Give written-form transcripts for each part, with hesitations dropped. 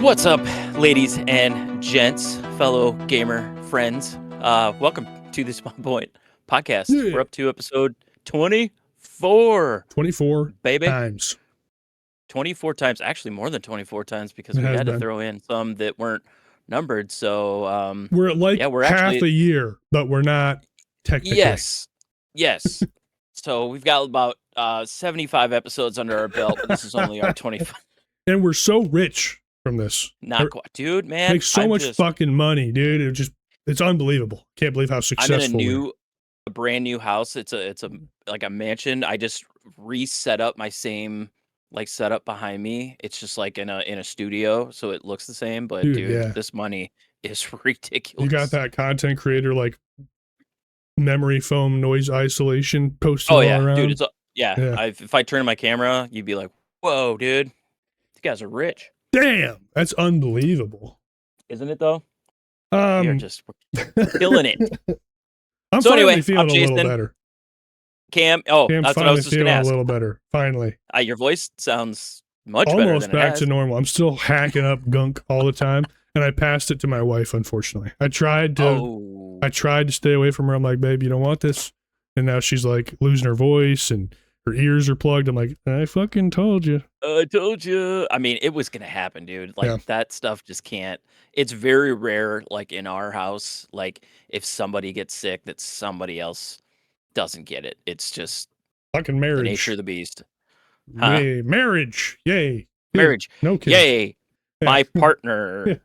What's up, ladies and gents, fellow gamer friends? Welcome to the Spawn Point podcast. Yeah. We're up to episode 24. 24 baby. times. 24 times, actually more than 24 times because It we has had to been. throw in some that weren't numbered. So We're at like we're half actually a year, but we're not technically. Yes. So we've got about 75 episodes under our belt, but this is only our 25. And we're so rich from this. Not quite, dude, man. Make so much fucking money, dude. It's unbelievable. Can't believe how successful. I'm in a brand new house. It's a like a mansion. I just reset up my same setup behind me. It's just like in a studio, so it looks the same. But dude, this money is ridiculous. You got that content creator like memory foam noise isolation posted all around. Dude. If I turn my camera, you'd be like, "Whoa, dude, these guys are rich." Damn, that's unbelievable, isn't it? Though, we're killing it. I'm finally feeling a little better. Cam, that's what I was just going to ask. A little better, finally. Your voice sounds much almost better than back to normal. I'm still hacking up gunk all the time, and I passed it to my wife. Unfortunately, I tried to stay away from her. I'm like, babe, you don't want this, and now she's like losing her voice and her ears are plugged. I'm like, I fucking told you. I told you. I mean, it was going to happen, dude. That stuff just can't. It's very rare, like in our house, like if somebody gets sick, that somebody else doesn't get it. It's just fucking marriage. The nature of the beast. Huh? Yay, marriage. Yay. Marriage. No kidding. Yay. My partner.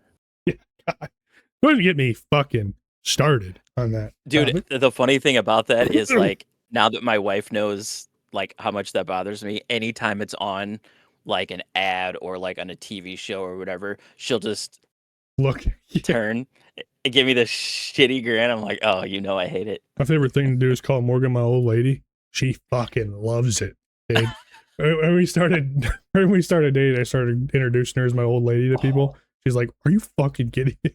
Don't get me fucking started on that. Dude, topic. The funny thing about that is like now that my wife knows like how much that bothers me, anytime it's on like an ad or like on a TV show or whatever, she'll just turn and give me this shitty grin. I'm like, oh, I hate it. My favorite thing to do is call Morgan my old lady. She fucking loves it, dude. when we started dating, I started introducing her as my old lady to people. She's like, are you fucking kidding me?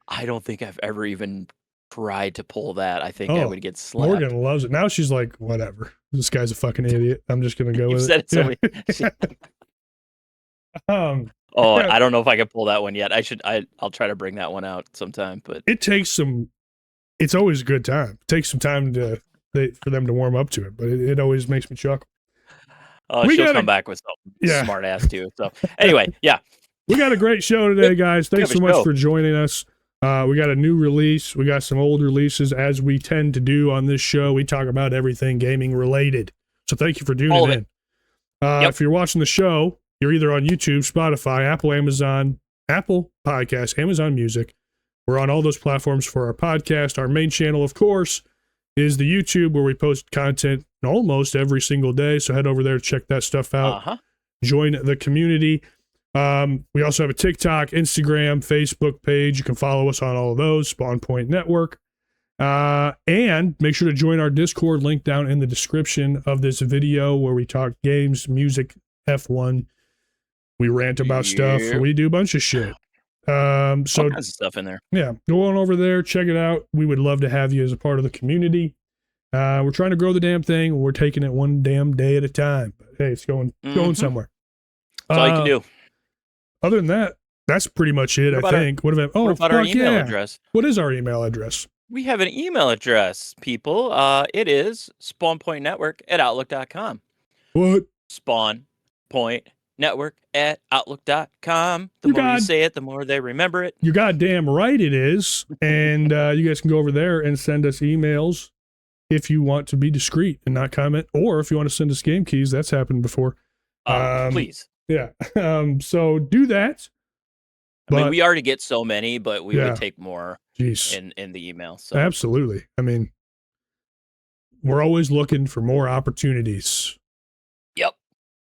I don't think I've ever even tried to pull that. I think I would get slapped. Morgan loves it. Now she's like, whatever. This guy's a fucking idiot. I'm just gonna go with it. I don't know if I can pull that one yet. I'll try to bring that one out sometime. But it takes it's always a good time. It takes some time for them to warm up to it, but it always makes me chuckle. She'll come back with something smart ass too. So anyway, we got a great show today, guys. Thanks so much for joining us. We got a new release. We got some old releases, as we tend to do on this show. We talk about everything gaming related. So thank you for tuning in. If you're watching the show, you're either on YouTube, Spotify, Apple Podcasts, Amazon Music. We're on all those platforms for our podcast. Our main channel, of course, is the YouTube, where we post content almost every single day. So head over there to check that stuff out. Join the community. We also have a TikTok, Instagram, Facebook page. You can follow us on all of those, Spawn Point Network. And make sure to join our Discord, link down in the description of this video, where we talk games, music, F1. We rant about stuff. We do a bunch of shit. So all kinds of stuff in there. Yeah, go on over there, check it out. We would love to have you as a part of the community. We're trying to grow the damn thing. We're taking it one damn day at a time. But hey, it's going somewhere. That's all you can do. Other than that, that's pretty much it, I think. What about our email address? What is our email address? We have an email address, people. It is spawnpointnetwork@outlook.com. What? spawnpointnetwork@outlook.com. The more you say it, the more they remember it. You're goddamn right it is. And you guys can go over there and send us emails if you want to be discreet and not comment, or if you want to send us game keys. That's happened before. Please. Yeah. So do that. I mean, we already get so many, but we would take more in the email. So. Absolutely. I mean, we're always looking for more opportunities. Yep.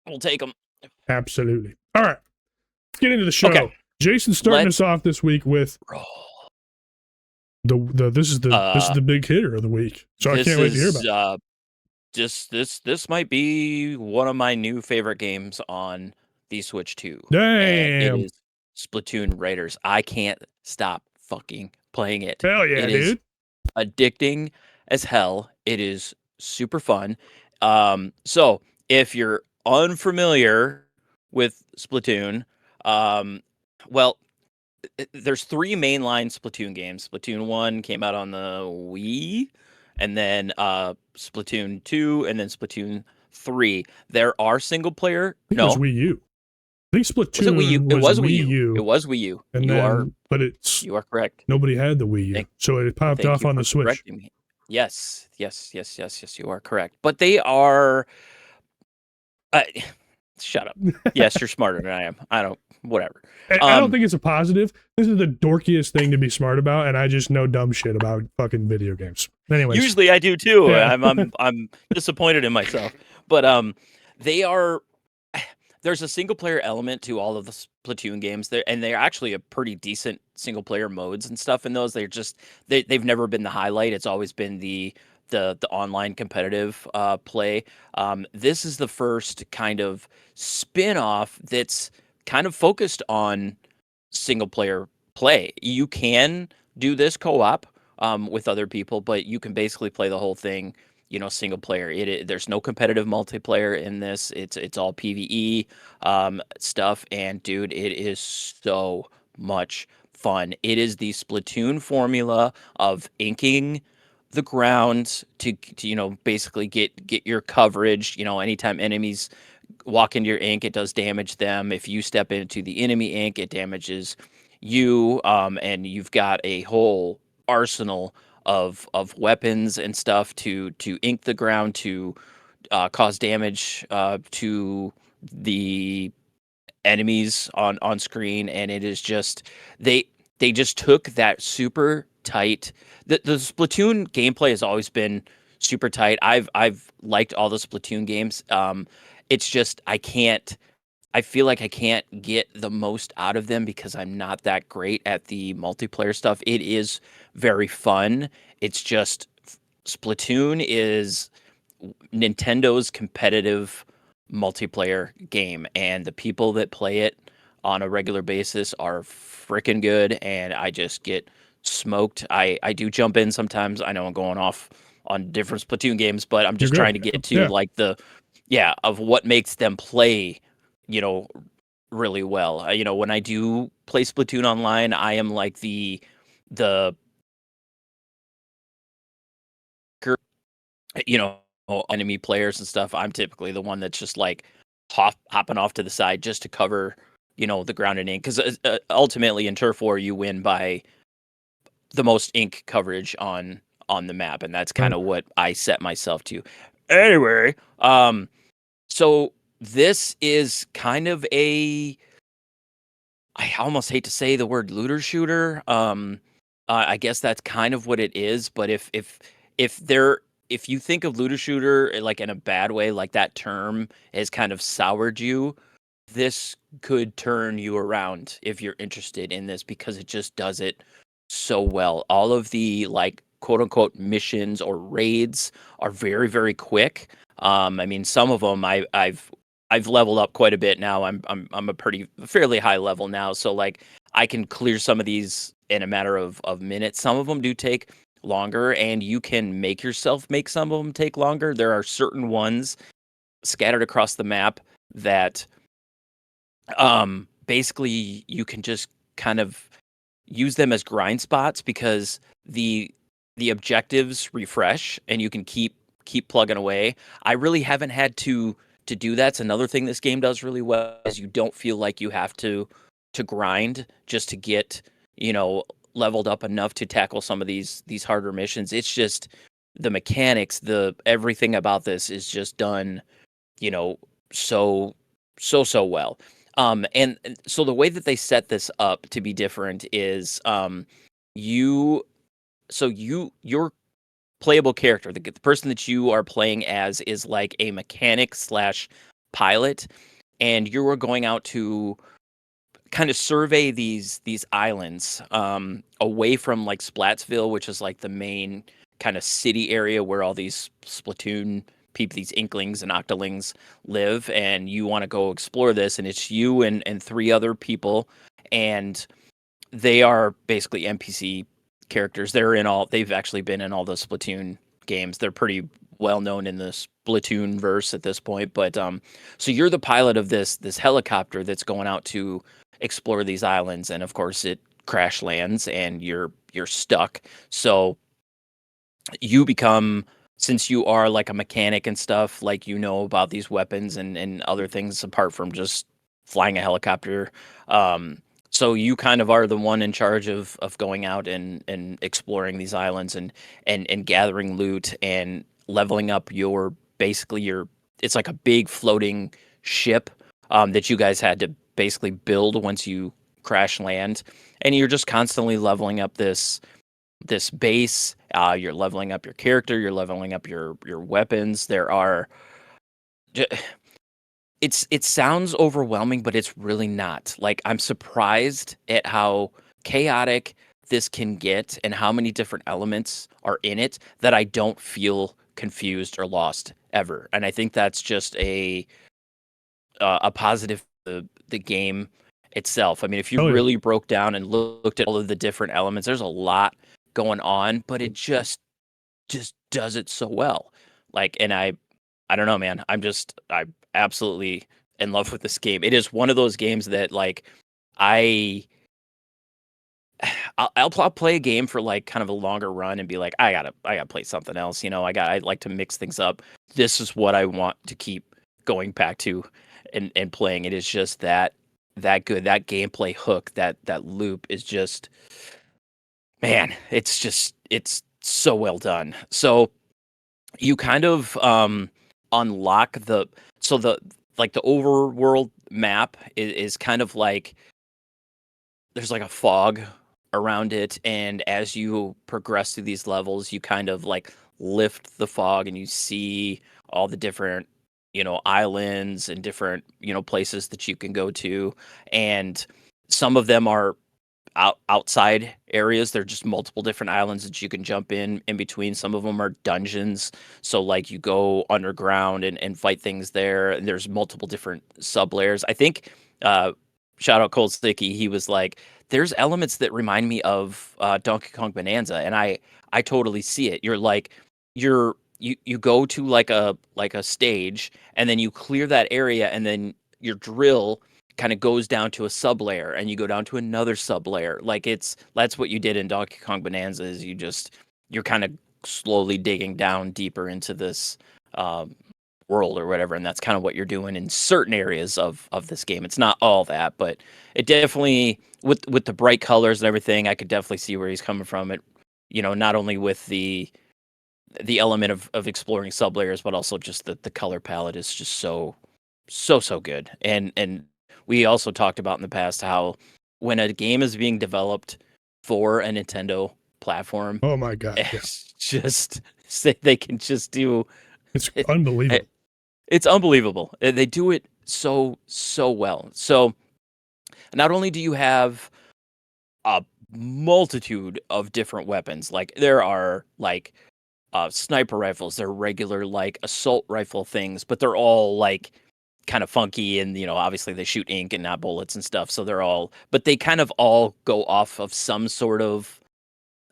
We'll take them. Absolutely. All right. Let's get into the show. Okay. Jason's starting us off this week with this is the big hitter of the week. So I can't wait to hear about it. This might be one of my new favorite games on the Switch 2. Damn. It is Splatoon Raiders. I can't stop fucking playing it. Hell yeah, dude. Is addicting as hell. It is super fun. So if you're unfamiliar with Splatoon, Well, there's 3 mainline Splatoon games. Splatoon 1 came out on the Wii, and then Splatoon 2, and then Splatoon 3. There are single player. I think it was No, Wii U. I think was it Wii U? Splatoon It was was Wii Wii U. It U, was Wii U. and but You are correct. nobody had the Wii U, so it popped Thank off you on for the Switch. correcting me. Yes. You are correct. But they are. Shut up. Yes, you're smarter than I am. I don't. Whatever. I don't think it's a positive. This is the dorkiest thing to be smart about, and I just know dumb shit about fucking video games. Anyways, usually I do too. Yeah. I'm disappointed in myself. But they are. There's a single player element to all of the Splatoon games there, and they're actually a pretty decent single player modes and stuff in those. They've never been the highlight. It's always been the online competitive play. This is the first kind of spin-off that's kind of focused on single player play. You can do this co-op with other people, but you can basically play the whole thing, single player. There's no competitive multiplayer in this. It's all PvE stuff, and dude, it is so much fun. It is the Splatoon formula of inking the ground to basically get your coverage. Anytime enemies walk into your ink, it does damage them. If you step into the enemy ink, it damages you. And you've got a whole arsenal of weapons and stuff to ink the ground, to cause damage to the enemies on screen. And it is just they just took that super tight. The Splatoon gameplay has always been super tight. I've liked all the Splatoon games. It's just I feel like I can't get the most out of them because I'm not that great at the multiplayer stuff. It is very fun. It's just Splatoon is Nintendo's competitive multiplayer game, and the people that play it on a regular basis are freaking good, and I just get smoked. I do jump in sometimes. I know I'm going off on different Splatoon games, but I'm just trying to get to like of what makes them play, really well. When I do play Splatoon online, I am like the enemy players and stuff. I'm typically the one that's just like hopping off to the side just to cover, the ground and ink. Because ultimately in Turf War, you win by the most ink coverage on the map, and that's kind of what I set myself to. Anyway, so this is kind of I almost hate to say the word looter shooter. I guess that's kind of what it is. But if you think of looter shooter like in a bad way, like that term has kind of soured you, this could turn you around if you're interested in this, because it just does it so well. All of the like quote unquote missions or raids are very, very quick. I mean, some of them I've leveled up quite a bit now. I'm a fairly high level now, so like I can clear some of these in a matter of minutes. Some of them do take longer, and you can make yourself make some of them take longer. There are certain ones scattered across the map that basically you can just kind of use them as grind spots, because the objectives refresh and you can keep plugging away. I really haven't had to do that. It's another thing this game does really well, is you don't feel like you have to grind just to get, leveled up enough to tackle some of these harder missions. It's just the mechanics, everything about this is just done, so well. And so the way that they set this up to be different is your playable character, the person that you are playing as, is like a mechanic / pilot, and you are going out to kind of survey these islands away from like Splatsville, which is like the main kind of city area where all these Splatoon people, these Inklings and Octolings live, and you want to go explore this. And it's you and 3 other people, and they are basically NPC characters. They've actually been in all the Splatoon games. They're pretty well known in the Splatoon verse at this point. But so you're the pilot of this helicopter that's going out to explore these islands, and of course it crash lands, and you're stuck. So you become, since you are like a mechanic and stuff, like you know about these weapons and other things apart from just flying a helicopter. So you kind of are the one in charge of going out and exploring these islands and gathering loot and leveling up your, basically your, it's like a big floating ship that you guys had to basically build once you crash land, and you're just constantly leveling up this base. You're leveling up your character, you're leveling up your weapons. There are, it sounds overwhelming, but it's really not. Like, I'm surprised at how chaotic this can get and how many different elements are in it that I don't feel confused or lost ever. And I think that's just a positive for the game itself. I mean, if you really broke down and looked at all of the different elements, there's a lot going on, but it just does it so well. Like, and I don't know, man. I'm absolutely in love with this game. It is one of those games that, like, I'll play a game for like kind of a longer run and be like, I gotta play something else. You know, I like to mix things up. This is what I want to keep going back to and playing. It is just that good. That gameplay hook, that loop is just, man, it's so well done. So you kind of unlock the overworld map is kind of like, there's like a fog around it, and as you progress through these levels, you kind of like lift the fog and you see all the different, islands and different, places that you can go to, and some of them are outside areas. They're just multiple different islands that you can jump in between. Some of them are dungeons, so like you go underground and fight things there, and there's multiple different sub layers. I think shout out Cold Sticky, he was like, there's elements that remind me of Donkey Kong Bonanza, and I totally see it. You're like, you go to like a stage, and then you clear that area, and then your drill kind of goes down to a sub layer, and you go down to another sub layer. Like, that's what you did in Donkey Kong Bonanza, is you're kind of slowly digging down deeper into this world or whatever, and that's kind of what you're doing in certain areas of this game. It's not all that, but it definitely, with the bright colors and everything, I could definitely see where he's coming from. It, not only with the element of exploring sub layers, but also just the color palette is just so good. And we also talked about in the past how when a game is being developed for a Nintendo platform, oh my god, it's just, they can just do, it's unbelievable. It's unbelievable. They do it so well. So not only do you have a multitude of different weapons, like there are like sniper rifles, they're regular like assault rifle things, but they're all like kind of funky, and obviously they shoot ink and not bullets and stuff, so but they kind of all go off of some sort of,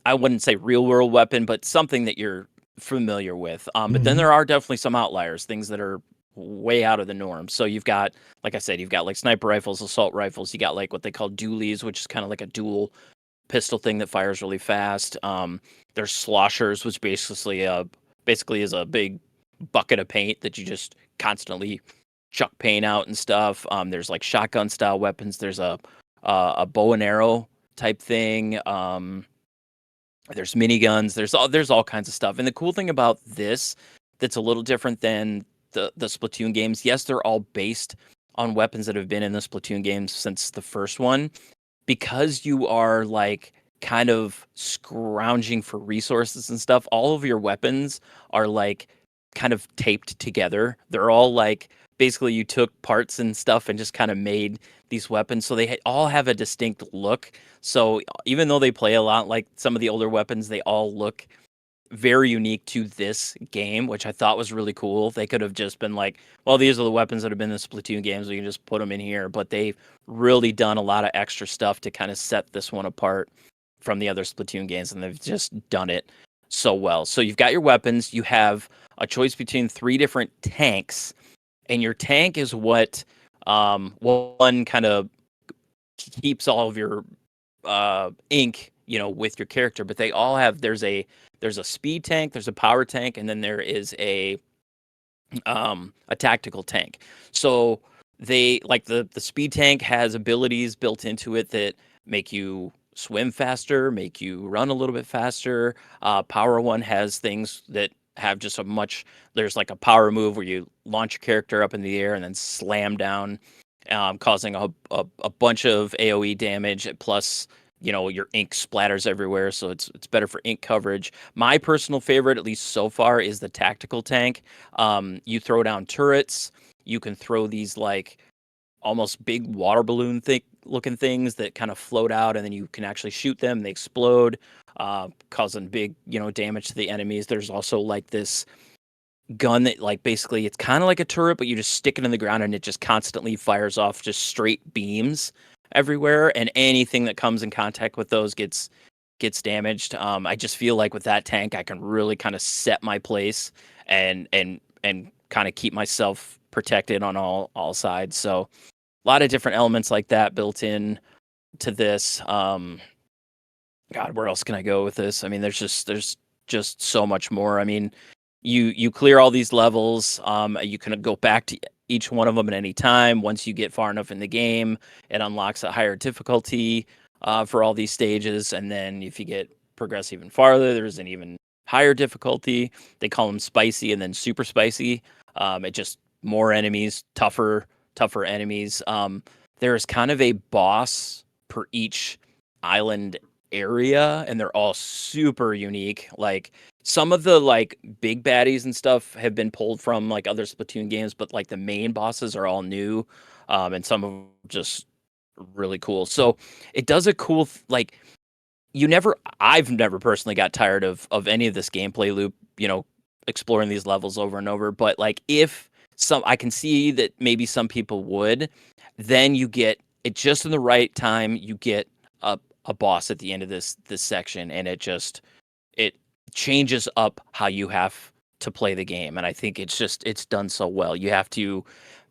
I wouldn't say real world weapon, but something that you're familiar with. But then there are definitely some outliers, things that are way out of the norm. So you've got, like I said, you've got like sniper rifles, assault rifles, you got like what they call dualies, which is kind of like a dual pistol thing that fires really fast. There's sloshers, which basically is a big bucket of paint that you just constantly chuck paint out and stuff. There's like shotgun style weapons. There's a bow and arrow type thing. There's miniguns. There's all kinds of stuff. And the cool thing about this that's a little different than the Splatoon games, yes, they're all based on weapons that have been in the Splatoon games since the first one, because you are like kind of scrounging for resources and stuff. All of your weapons are like kind of taped together. They're all like, basically you took parts and stuff and just kind of made these weapons, so they all have a distinct look. So even though they play a lot like some of the older weapons, they all look very unique to this game, which I thought was really cool. They could have just been like, well, these are the weapons that have been in the Splatoon games, we can just put them in here. But they've really done a lot of extra stuff to kind of set this one apart from the other Splatoon games, and they've just done it so well. So you've got your weapons, you have a choice between 3 different tanks, and your tank is what one kind of keeps all of your ink, with your character, but they all have there's a speed tank, there's a power tank, and then there is a tactical tank. So they like the speed tank has abilities built into it that make you swim faster, make you run a little bit faster. Power one has things that have just there's like a power move where you launch your character up in the air and then slam down, causing a bunch of AoE damage. Plus, your ink splatters everywhere, so it's better for ink coverage. My personal favorite, at least so far, is the tactical tank. You throw down turrets. You can throw these like almost big water balloon looking things that kind of float out, and then you can actually shoot them. And they explode, causing big damage to the enemies. There's also like this gun that like basically it's kind of like a turret, but you just stick it in the ground and it just constantly fires off just straight beams everywhere, and anything that comes in contact with those gets damaged. I just feel like with that tank I can really kind of set my place and kind of keep myself protected on all sides. So a lot of different elements like that built in to this. God, where else can I go with this? I mean, there's just so much more. I mean, you clear all these levels. You can go back to each one of them at any time. Once you get far enough in the game, it unlocks a higher difficulty for all these stages. And then if you progress even farther, there's an even higher difficulty. They call them spicy and then super spicy. It just more enemies, tougher enemies. There's kind of a boss per each island area, and they're all super unique. Like some of the like big baddies and stuff have been pulled from like other Splatoon games, but like the main bosses are all new, and some of them just really cool. So it does a cool like I've never personally got tired of any of this gameplay loop, exploring these levels over and over. But like if I can see that maybe some people would, then you get it just in the right time. You get a boss at the end of this section, and it changes up how you have to play the game. And I think it's done so well. You have to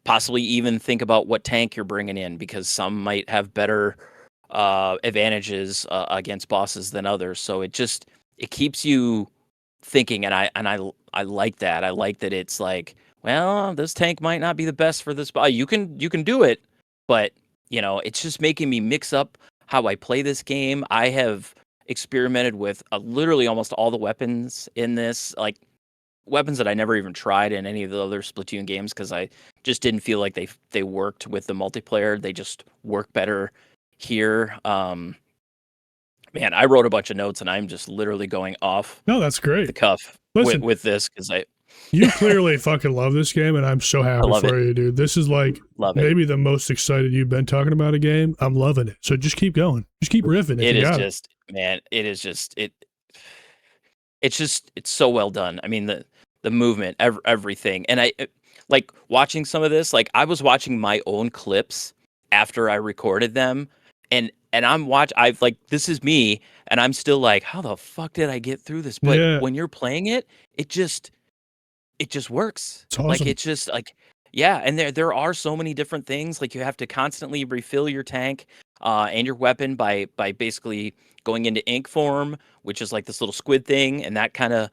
possibly even think about what tank you're bringing in, because some might have better advantages against bosses than others. So it keeps you thinking, and I like that. I like that it's like, well, this tank might not be the best for this boss. You can do it, but it's just making me mix up how I play this game. I have experimented with literally almost all the weapons in this, like weapons that I never even tried in any of the other Splatoon games, because I just didn't feel like they worked with the multiplayer. They just work better here. Man, I wrote a bunch of notes, and I'm just literally going off. No, that's great. The cuff. Listen, with this, because you clearly fucking love this game, and I'm so happy for you, dude. This is like maybe the most excited you've been talking about a game. I'm loving it. So just keep going. Just keep riffing. It's so well done. I mean, the movement, everything. And I like watching some of this. Like I was watching my own clips after I recorded them, and I've like, this is me, and I'm still like, how the fuck did I get through this? But when you're playing it, it just works. It's awesome. Like it's just like, yeah. And there are so many different things. Like you have to constantly refill your tank and your weapon by basically going into ink form, which is like this little squid thing, and that kind of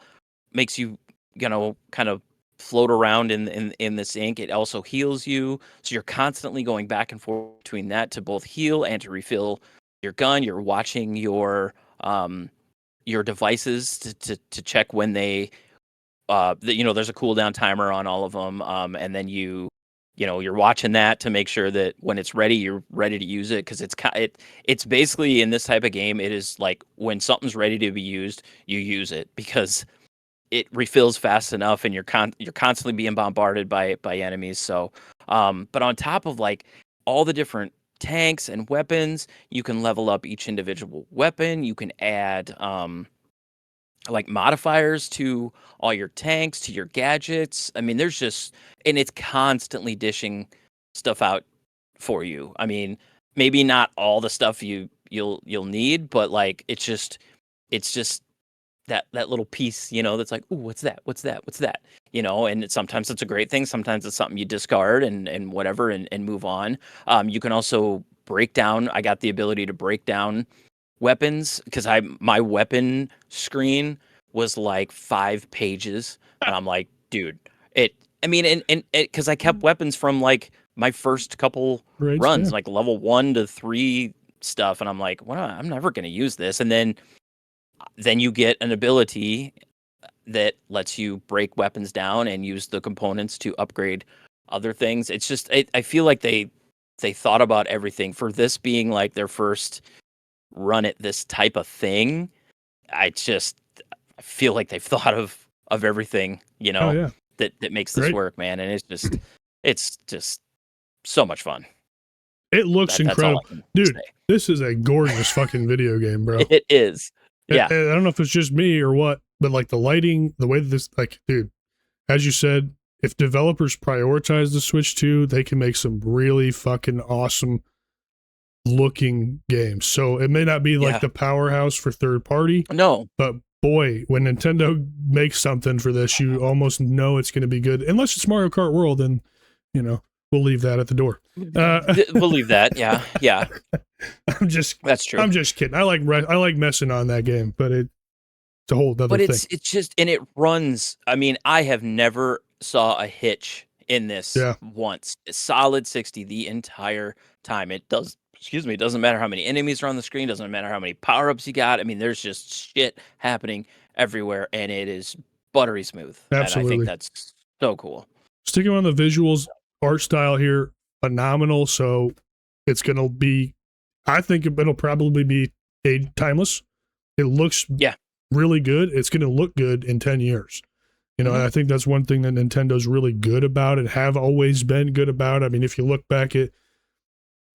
makes you kind of float around in this ink. It also heals you, so you're constantly going back and forth between that to both heal and to refill your gun. You're watching your devices to check when they there's a cooldown timer on all of them, and then you're watching that to make sure that when it's ready, you're ready to use it, because it's basically, in this type of game, it is like when something's ready to be used, you use it, because it refills fast enough, and you're constantly being bombarded by enemies. So but on top of like all the different tanks and weapons, you can level up each individual weapon. You can add like modifiers to all your tanks, to your gadgets. I mean, and it's constantly dishing stuff out for you. I mean, maybe not all the stuff you'll need, but like it's just that little piece, that's like, ooh, what's that? What's that? What's that? And sometimes it's a great thing. Sometimes it's something you discard and whatever and move on. You can also break down. I got the ability to break down weapons because my weapon screen was like 5 pages, and I'm like, dude, I mean, and because I kept weapons from like my first couple runs, like level 1 to 3 stuff, and I'm like, well, I'm never going to use this, and then you get an ability that lets you break weapons down and use the components to upgrade other things. It's just I feel like they thought about everything for this being like their first run at this type of thing. I feel like they've thought of everything, that makes this work, man. And it's just so much fun. It looks incredible. Dude, this is a gorgeous fucking video game, bro. It is. Yeah. I don't know if it's just me or what, but like the lighting, the way that this, like, dude, as you said, if developers prioritize the Switch 2, they can make some really fucking awesome looking games. So it may not be like the powerhouse for third party. No. But boy, when Nintendo makes something for this, you almost know it's going to be good. Unless it's Mario Kart World, and, we'll leave that at the door. We'll leave that. Yeah. Yeah. That's true. I'm just kidding. I like messing on that game, but it's a whole other thing. But it's just, and it runs. I mean, I have never saw a hitch in this once. A solid 60 the entire time. It doesn't matter how many enemies are on the screen, doesn't matter how many power-ups you got. I mean, there's just shit happening everywhere, and it is buttery smooth. Absolutely. And I think that's so cool. Sticking on the visuals, art style here, phenomenal. So it's going to be, I think it'll probably be timeless. It looks really good. It's going to look good in 10 years. And I think that's one thing that Nintendo's really good about and have always been good about. I mean, if you look back at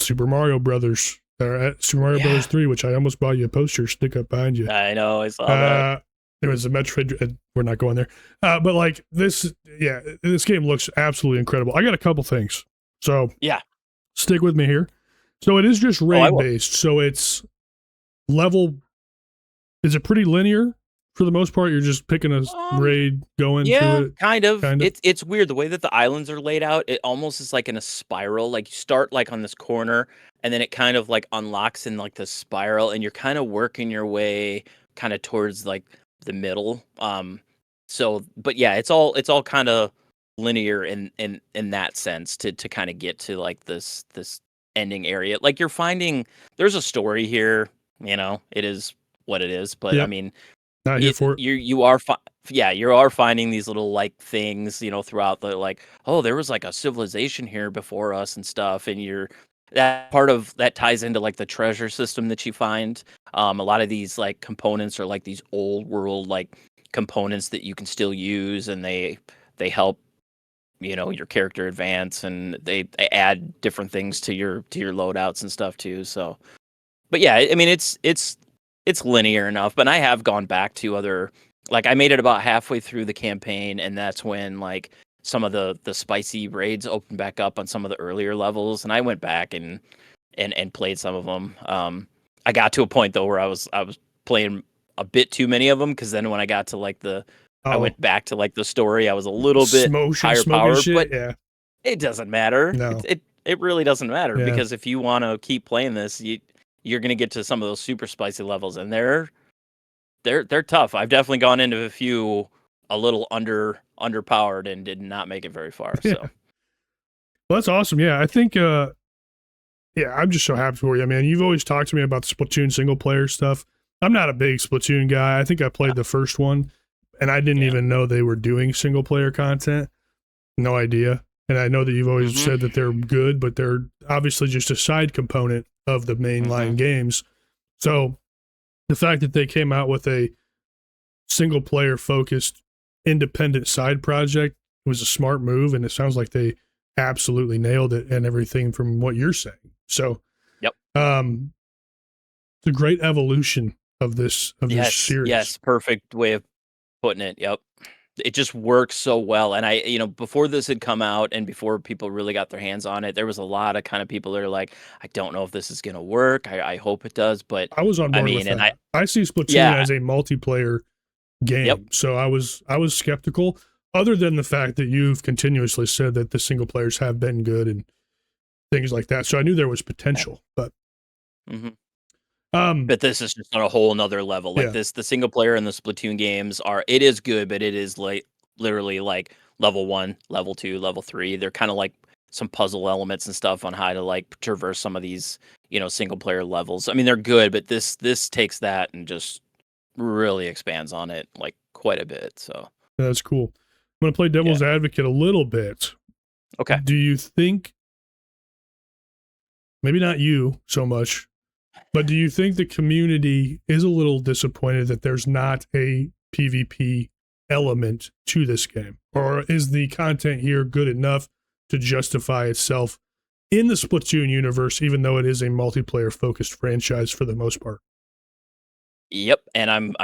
Super Mario Brothers, or at Super Mario Brothers 3, which I almost bought you a poster stick up behind you. I know, I saw that. There was a Metroid, we're not going there. But like this game looks absolutely incredible. I got a couple things. So stick with me here. So it is just raid based. So it's is it pretty linear? For the most part, you're just picking a raid, going through it. Kind of. It's weird the way that the islands are laid out. It almost is like in a spiral. Like you start like on this corner, and then it kind of like unlocks in like the spiral, and you're kind of working your way kind of towards like the middle. But yeah, it's all kind of linear in that sense to kind of get to like this ending area. Like you're finding there's a story here. It is what it is. But I mean. Not here for it. You are finding these little like things, throughout the like, oh, there was like a civilization here before us and stuff, and that part of that ties into like the treasure system that you find. A lot of these like components are like these old world like components that you can still use, and they help your character advance, and they add different things to your loadouts and stuff too. So, but yeah, I mean it's linear enough, but I have gone back to other, like I made it about halfway through the campaign, and that's when like some of the spicy raids opened back up on some of the earlier levels, and I went back and played some of them. I got to a point though where I was playing a bit too many of them, because then when I got to like I went back to like the story, I was a little bit higher powered, but it doesn't matter. No. It really doesn't matter, because if you want to keep playing this, you're going to get to some of those super spicy levels, and they're tough. I've definitely gone into a few a little underpowered and did not make it very far. So, well, that's awesome. Yeah, I think. I'm just so happy for you, man. You've always talked to me about the Splatoon single player stuff. I'm not a big Splatoon guy. I think I played the first one, and I didn't even know they were doing single player content. No idea. And I know that you've always said that they're good, but they're obviously just a side component of the mainline games. So the fact that they came out with a single player focused independent side project was a smart move, and it sounds like they absolutely nailed it and everything from what you're saying. So it's a great evolution of this series. Yes, perfect way of putting it. Yep. It just works so well. And I, before this had come out and before people really got their hands on it, there was a lot of kind of people that are like, I don't know if this is going to work. I hope it does. But I was on board with that. I see Splatoon as a multiplayer game. Yep. So I was skeptical, other than the fact that you've continuously said that the single players have been good and things like that. So I knew there was potential, but but this is just on a whole nother level. Like yeah. the single player and the Splatoon games it is good, but it is like literally like level 1, level 2, level 3. They're kind of like some puzzle elements and stuff on how to like traverse some of these, single player levels. I mean, they're good, but this takes that and just really expands on it like quite a bit. So That's cool. I'm going to play devil's advocate a little bit. Okay. Do you think, maybe not you so much, but do you think the community is a little disappointed that there's not a PvP element to this game? Or is the content here good enough to justify itself in the Splatoon universe, even though it is a multiplayer focused franchise for the most part? Yep, and I'm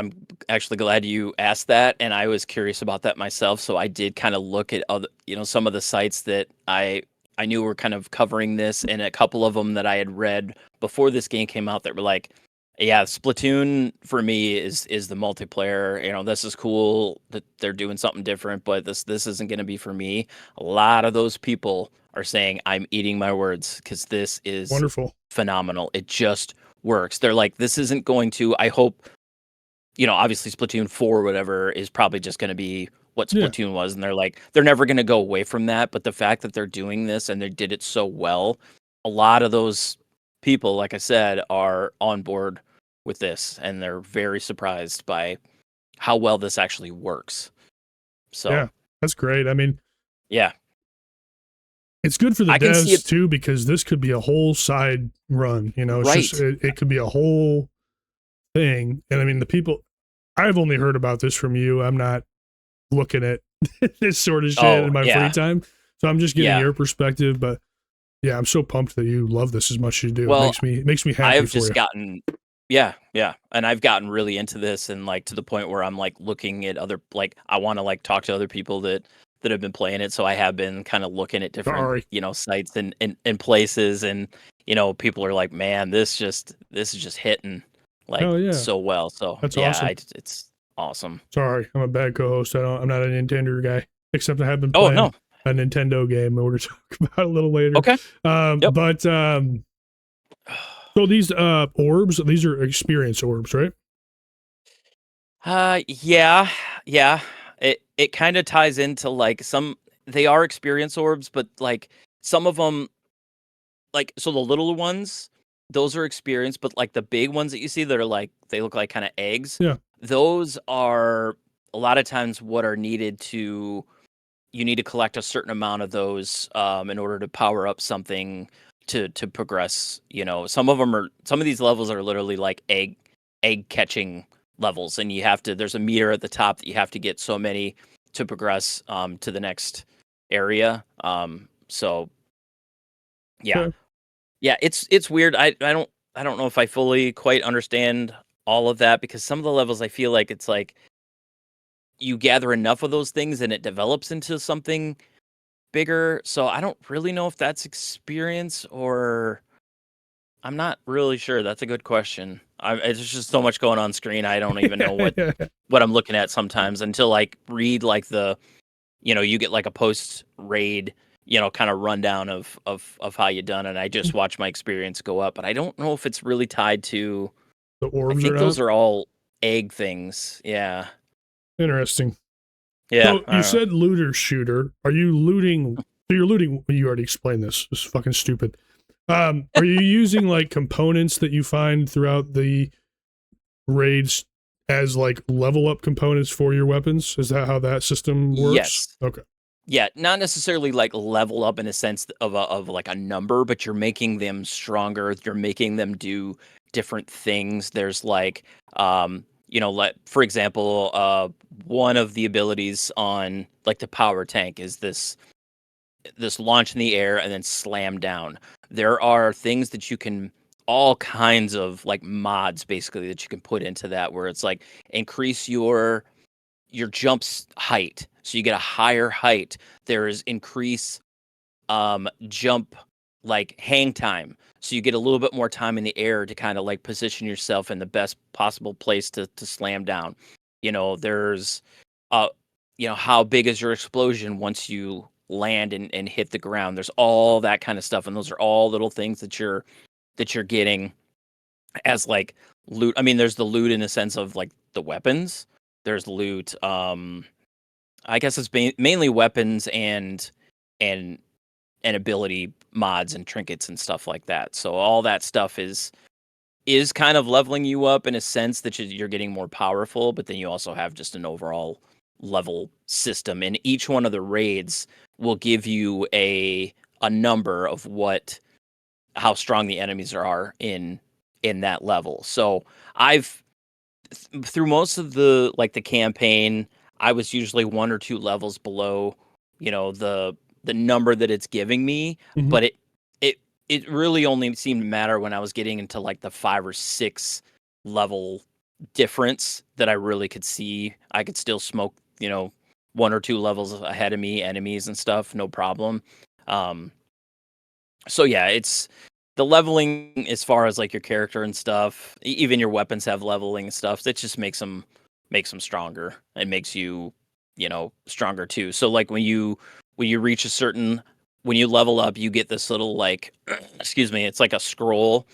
actually glad you asked that, and I was curious about that myself. So I did kind of look at other, some of the sites that I knew were kind of covering this, and a couple of them that I had read before this game came out that were like, yeah, Splatoon for me is the multiplayer. This is cool that they're doing something different, but this isn't going to be for me. A lot of those people are saying I'm eating my words because this is wonderful, phenomenal. It just works. They're like, this isn't going to, I hope, obviously Splatoon 4 or whatever is probably just going to be what Splatoon was. And they're like, they're never going to go away from that. But the fact that they're doing this and they did it so well, a lot of those people, like I said, are on board with this. And they're very surprised by how well this actually works. So, yeah, that's great. I mean, yeah. It's good for the devs too, because this could be a whole side run. It's just it could be a whole thing. And I mean, the people, I've only heard about this from you. I'm not looking at this sort of shit in my free time, so I'm just getting your perspective. But yeah, I'm so pumped that you love this as much as you do. Well, it makes me happy. I've just gotten. Yeah, and I've gotten really into this, and like to the point where I'm like looking at other, like I want to like talk to other people that have been playing it. So I have been kind of looking at different, sites and places, and people are like, man, this is just hitting like so well. So that's awesome. It's awesome. Sorry, I'm a bad co-host. I'm not a Nintendo guy, except I have been playing a Nintendo game that we're going to talk about a little later. Okay. But so these orbs, these are experience orbs, right? Yeah. It kind of ties into like they are experience orbs, but like some of them, like, so the little ones, those are experience, but like the big ones that you see that are like, they look like kind of eggs. Yeah. Those are a lot of times what are needed you need to collect a certain amount of those in order to power up something to progress. Some of these levels are literally like egg catching levels, and there's a meter at the top that you have to get so many to progress to the next area. So yeah. Yeah, it's weird. I don't know if I fully quite understand all of that, because some of the levels I feel like it's like you gather enough of those things and it develops into something bigger. So I don't really know if that's experience, or I'm not really sure. That's a good question. It's just so much going on screen. I don't even know what I'm looking at sometimes until I read like you get like a post raid, kind of rundown of how you done, and I just watch my experience go up. But I don't know if it's really tied to the orbs. I think those are all egg things. Yeah. Interesting. Yeah. So you said looter shooter. Are you looting? So you're looting. You already explained this. This is fucking stupid. Are you using like components that you find throughout the raids as like level up components for your weapons? Is that how that system works? Yes. Okay. Yeah, not necessarily like level up in a sense of like a number, but you're making them stronger. You're making them do different things. There's like, like for example, one of the abilities on like the power tank is this launch in the air and then slam down. There are things that you can, all kinds of like mods basically that you can put into that, where it's like increase your jump's height, so you get a higher height. There is increase jump like hang time, so you get a little bit more time in the air to kind of like position yourself in the best possible place to slam down. There's how big is your explosion once you land and hit the ground. There's all that kind of stuff, and those are all little things that you're getting as like loot. I mean, there's the loot in the sense of like the weapons. There's loot. I guess it's mainly weapons and ability mods and trinkets and stuff like that. So all that stuff is kind of leveling you up in a sense that you're getting more powerful, but then you also have just an overall level system, and each one of the raids will give you a number of how strong the enemies are in that level. So I've through most of the campaign, I was usually 1 or 2 levels below, the number that it's giving me, but it really only seemed to matter when I was getting into like the 5 or 6 level difference that I really could see. I could still smoke, 1 or 2 levels ahead of me, enemies and stuff, no problem. So yeah, it's the leveling as far as like your character and stuff. Even your weapons have leveling and stuff. That just makes them stronger. It makes you, stronger too. So like when you reach a certain, when you level up, you get this little excuse me, it's like a scroll,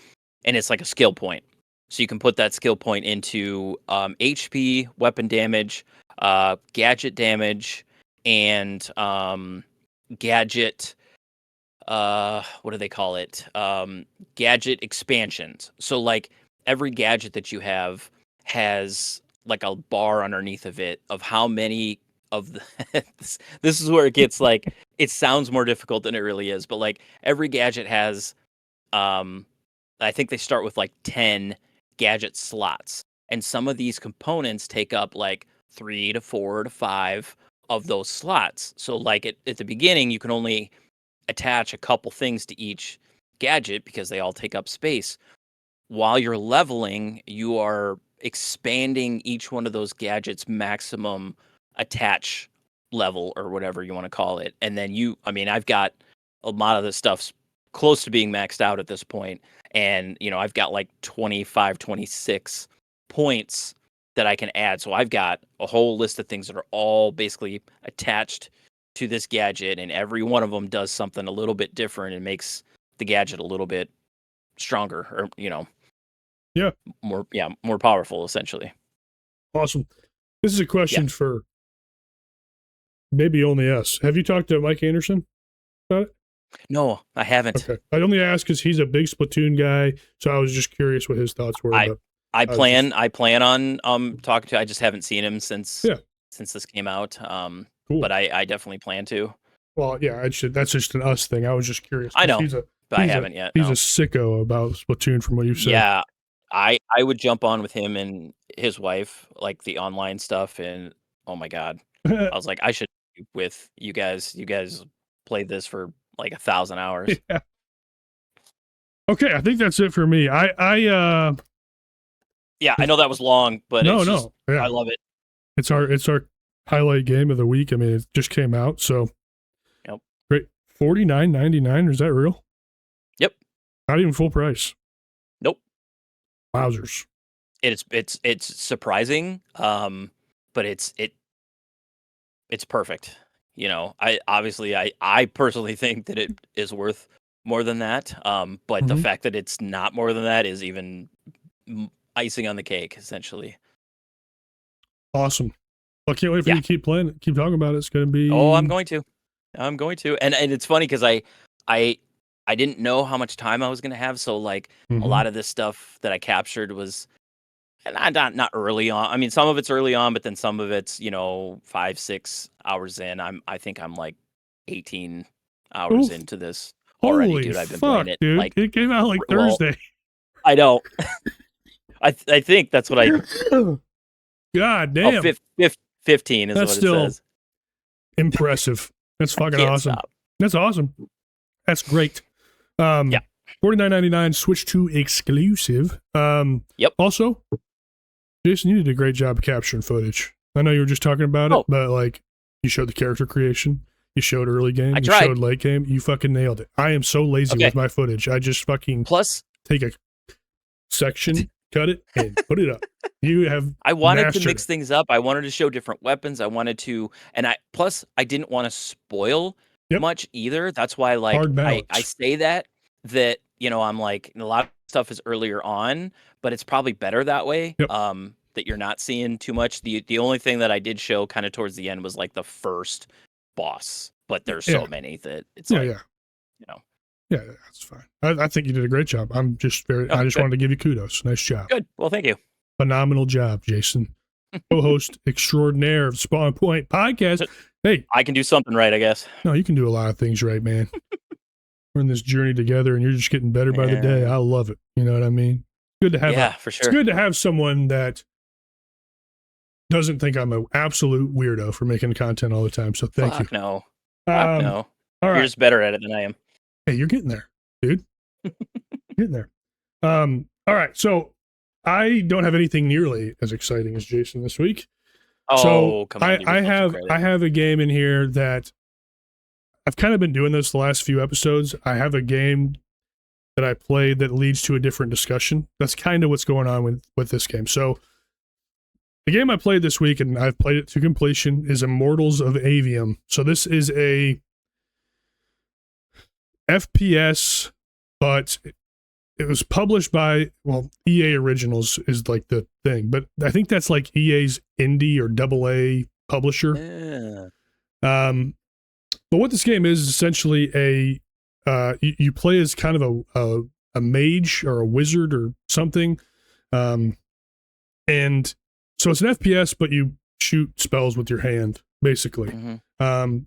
and it's like a skill point. So you can put that skill point into HP, weapon damage, gadget damage, and gadget. What do they call it? Gadget expansions. So like every gadget that you have has like a bar underneath of it of how many of the this is where it gets like it sounds more difficult than it really is, but like every gadget has I think they start with like 10 gadget slots, and some of these components take up like 3 to 4 to 5 of those slots. So like at the beginning you can only attach a couple things to each gadget because they all take up space. While you're leveling, you are expanding each one of those gadgets maximum attach level or whatever you want to call it. And then I've got a lot of the stuff's close to being maxed out at this point. And, I've got like 25, 26 points that I can add. So I've got a whole list of things that are all basically attached to this gadget, and every one of them does something a little bit different and makes the gadget a little bit stronger, or more powerful, essentially. Awesome. This is a question for maybe only us. Have you talked to Mike Anderson about it? No, I haven't. Okay. I only asked because he's a big Splatoon guy, so I was just curious what his thoughts were. I plan on talking to. I just haven't seen him since this came out. Cool. But I definitely plan to. Well, yeah, that's just an us thing. I was just curious. I know, but I haven't yet. He's a sicko about Splatoon, from what you said. Yeah, I would jump on with him and his wife, like the online stuff, and oh my god, I was like, I should be with you guys. You guys played this for like 1,000 hours. Yeah. Okay, I think that's it for me. Yeah, I know that was long, but I love it. It's our highlight game of the week. I mean, it just came out, so great. $49.99. Is that real? Yep. Not even full price. Nope. Wowzers. It's surprising, but it's perfect. I personally think that it is worth more than that. But the fact that it's not more than that is even icing on the cake, essentially. Awesome. I can't wait for you to keep playing. Keep talking about it. It's going to be. Oh, I'm going to. And it's funny because I didn't know how much time I was going to have. So like a lot of this stuff that I captured was not early on. I mean, some of it's early on, but then some of it's 5-6 hours in. I think I'm like 18 hours into this already, holy dude. I've been fuck, playing it. Dude. Like it came out like Thursday. I know. I think that's what I. God damn. 15 is That's what it says. Impressive. That's fucking awesome. Stop. That's awesome. That's great. $49.99 Switch 2 exclusive. Yep. Also, Jason, you did a great job capturing footage. I know you were just talking about it, but like you showed the character creation, you showed early game, you showed late game, you fucking nailed it. I am so lazy with my footage. I just fucking take a section, cut it, and put it up. You have I wanted to mastered mix it. things up. I wanted to show different weapons. I wanted to, and I didn't want to spoil much either. That's why, like, Hard I balance. say that I'm like, a lot of stuff is earlier on, but it's probably better that way. Yep. That you're not seeing too much. The only thing that I did show kind of towards the end was like the first boss, but there's so many that it's like, you know. Yeah, that's fine. I think you did a great job. I'm just I just wanted to give you kudos. Nice job. Good. Well, thank you. Phenomenal job, Jason. Co-host extraordinaire of Spawn Point Podcast. Hey, I can do something right, I guess. No, you can do a lot of things right, man. We're in this journey together, and you're just getting better by the day. I love it. You know what I mean? Good to have. For sure. It's good to have someone that doesn't think I'm an absolute weirdo for making content all the time. So thank you. No. No. All right. You're just better at it than I am. Hey, you're getting there, dude. Getting there. All right. So I don't have anything nearly as exciting as Jason this week. Oh, so come on. I have a game in here that I've kind of been doing this the last few episodes. I have a game that I played that leads to a different discussion. That's kind of what's going on with this game. So the game I played this week, and I've played it to completion, is Immortals of Aveum. So this is a FPS, but it was published by, EA Originals is like the thing, but I think that's like EA's indie or AA publisher. Yeah. But what this game is essentially you play as kind of a mage or a wizard or something. And so it's an FPS, but you shoot spells with your hand, basically. Mm-hmm.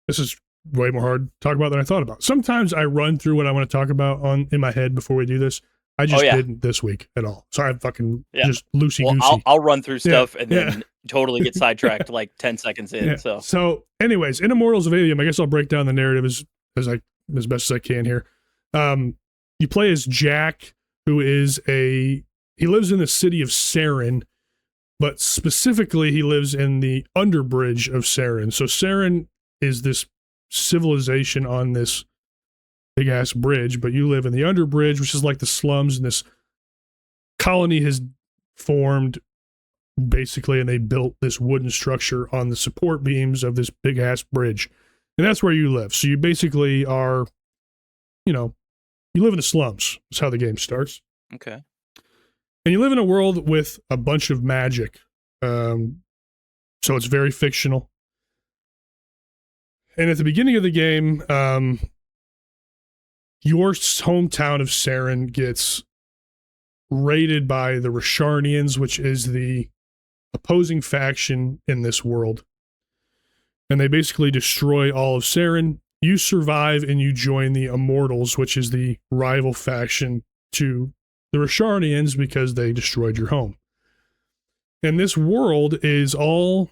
This is way more hard to talk about than I thought about. Sometimes I run through what I want to talk about in my head before we do this. I just didn't this week at all. So I'm fucking just loosey-goosey. Well, I'll run through stuff and then totally get sidetracked like 10 seconds in. So anyways, in Immortals of Aveum, I guess I'll break down the narrative as best as I can here. You play as Jack, who is he lives in the city of Saren, but specifically he lives in the underbridge of Saren. So Saren is this civilization on this big ass bridge, but you live in the underbridge, which is like the slums, and this colony has formed basically, and they built this wooden structure on the support beams of this big ass bridge, and that's where you live. So you basically are, you live in the slums. That's how the game starts. Okay. And you live in a world with a bunch of magic, so it's very fictional. And at the beginning of the game, your hometown of Saren gets raided by the Rasharnians, which is the opposing faction in this world. And they basically destroy all of Saren. You survive and you join the Immortals, which is the rival faction to the Rasharnians because they destroyed your home. And this world is all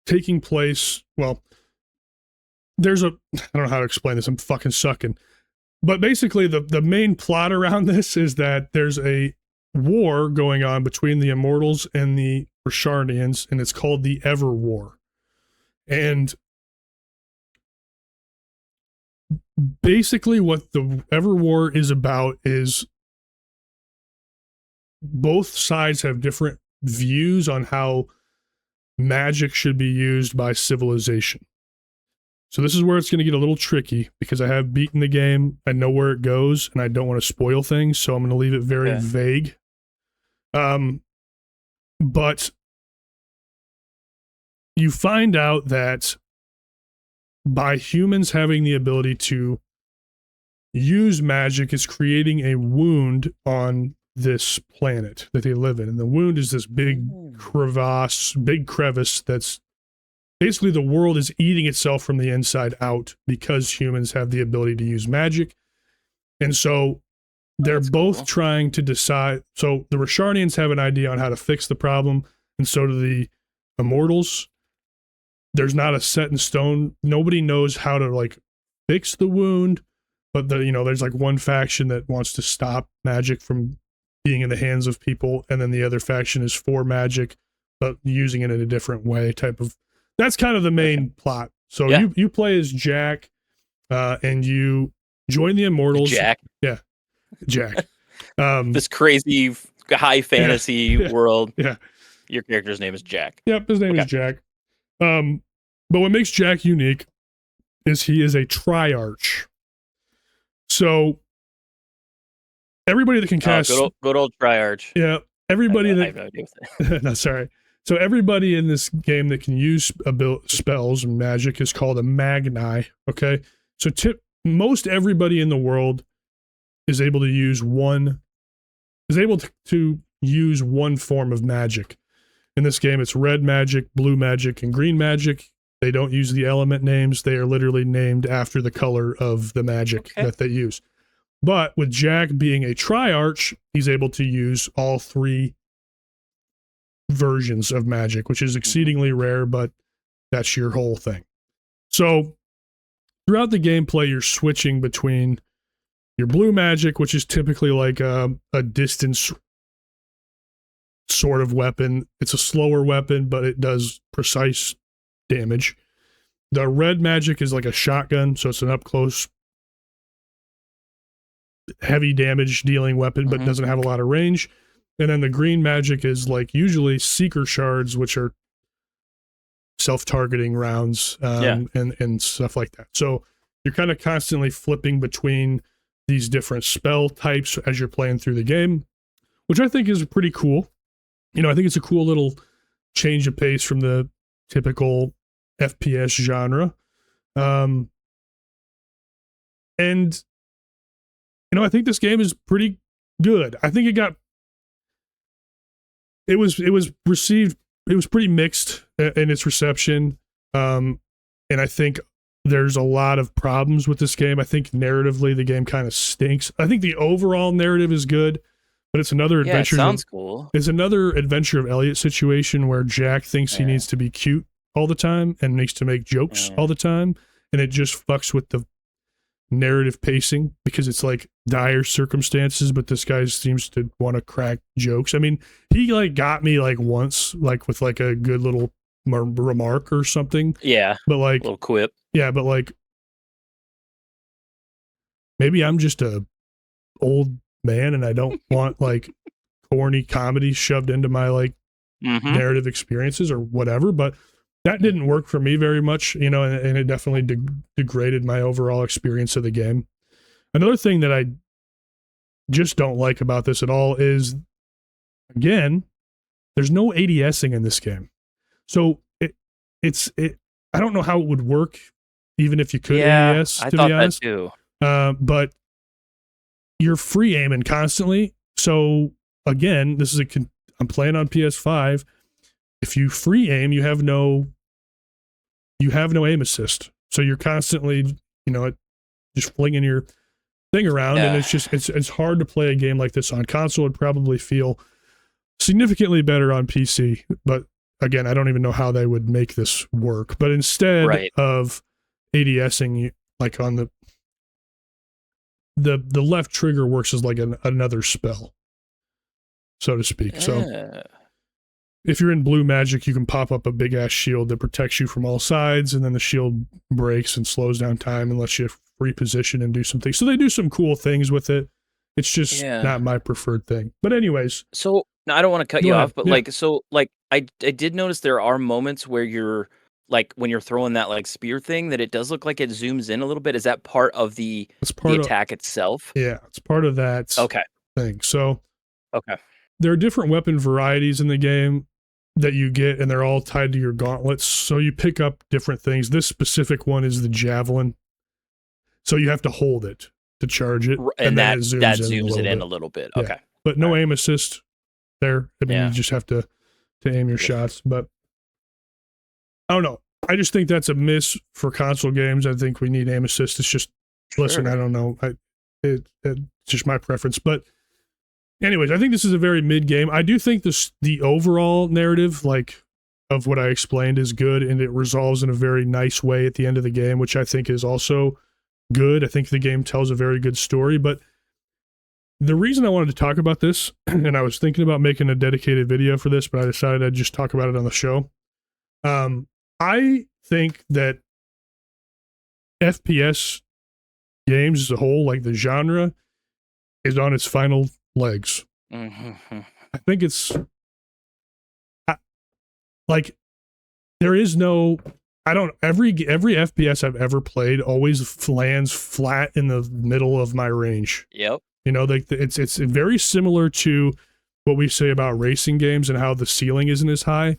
taking place, I don't know how to explain this, I'm fucking sucking. But basically the main plot around this is that there's a war going on between the Immortals and the Rasharnians, and it's called the Ever War. And basically what the Ever War is about is both sides have different views on how magic should be used by civilization. So this is where it's going to get a little tricky because I have beaten the game. I know where it goes and I don't want to spoil things. So I'm going to leave it very vague. But you find out that by humans having the ability to use magic, it's creating a wound on this planet that they live in. And the wound is this big crevice that's basically the world is eating itself from the inside out because humans have the ability to use magic. And so they're both trying to decide. So the Rasharnians have an idea on how to fix the problem, and so do the Immortals. There's not a set in stone. Nobody knows how to fix the wound, but there's one faction that wants to stop magic from being in the hands of people, and then the other faction is for magic, but using it in a different way type of. That's kind of the main plot. So you play as Jack, and you join the Immortals. Jack. Yeah, Jack. This crazy high fantasy world. Yeah. Your character's name is Jack. Yep, his name is Jack. But what makes Jack unique is he is a triarch. So everybody that can cast good old triarch. Yeah, everybody I have no idea with that. No, sorry. So everybody in this game that can use spells and magic is called a Magni. Okay, so most everybody in the world is able to use one form of magic. In this game, it's red magic, blue magic, and green magic. They don't use the element names. They are literally named after the color of the magic that they use. But with Jack being a triarch, he's able to use all three versions of magic, which is exceedingly rare, but that's your whole thing. So throughout the gameplay, you're switching between your blue magic, which is typically like a distance sort of weapon. It's a slower weapon, but it does precise damage. The red magic is like a shotgun, so it's an up close heavy damage dealing weapon, but doesn't have a lot of range. And then the green magic is like usually seeker shards, which are self-targeting rounds and stuff like that. So you're kind of constantly flipping between these different spell types as you're playing through the game, which I think is pretty cool. You know, I think it's a cool little change of pace from the typical FPS genre. And, you know, I think this game is pretty good. I think it was received, it was pretty mixed in its reception. And I think there's a lot of problems with this game. I think narratively the game kind of stinks. I think the overall narrative is good, but it's another adventure. Yeah, it sounds cool. It's another Adventure of Elliot situation where Jack thinks he needs to be cute all the time and needs to make jokes all the time, and it just fucks with the narrative pacing because it's like dire circumstances, but this guy seems to want to crack jokes. I mean, he like got me like once, like with like a good little remark or something. Yeah, but like a little quip. Yeah, but like maybe I'm just a old man and I don't want like corny comedy shoved into my like narrative experiences or whatever, but that didn't work for me very much, you know, and it definitely degraded my overall experience of the game. Another thing that I just don't like about this at all is, again, there's no ADSing in this game. So it's I don't know how it would work even if you could ADS, to be honest. That too. But you're free aiming constantly. So again, I'm playing on PS5. If you free aim, you have no aim assist. So you're constantly, you know, just flinging your thing around, and it's hard to play a game like this on console. It'd probably feel significantly better on PC, but again, I don't even know how they would make this work. But instead of ADSing, like on the left trigger works as like another spell, so to speak. So if you're in blue magic, you can pop up a big ass shield that protects you from all sides, and then the shield breaks and slows down time and lets you reposition and do some things. So they do some cool things with it. It's just not my preferred thing. But anyways. So I don't want to cut you off, but I did notice there are moments where you're like, when you're throwing that like spear thing, that it does look like it zooms in a little bit. Is that part of the attack itself? Yeah, it's part of that thing. So there are different weapon varieties in the game that you get, and they're all tied to your gauntlets. So you pick up different things. This specific one is the javelin. So you have to hold it to charge it. And then that zooms it in a little bit. Yeah. Okay. But no aim assist there. I mean, you just have to aim your shots. But I don't know. I just think that's a miss for console games. I think we need aim assist. It's just, listen, I don't know. It's just my preference. But anyways, I think this is a very mid game. I do think the overall narrative, like, of what I explained is good, and it resolves in a very nice way at the end of the game, which I think is also good. I think the game tells a very good story. But the reason I wanted to talk about this, and I was thinking about making a dedicated video for this, but I decided I'd just talk about it on the show. I think that FPS games as a whole, like the genre, is on its final legs. Mm-hmm. I think it's like there is no. I don't every FPS I've ever played always lands flat in the middle of my range. Yep. You know, like it's very similar to what we say about racing games and how the ceiling isn't as high.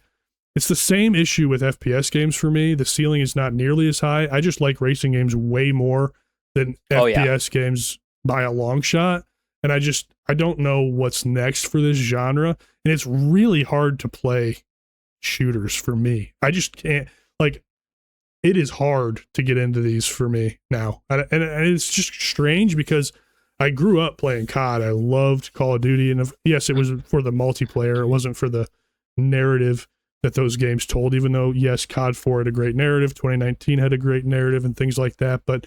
It's the same issue with FPS games for me. The ceiling is not nearly as high. I just like racing games way more than FPS games by a long shot. And I don't know what's next for this genre. And it's really hard to play shooters for me. I just can't, like, it is hard to get into these for me now. And it's just strange because I grew up playing COD. I loved Call of Duty. And yes, it was for the multiplayer. It wasn't for the narrative that those games told, even though, yes, COD 4 had a great narrative. 2019 had a great narrative and things like that. But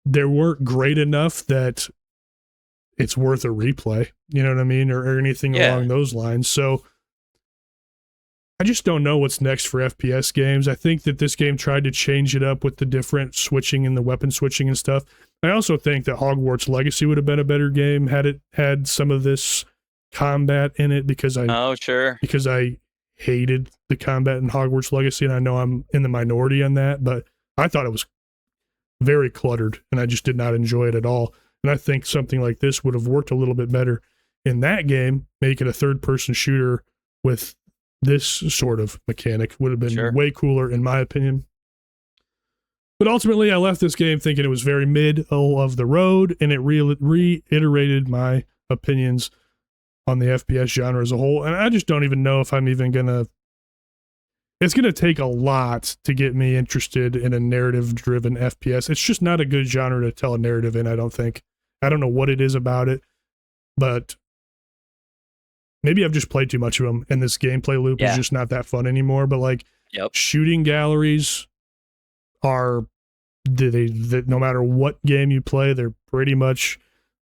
they weren't great enough that it's worth a replay. You know what I mean? Or anything along those lines. So I just don't know what's next for FPS games. I think that this game tried to change it up with the different switching and the weapon switching and stuff. I also think that Hogwarts Legacy would have been a better game had it had some of this combat in it because I hated the combat in Hogwarts Legacy, and I know I'm in the minority on that, but I thought it was very cluttered and I just did not enjoy it at all. And I think something like this would have worked a little bit better in that game. Make it a third-person shooter with this sort of mechanic would have been way cooler, in my opinion. But ultimately, I left this game thinking it was very middle of the road, and it reiterated my opinions on the FPS genre as a whole. And I just don't even know if I'm even going to... It's going to take a lot to get me interested in a narrative-driven FPS. It's just not a good genre to tell a narrative in, I don't think. I don't know what it is about it, but maybe I've just played too much of them, and this gameplay loop is just not that fun anymore. But like, shooting galleries are no matter what game you play, they're pretty much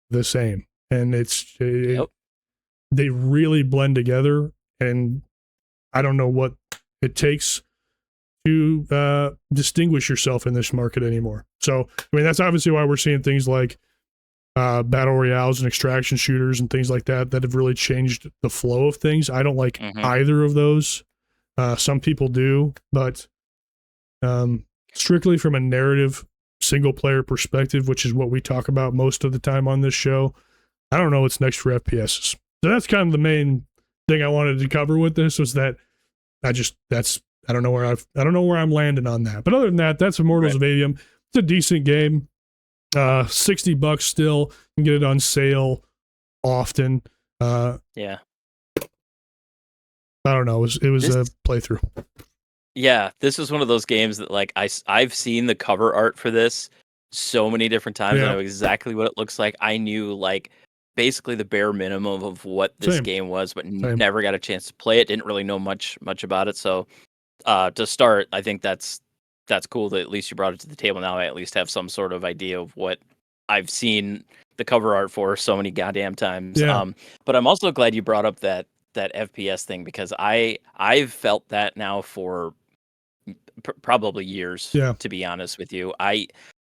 the same, and they really blend together. And I don't know what it takes to distinguish yourself in this market anymore. So, I mean, that's obviously why we're seeing things like battle royales and extraction shooters and things like that have really changed the flow of things. I don't like either of those. Some people do, but strictly from a narrative single player perspective, which is what we talk about most of the time on this show, I don't know what's next for FPSs. So that's kind of the main thing I wanted to cover with this, was that I don't know where I'm landing on that. But other than that, that's Immortals of Aveum. It's a decent game. $60 still. You can get it on sale often. I don't know. It was a playthrough. Yeah, this is one of those games that, like, I've seen the cover art for this so many different times. I know exactly what it looks like. I knew, like, basically the bare minimum of what this game was, but never got a chance to play it. Didn't really know much about it. So to start, I think that's cool that at least you brought it to the table. Now I at least have some sort of idea of what I've seen the cover art for so many goddamn times. But I'm also glad you brought up that FPS thing, because I've felt that now for probably years, to be honest with you.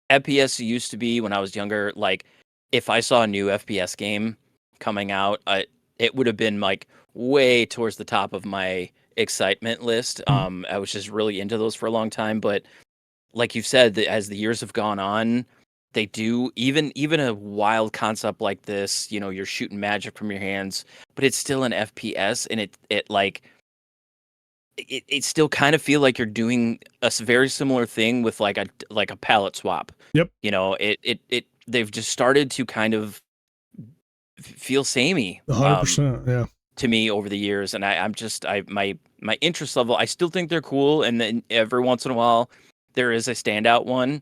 FPS used to be, when I was younger, like, if I saw a new FPS game coming out, it would have been like way towards the top of my excitement list. I was just really into those for a long time. But like you said, as the years have gone on, they do even a wild concept like this. You know, you're shooting magic from your hands, but it's still an FPS, and it still kind of feel like you're doing a very similar thing with like a palette swap. Yep. You know, they've just started to kind of feel samey. 100%. To me over the years, and my interest level, I still think they're cool, and then every once in a while there is a standout one,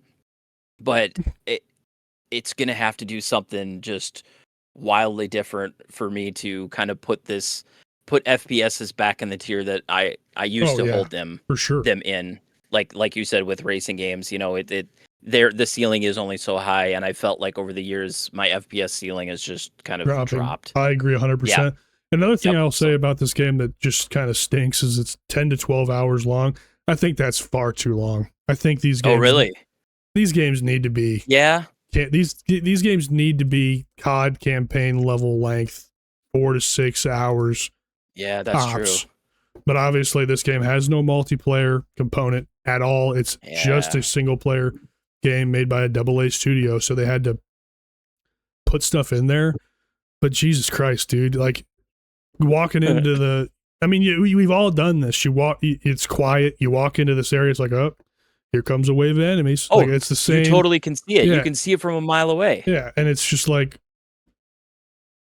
but it's gonna have to do something just wildly different for me to kind of put FPSs back in the tier that I used to hold them for sure them in, like you said with racing games. You know, the ceiling is only so high, and I felt like over the years my FPS ceiling has just kind of dropped. I agree 100%. Another thing I'll say about this game that just kind of stinks is it's 10 to 12 hours long. I think that's far too long. I think these games... Oh, really? These games need to be... Yeah. These games need to be COD campaign level length 4 to 6 hours. Yeah, that's tops. true. But obviously, this game has no multiplayer component at all. It's just a single player game made by a AA studio, so they had to put stuff in there. But Jesus Christ, dude, like walking into the, I mean, we've all done this. You walk, it's quiet. You walk into this area, it's like, oh, here comes a wave of enemies. Oh, like, it's the same. You totally can see it. Yeah. You can see it from a mile away. Yeah, and it's just like,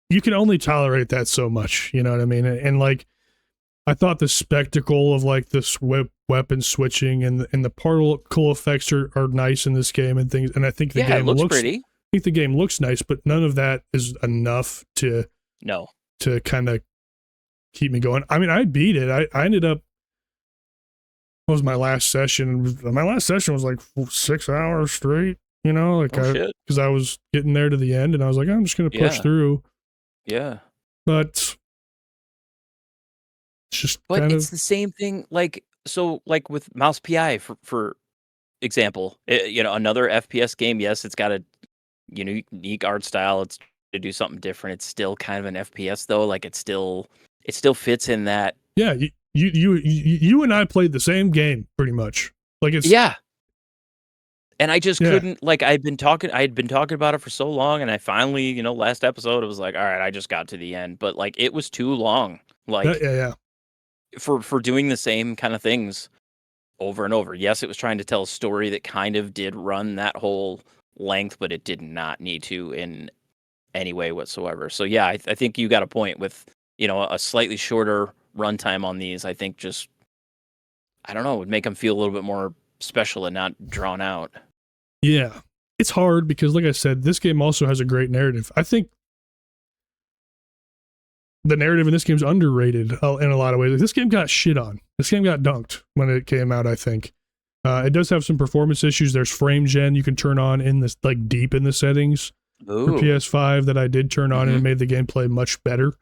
you can only tolerate that so much. You know what I mean? And like, I thought the spectacle of like this weapon switching and the particle effects are nice in this game and things. And I think the game looks pretty. I think the game looks nice, but none of that is enough to kind of keep me going. I mean, I beat it. I ended up, what was my last session? My last session was like 6 hours straight, you know, like because I was getting there to the end and I was like, I'm just going to push through. Yeah. But it's just it's the same thing. Like, so like with Mouse PI for example, you know, another FPS game. Yes, it's got a unique art style. It's to do something different. It's still kind of an FPS though. Like it still fits in that. Yeah. You and I played the same game pretty much. Like it's and I just couldn't, like, I had been talking about it for so long, and I finally, last episode, it was like, all right, I just got to the end, but like it was too long. Like for doing the same kind of things over and over. Yes, it was trying to tell a story that kind of did run that whole length, but it did not need to in any way whatsoever. So yeah, I think you got a point with, a slightly shorter runtime on these. I think just, I don't know, would make them feel a little bit more special and not drawn out. Yeah. It's hard because, like I said, this game also has a great narrative. I think the narrative in this game is underrated in a lot of ways. This game got shit on. This game got dunked when it came out, I think. It does have some performance issues. There's frame gen you can turn on in this, like, deep in the settings for PS5 that I did turn on and it made the gameplay much better.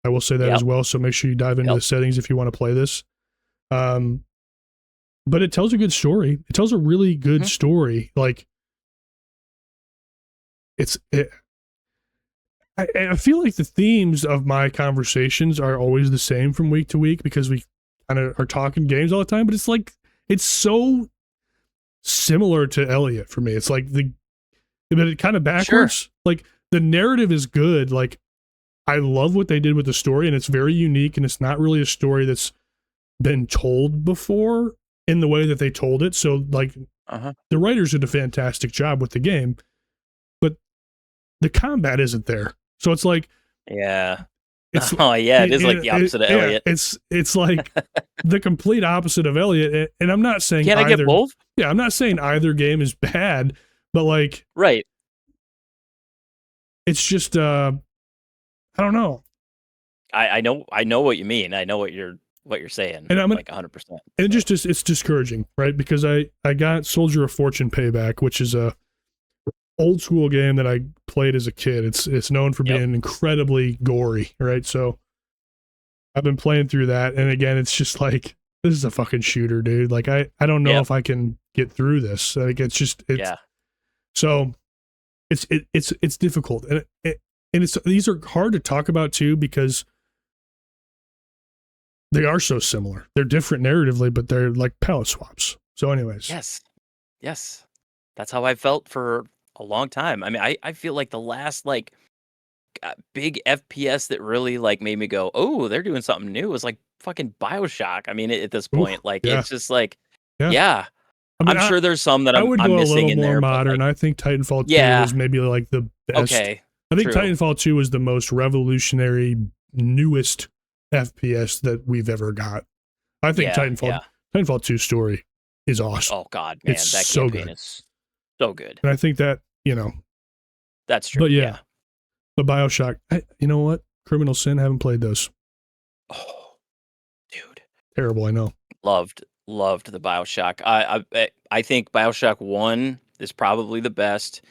I will say that as well. So make sure you dive into the settings if you want to play this. But it tells a good story. It tells a really good story. Like, I feel like the themes of my conversations are always the same from week to week because we kind of are talking games all the time, but it's like, it's so similar to Elliot for me. It's like but it kind of backwards. Sure. Like, the narrative is good. Like, I love what they did with the story, and it's very unique, and it's not really a story that's been told before in the way that they told it. So, like, the writers did a fantastic job with the game, but the combat isn't there. So it's like, it is like the opposite of Elliot. It's like the complete opposite of Elliot. And I'm not saying I get both? Yeah, I'm not saying either game is bad, but like, right. It's just, I don't know. I know what you mean. I know what you're saying. And I'm like 100%. And it's discouraging, right? Because I got Soldier of Fortune Payback, which is a old school game that I played as a kid. It's known for being incredibly gory, right? So I've been playing through that, and again, it's just like, this is a fucking shooter, dude. Like, I don't know if I can get through this. Like, so it's difficult, and these are hard to talk about too because they are so similar. They're different narratively, but they're like palette swaps. So, anyways, yes, that's how I felt for a long time. I mean, I feel like the last like big FPS that really like made me go, oh, they're doing something new was like fucking BioShock. I mean, at this point, it's just like, I mean, I'm sure there's some that I'm missing in there. I would go a little more modern. Like, I think Titanfall 2 was maybe like the best. Okay, I think Titanfall 2 was the most revolutionary, newest FPS that we've ever got. I think Titanfall 2 story is awesome. Oh God, man, it's that so campaign is so good. And I think that, that's true. But but BioShock, you know what? Criminal Sin, haven't played those. Oh, dude, terrible. I know. Loved the BioShock. I think BioShock 1 is probably the best.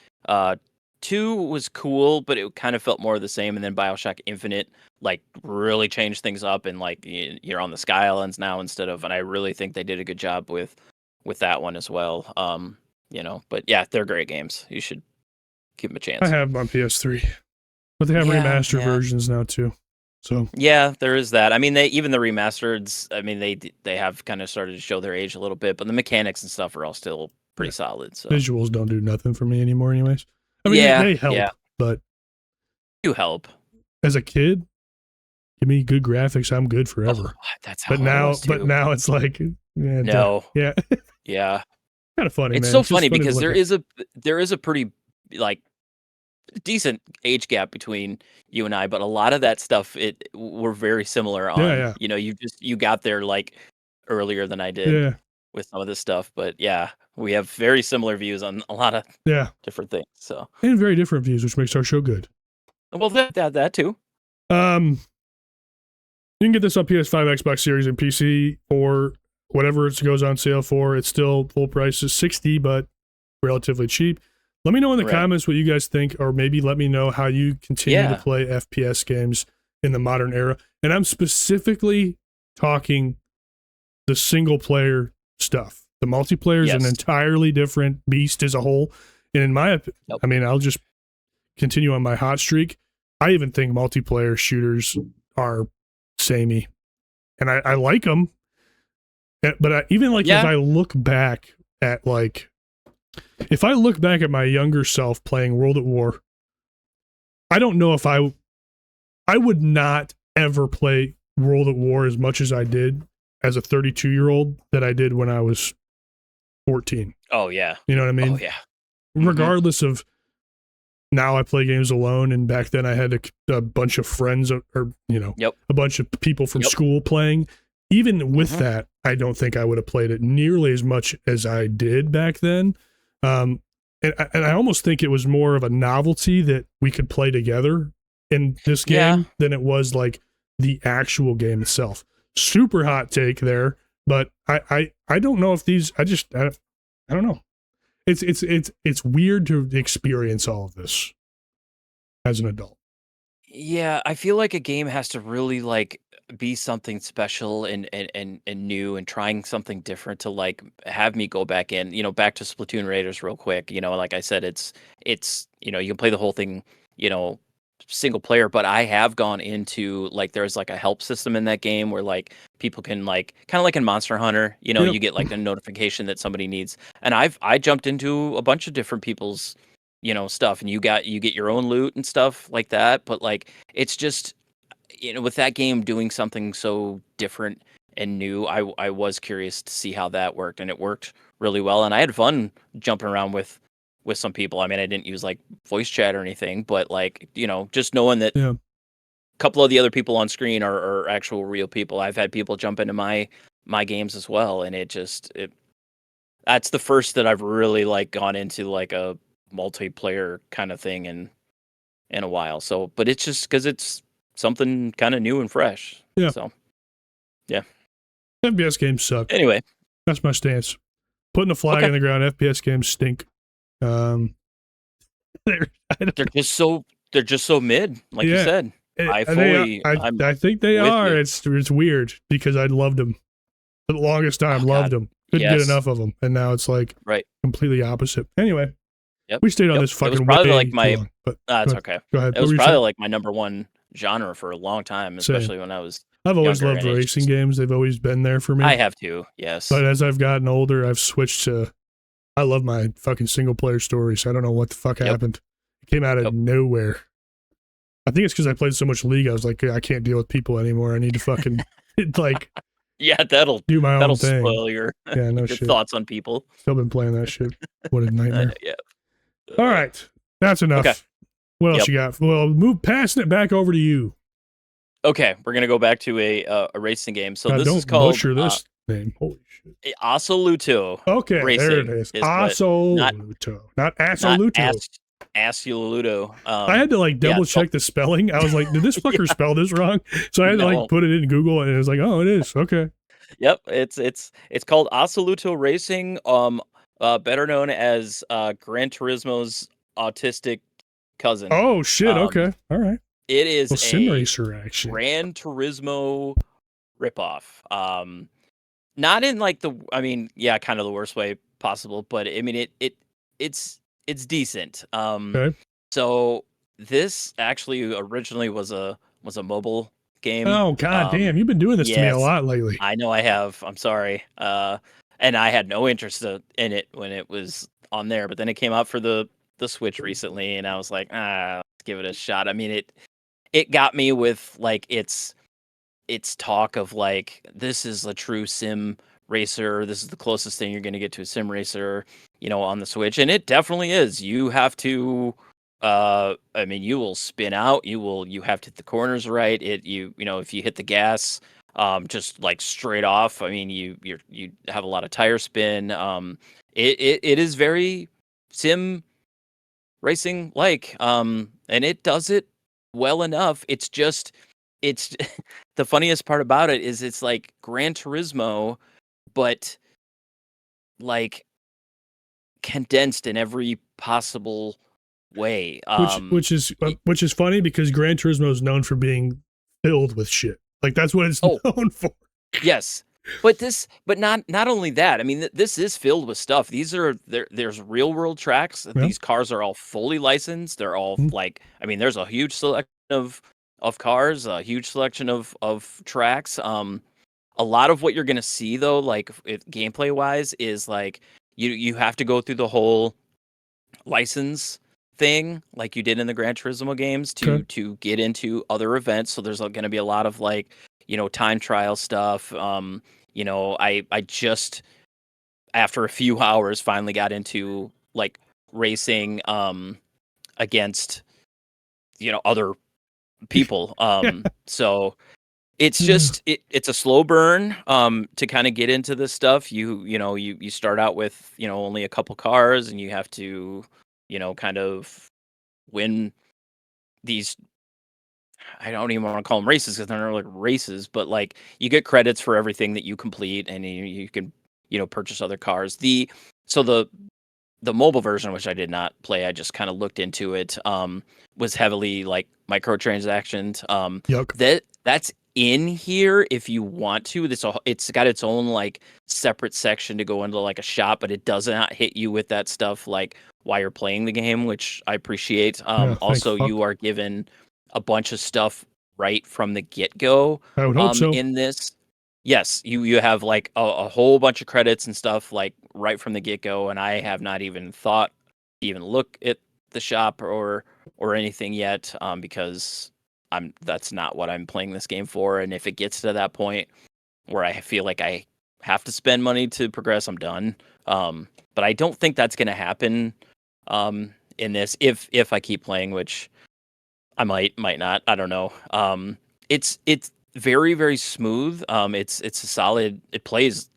2 was cool, but it kind of felt more of the same. And then BioShock Infinite like really changed things up, and like you're on the Sky Islands now instead of. And I really think they did a good job with that one as well. But yeah, they're great games. You should give them a chance. I have them on PS3, but they have remastered versions now too. So yeah, there is that. I mean, even the remasters. I mean, they have kind of started to show their age a little bit, but the mechanics and stuff are all still pretty solid. So visuals don't do nothing for me anymore, anyways. I mean, yeah, they help, but do help. As a kid, give me good graphics, I'm good forever. Oh, that's how I was too. But now it's like, no, yeah, yeah. kind of funny. It's man. so It's funny funny because there is a pretty like decent age gap between you and I, but a lot of that stuff we're very similar on. Yeah. You know, you got there like earlier than I did Yeah. with some of this stuff, but yeah, we have very similar views on a lot of different things. So and very different views, which makes our show good. Well, that too. You can get this on PS5, Xbox Series, and PC for whatever it goes on sale for. It's still full price is $60, but relatively cheap. Let me know in the comments what you guys think, or maybe let me know how you continue to play FPS games in the modern era. And I'm specifically talking the single player stuff. The multiplayer is an entirely different beast as a whole. And in my I mean, I'll just continue on my hot streak. I even think multiplayer shooters are samey, and I like them. But even like if I look back at if I look back at my younger self playing World at War, I don't know if I would not ever play World at War as much as I did as a 32-year-old that I did when I was 14. Oh yeah. You know what I mean? Oh yeah. Regardless of now I play games alone, and back then I had a bunch of friends or a bunch of people from school playing. Even with that, I don't think I would have played it nearly as much as I did back then. And I almost think it was more of a novelty that we could play together in this game than it was like the actual game itself. Super hot take there, but I don't know if these. I don't know. It's weird to experience all of this as an adult. Yeah, I feel like a game has to really like be something special and new and trying something different to like have me go back in, back to Splatoon Raiders real quick. Like I said, it's you can play the whole thing, single player, but I have gone into like there's like a help system in that game where like people can like kind of like in Monster Hunter, you get like a notification that somebody needs, and I jumped into a bunch of different people's stuff, and you get your own loot and stuff like that, but like it's just with that game doing something so different and new, I was curious to see how that worked, and it worked really well, and I had fun jumping around with some people. I mean, I didn't use like voice chat or anything, but like, just knowing that a couple of the other people on screen are actual real people. I've had people jump into my games as well, and that's the first that I've really like gone into like a multiplayer kind of thing in a while. So, but it's just because it's something kind of new and fresh. Yeah. So, yeah. FPS games suck. Anyway, that's my stance. Putting a flag in the ground. FPS games stink. They're just so mid, like you said. I think they are. You. It's weird because I loved them for the longest time. Loved them. Couldn't get enough of them, and now it's like completely opposite. Anyway, we stayed on this fucking. It was probably like my. Long, but that's okay. Go ahead. It was probably like my number one genre for a long time, especially when I was. I've always loved racing games. They've always been there for me. I have too. Yes. But as I've gotten older, I've switched to. I love my fucking single player stories. I don't know what the fuck happened. It came out of nowhere. I think it's because I played so much League. I was like, I can't deal with people anymore. I need to fucking like. Yeah, that'll do my own thing. Spoil your your thoughts on people. Still been playing that shit. What a nightmare. All right, that's enough. Okay. What else you got? Well, passing it back over to you. Okay, we're gonna go back to a racing game. So this is called. Don't butcher this name. Holy shit. Assoluto. Okay, Racing there it is. Assoluto, not Assoluto. Assoluto. I had to like double check the spelling. I was like, did this fucker spell this wrong? So I had to like put it in Google, and it was like, oh, it is. Okay. Yep, it's called Assoluto Racing, better known as Gran Turismo's autistic cousin. Oh shit! Okay, all right. It is a sim racer action. Gran Turismo ripoff. Not in like kind of the worst way possible, but I mean it's decent. Okay. So this actually originally was a mobile game. Oh god damn, you've been doing this to me a Yes, lot lately. I know I have. I'm sorry. And I had no interest in it when it was on there, but then it came out for the Switch recently, and I was like, let's give it a shot. I mean, it got me with like its talk of like, this is a true sim racer. This is the closest thing you're going to get to a sim racer, on the Switch, and it definitely is. You have to. I mean, you will spin out. You have to hit the corners right. If you hit the gas, just like straight off. I mean, you have a lot of tire spin. It is very sim racing like, and it does it well enough. It's the funniest part about it is it's like Gran Turismo, but like condensed in every possible way. Which is funny because Gran Turismo is known for being filled with shit. Like that's what it's known for. Yes. But not only that. I mean, this is filled with stuff. There's real world tracks. Yeah. These cars are all fully licensed. They're all I mean, there's a huge selection of cars, a huge selection of tracks. A lot of what you're gonna see though, like gameplay wise, is like you have to go through the whole license thing like you did in the Gran Turismo games to get into other events. So there's going to be a lot of like, time trial stuff. I just after a few hours finally got into like racing against other people. So it's just it's a slow burn to kind of get into this stuff. You start out with only a couple cars, and you have to kind of win these. I don't even want to call them races because they're not like races, but like you get credits for everything that you complete, and you can purchase other cars. The mobile version, which I did not play, I just kind of looked into it. Was heavily like microtransactions. That's in here if you want to. It's got its own like separate section to go into like a shop, but it does not hit you with that stuff like while you're playing the game, which I appreciate. Also, you are given a bunch of stuff right from the get-go. I would hope so. In this. Yes, you have like a whole bunch of credits and stuff like right from the get-go, and I have not even thought to even look at the shop or anything yet, because that's not what I'm playing this game for. And if it gets to that point where I feel like I have to spend money to progress, I'm done. But I don't think that's going to happen in this if I keep playing, which I might not. I don't know. It's very, very smooth. It's a solid. It plays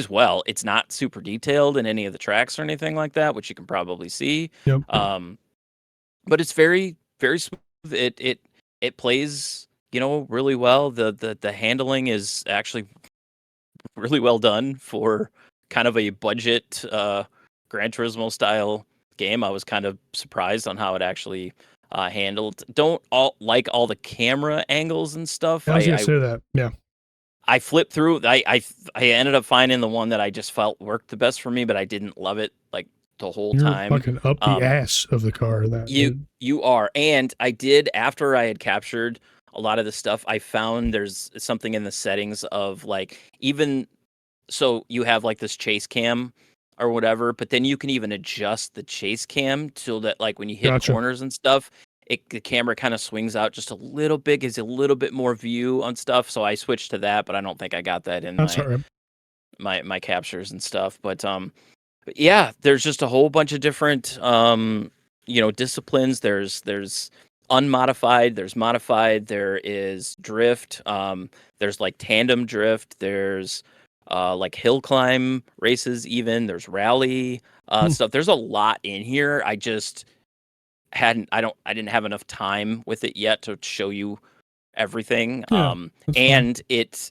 well. It's not super detailed in any of the tracks or anything like that, which you can probably see. Yep. But it's very, very smooth. It plays really well. The handling is actually really well done for kind of a budget Gran Turismo style game. I was kind of surprised on how it actually handled. Don't like all the camera angles and stuff. I was gonna say that. Yeah. I flipped through. I ended up finding the one that I just felt worked the best for me, but I didn't love it like the whole time. Fucking up the ass of the car. That you are, and I did after I had captured a lot of the stuff. I found there's something in the settings of like even so you have like this chase cam or whatever, but then you can even adjust the chase cam so that like when you hit corners and stuff, the camera kind of swings out just a little bit, gives you a little bit more view on stuff. So I switched to that, but I don't think I got that in my captures and stuff. But yeah, there's just a whole bunch of different disciplines. There's unmodified, there's modified, there is drift, there's like tandem drift, there's like hill climb races, even there's rally stuff. There's a lot in here. I just I didn't have enough time with it yet to show you everything. And it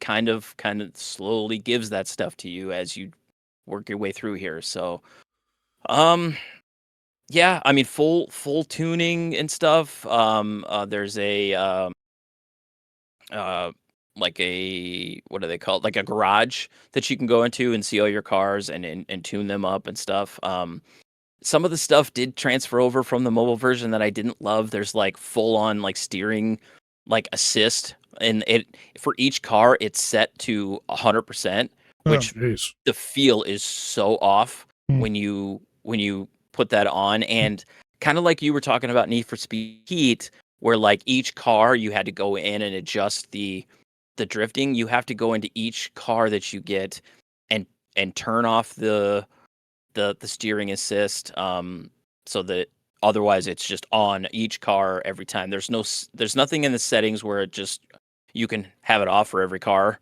kind of slowly gives that stuff to you as you work your way through here. So yeah, I mean full tuning and stuff. There's a like a, what do they call it? Like a garage that you can go into and see all your cars and tune them up and stuff. Some of the stuff did transfer over from the mobile version that I didn't love. There's like full on like steering like assist, and it for each car it's set to 100%, which the feel is so off when you put that on. And kind of like you were talking about Need for Speed Heat, where like each car you had to go in and adjust the drifting. You have to go into each car that you get and turn off the steering assist, so that otherwise it's just on each car every time. There's nothing in the settings where it just you can have it off for every car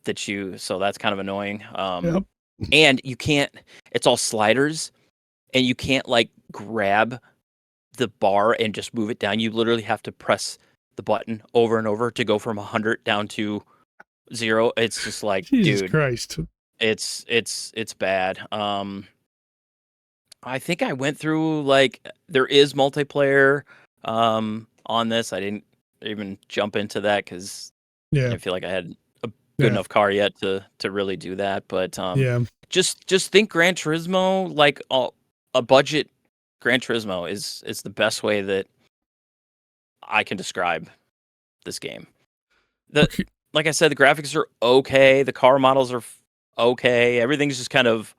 that you. So that's kind of annoying. Yep. And you can't. It's all sliders, and you can't like grab the bar and just move it down. You literally have to press the button over and over to go from 100 down to 0. It's just like, Jesus dude, Christ. It's bad. I think I went through like there is multiplayer on this. I didn't even jump into that because I didn't feel like I had a good enough car yet to really do that. But just think Gran Turismo, like a budget Gran Turismo is the best way that I can describe this game. Like I said, the graphics are okay. The car models are okay. Everything's just kind of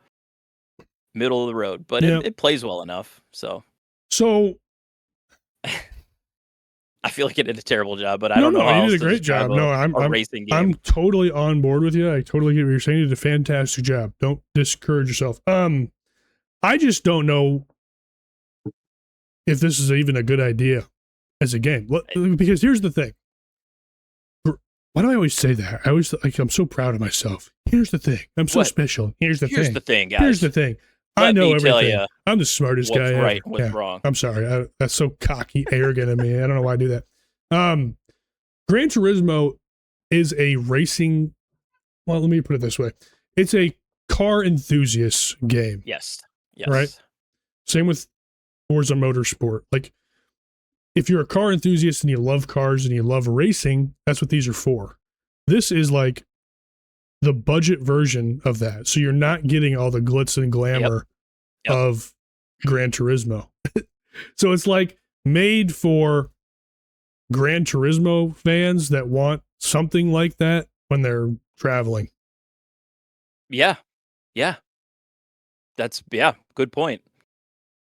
middle of the road, but it plays well enough. So I feel like it did a terrible job, but I don't know. You did a great job. I'm racing game. I'm totally on board with you. I totally get what you're saying. You did a fantastic job. Don't discourage yourself. I just don't know if this is even a good idea as a game. Because here's the thing. Why do I always say that? I'm so proud of myself. Here's the thing. I'm so special. Here's the thing, guys. Here's the thing. I know everything. I'm the smartest guy ever. Right, what's wrong? I'm sorry. That's so cocky, arrogant of me. I don't know why I do that. Gran Turismo is a racing. Well, let me put it this way. It's a car enthusiast game. Yes. Right. Same with Forza Motorsport. Like, if you're a car enthusiast and you love cars and you love racing, that's what these are for. This is like the budget version of that. So you're not getting all the glitz and glamour of Gran Turismo. So it's like made for Gran Turismo fans that want something like that when they're traveling. Yeah. That's good point.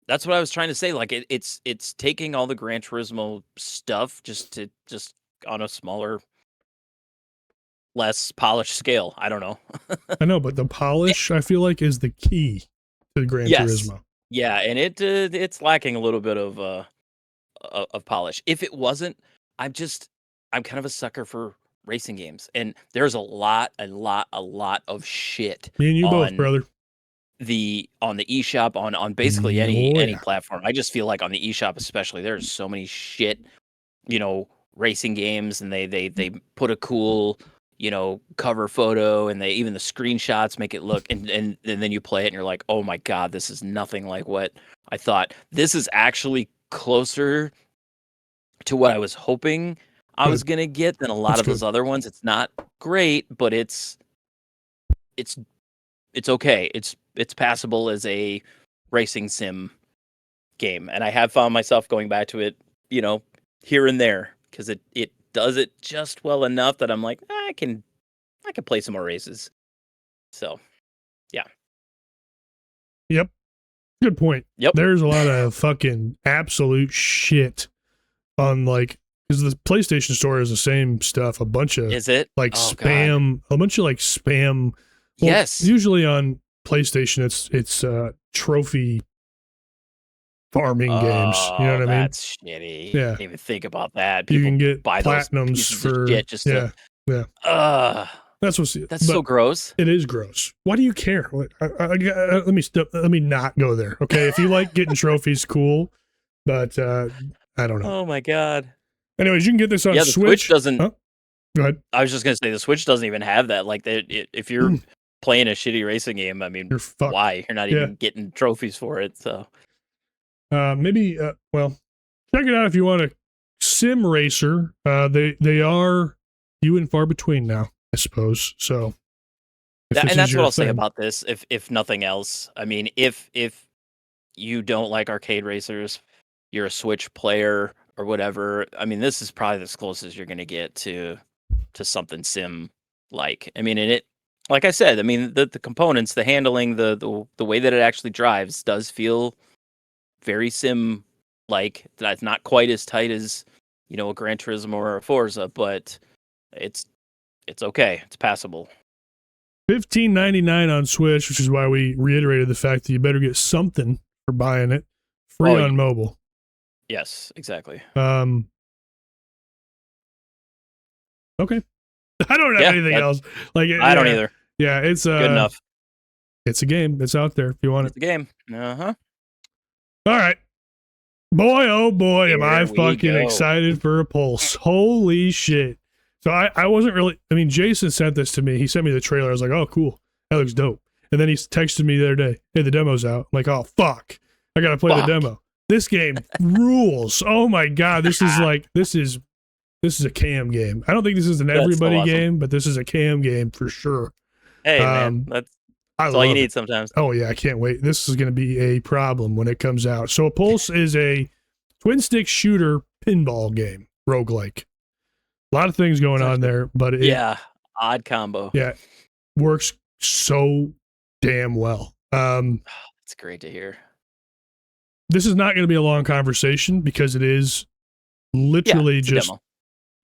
That's what I was trying to say. Like it's taking all the Gran Turismo stuff just on a smaller, less polished scale. I don't know. I know, but the polish I feel like is the key to Gran Turismo. Yeah, and it's lacking a little bit of polish. If it wasn't, I'm kind of a sucker for racing games, and there's a lot of shit. Me and you both, brother. On the eShop, on basically any platform. I just feel like on the eShop especially, there's so many shit, racing games, and they put a cool, cover photo, and even the screenshots make it look, and then you play it and you're like, oh my god, this is nothing like what I thought. This is actually closer to what I was hoping I was gonna get than a lot of those other ones. It's not great, but it's okay. It's passable as a racing sim game, and I have found myself going back to it, here and there, because it does it just well enough that I'm like, I can play some more races. So, yeah. Yep. Good point. Yep. There's a lot of fucking absolute shit on, like, because the PlayStation Store is the same stuff. A bunch of spam. God. A bunch of like spam. Well, yes. Usually on PlayStation, it's trophy farming games. You know what I mean? That's shitty. Yeah. I didn't even think about that. People you can get buy platinums for shit just to, that's so gross. It is gross. Why do you care? Let me not go there. Okay, if you like getting trophies, cool, but I don't know. Oh my god. Anyways, you can get this on the Switch. Doesn't. Huh? Go ahead. I was just gonna say the Switch doesn't even have that. Like, if you're playing a shitty racing game, I mean, why? You're not even getting trophies for it. So maybe well, check it out if you want a sim racer. They are few and far between now, I suppose. So and that's what I'll say about this. If nothing else, I mean, if you don't like arcade racers, you're a Switch player or whatever. I mean, this is probably as close as you're going to get to something sim like. I mean, and it, like I said, I mean, the components, the handling, the way that it actually drives does feel very sim like. That's not quite as tight as, you know, a Gran Turismo or a Forza, but it's okay. It's passable. $15.99 on Switch, which is why we reiterated the fact that you better get something for buying it. Free on mobile. Yes, exactly. Okay. I don't have anything else. Like I don't either. Yeah, it's good enough. It's a game. It's out there if you want it. It's a game. Uh-huh. All right. Boy, oh boy, am I fucking excited for Appulse. Holy shit. So I wasn't really, I mean, Jason sent this to me. He sent me the trailer. I was like, oh, cool. That looks dope. And then he texted me the other day, hey, the demo's out. I'm like, oh, fuck. I got to play the demo. This game rules. Oh my God. This is a cam game. I don't think this is an everybody game, but this is a cam game for sure. Hey, man, that's all you need sometimes. Oh yeah, I can't wait. This is going to be a problem when it comes out. So Appulse is a twin stick shooter pinball game, roguelike. A lot of things going on there, but odd combo. Yeah, works so damn well. It's great to hear. This is not going to be a long conversation because it is literally just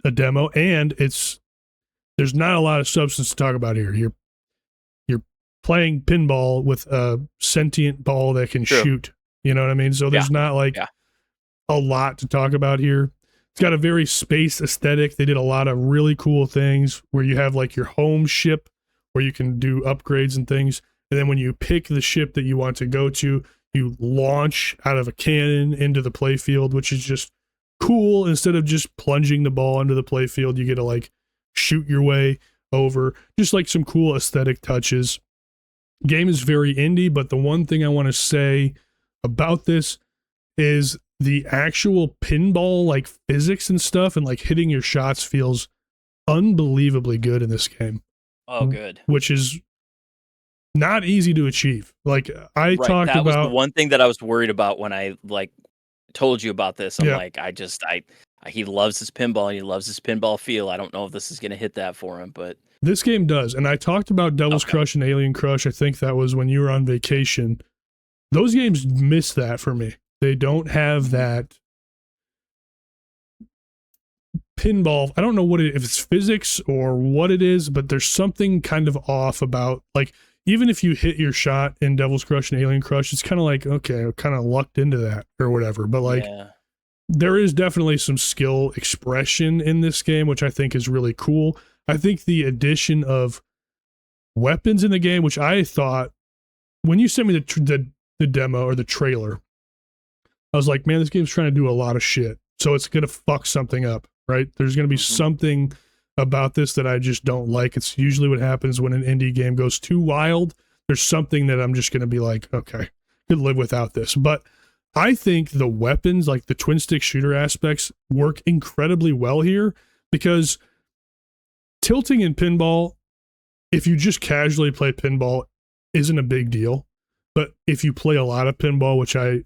a demo, and there's not a lot of substance to talk about here. You're playing pinball with a sentient ball that can shoot. You know what I mean? So there's not like a lot to talk about here. It's got a very space aesthetic. They did a lot of really cool things where you have like your home ship where you can do upgrades and things. And then when you pick the ship that you want to go to, you launch out of a cannon into the playfield, which is just cool. Instead of just plunging the ball into the playfield, you get to like shoot your way over. Just like some cool aesthetic touches. Game is very indie, but the one thing I want to say about this is the actual pinball like physics and stuff and like hitting your shots feels unbelievably good in this game. Oh, good. Which is not easy to achieve. Like I talked that about was the one thing that I was worried about when I like told you about this. I'm like, he loves his pinball and he loves his pinball feel. I don't know if this is going to hit that for him, but this game does. And I talked about Devil's Crush and Alien Crush. I think that was when you were on vacation. Those games miss that for me. They don't have that pinball. I don't know if it's physics or what it is, but there's something kind of off about, like, even if you hit your shot in Devil's Crush and Alien Crush, it's kind of like, okay, I kind of lucked into that or whatever. But like, there is definitely some skill expression in this game, which I think is really cool. I think the addition of weapons in the game, which I thought, when you sent me the demo or the trailer, I was like, man, this game's trying to do a lot of shit. So it's going to fuck something up, right? There's going to be something about this that I just don't like. It's usually what happens when an indie game goes too wild. There's something that I'm just going to be like, okay, could live without this. But I think the weapons, like the twin stick shooter aspects, work incredibly well here, because tilting in pinball, if you just casually play pinball, isn't a big deal. But if you play a lot of pinball, which I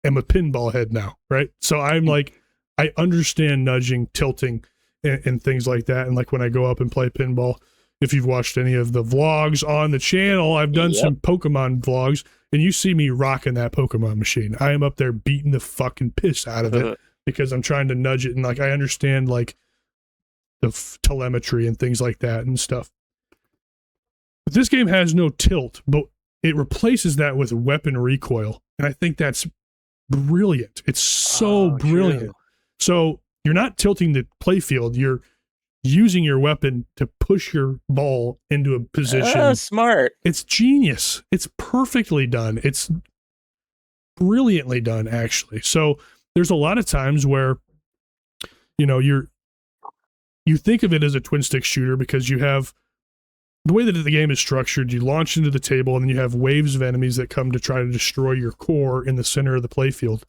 am a pinball head now, right? So I'm like, I understand nudging, tilting, and things like that. And like when I go up and play pinball, if you've watched any of the vlogs on the channel, I've done some Pokemon vlogs, and you see me rocking that Pokemon machine. I am up there beating the fucking piss out of it because I'm trying to nudge it. And like, I understand like the telemetry and things like that and stuff. But this game has no tilt, but it replaces that with weapon recoil. And I think that's brilliant. It's so brilliant. True. So you're not tilting the playfield. You're using your weapon to push your ball into a position. Oh, smart. It's genius. It's perfectly done. It's brilliantly done, actually. So there's a lot of times where, you know, you think of it as a twin stick shooter because you have the way that the game is structured. You launch into the table and then you have waves of enemies that come to try to destroy your core in the center of the playfield.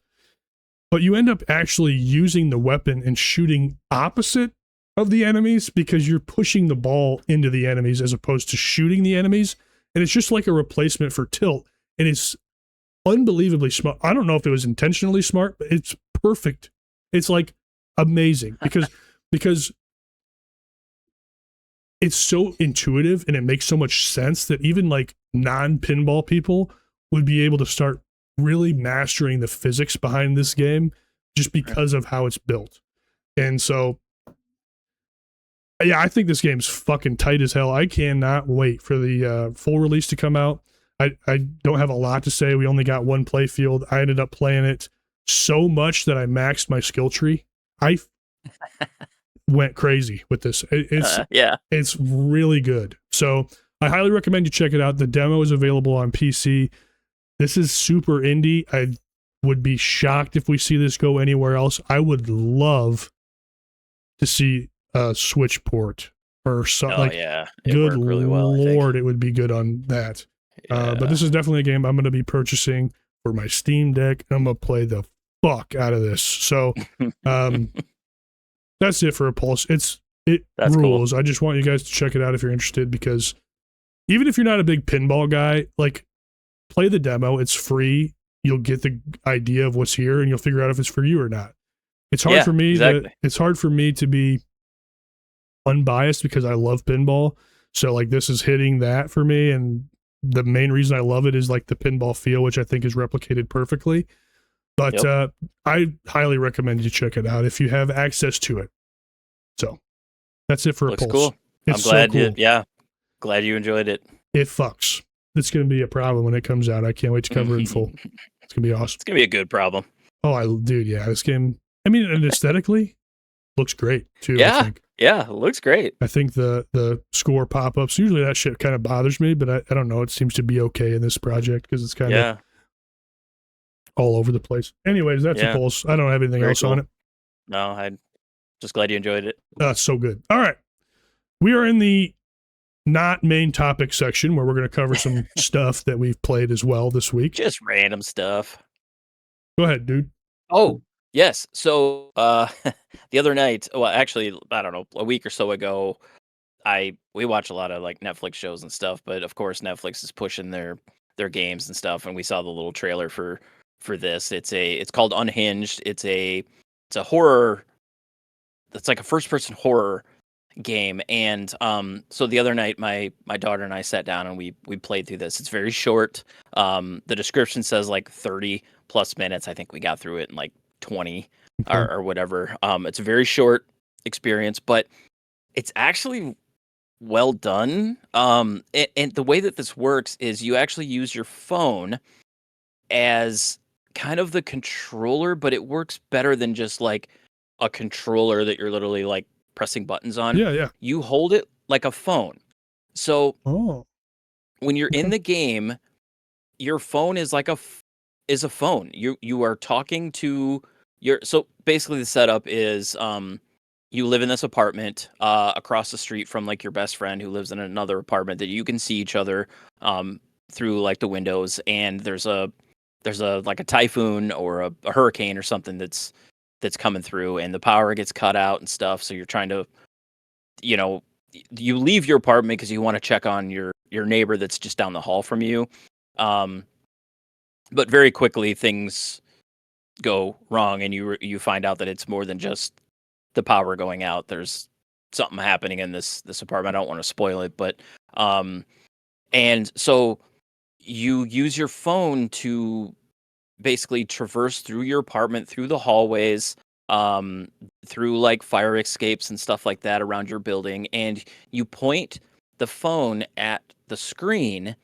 But you end up actually using the weapon and shooting opposite of the enemies because you're pushing the ball into the enemies as opposed to shooting the enemies. And it's just like a replacement for tilt. And it's unbelievably smart. I don't know if it was intentionally smart, but it's perfect It's like amazing because it's so intuitive and it makes so much sense that even like non-pinball people would be able to start really mastering the physics behind this game just because of how it's built. And so, yeah, I think this game's fucking tight as hell. I cannot wait for the full release to come out. I don't have a lot to say. We only got one play field. I ended up playing it so much that I maxed my skill tree. I went crazy with this. It's really good. So I highly recommend you check it out. The demo is available on PC. This is super indie. I would be shocked if we see this go anywhere else. I would love to see a Switch port or something. Good really well, Lord, it would be good on that. But this is definitely a game I'm going to be purchasing for my Steam Deck. I'm going to play the fuck out of this. So that's it for Appulse. It rules. Cool. I just want you guys to check it out if you're interested, because even if you're not a big pinball guy, like, play the demo. It's free. You'll get the idea of what's here and you'll figure out if it's for you or not. It's hard for me it's hard for me to be unbiased because I love pinball. So like this is hitting that for me, and the main reason I love it is like the pinball feel, which I think is replicated perfectly. But I highly recommend you check it out if you have access to it. So that's it for Appulse. Cool. It's I'm glad so cool. Glad you enjoyed it. It fucks. It's going to be a problem when it comes out. I can't wait to cover it in full. It's going to be awesome. It's going to be a good problem. Oh, dude, yeah. This game, I mean, and aesthetically, looks great, too, I think. Yeah, it looks great. I think the score pop-ups, usually that shit kind of bothers me, but I don't know. It seems to be okay in this project because it's kind of all over the place. Anyways, that's Appulse. I don't have anything else on it. No, I'm just glad you enjoyed it. So good. All right. We are in the not main topic section where we're going to cover some stuff that we've played as well this week. Just random stuff. Go ahead, dude. Oh, yes. So the other night, well, actually, I don't know, a week or so ago, we watch a lot of like Netflix shows and stuff, but of course Netflix is pushing their games and stuff, and we saw the little trailer for this. It's called Unhinged. It's a horror. It's like a first person horror game, and so the other night my daughter and I sat down and we played through this. It's very short. The description says like 30 plus minutes. I think we got through it in like 20 or whatever. It's a very short experience, but it's actually well done. And the way that this works is you actually use your phone as kind of the controller, but it works better than just like a controller that you're literally like pressing buttons on. Yeah. You hold it like a phone. So when you're in the game, your phone is like a phone. You are talking to so basically the setup is you live in this apartment across the street from like your best friend who lives in another apartment that you can see each other through like the windows, and there's a like a typhoon or a hurricane or something that's coming through, and the power gets cut out and stuff. So you're trying to, you leave your apartment because you want to check on your neighbor that's just down the hall from you. But very quickly things go wrong, and you find out that it's more than just the power going out. There's something happening in this apartment. I don't want to spoil it, but and so you use your phone to basically traverse through your apartment, through the hallways, through like fire escapes and stuff like that around your building, and you point the phone at the screen,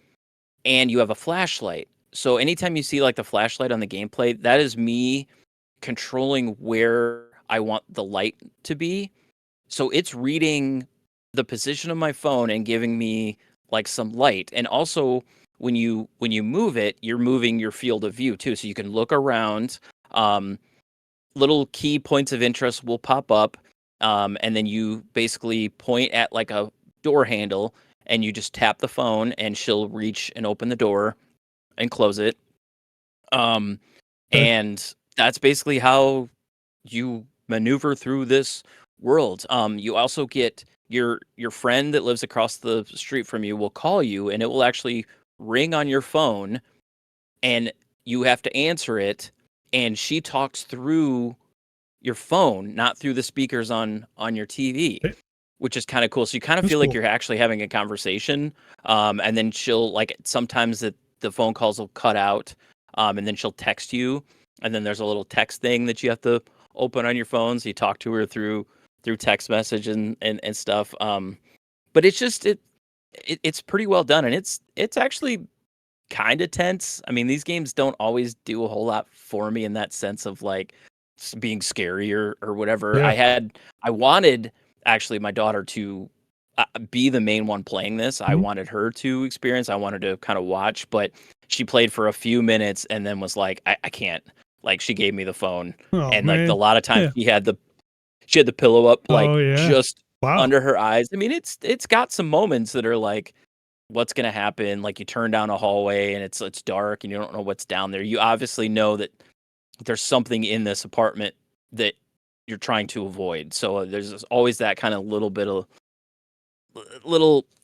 and you have a flashlight. So anytime you see like the flashlight on the gameplay, that is me controlling where I want the light to be. So it's reading the position of my phone and giving me like some light. And also when you move it, you're moving your field of view too. So you can look around, little key points of interest will pop up. And then you basically point at like a door handle, and you just tap the phone and she'll reach and open the door and close it. And that's basically how you maneuver through this world. You also get your friend that lives across the street from you will call you, and it will actually ring on your phone, and you have to answer it, and she talks through your phone, not through the speakers on your TV, which is kind of cool. So you kind of feel like you're actually having a conversation. And then she'll like sometimes the phone calls will cut out, and then she'll text you, and then there's a little text thing that you have to open on your phone, so you talk to her through text message and stuff. But it's just it's pretty well done, and it's actually kind of tense. I mean, these games don't always do a whole lot for me in that sense of like being scary or whatever. Yeah. I wanted actually my daughter to be the main one playing this. I wanted her to experience. I wanted to kind of watch, but she played for a few minutes and then was like, I can't. Like, she gave me the phone, and man. like a lot of times she had the pillow up like just wow. under her eyes. I mean, it's got some moments that are like, what's gonna happen? Like, you turn down a hallway and it's dark and you don't know what's down there. You obviously know that there's something in this apartment that you're trying to avoid. So there's always that kind of little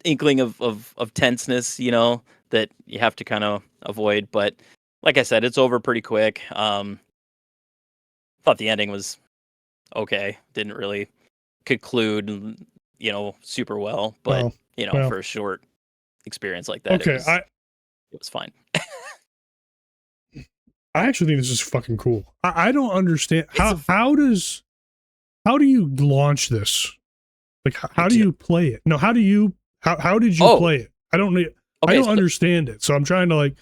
inkling of tenseness, you know, that you have to kind of avoid. But like I said, it's over pretty quick. Thought the ending was okay. Didn't really conclude, you know, super well, but you know, for a short experience like that, it was fine. I actually think this is fucking cool. I don't understand how do you launch this? Like, how do you play it? No, how did you play it? I don't understand it. So I'm trying to like,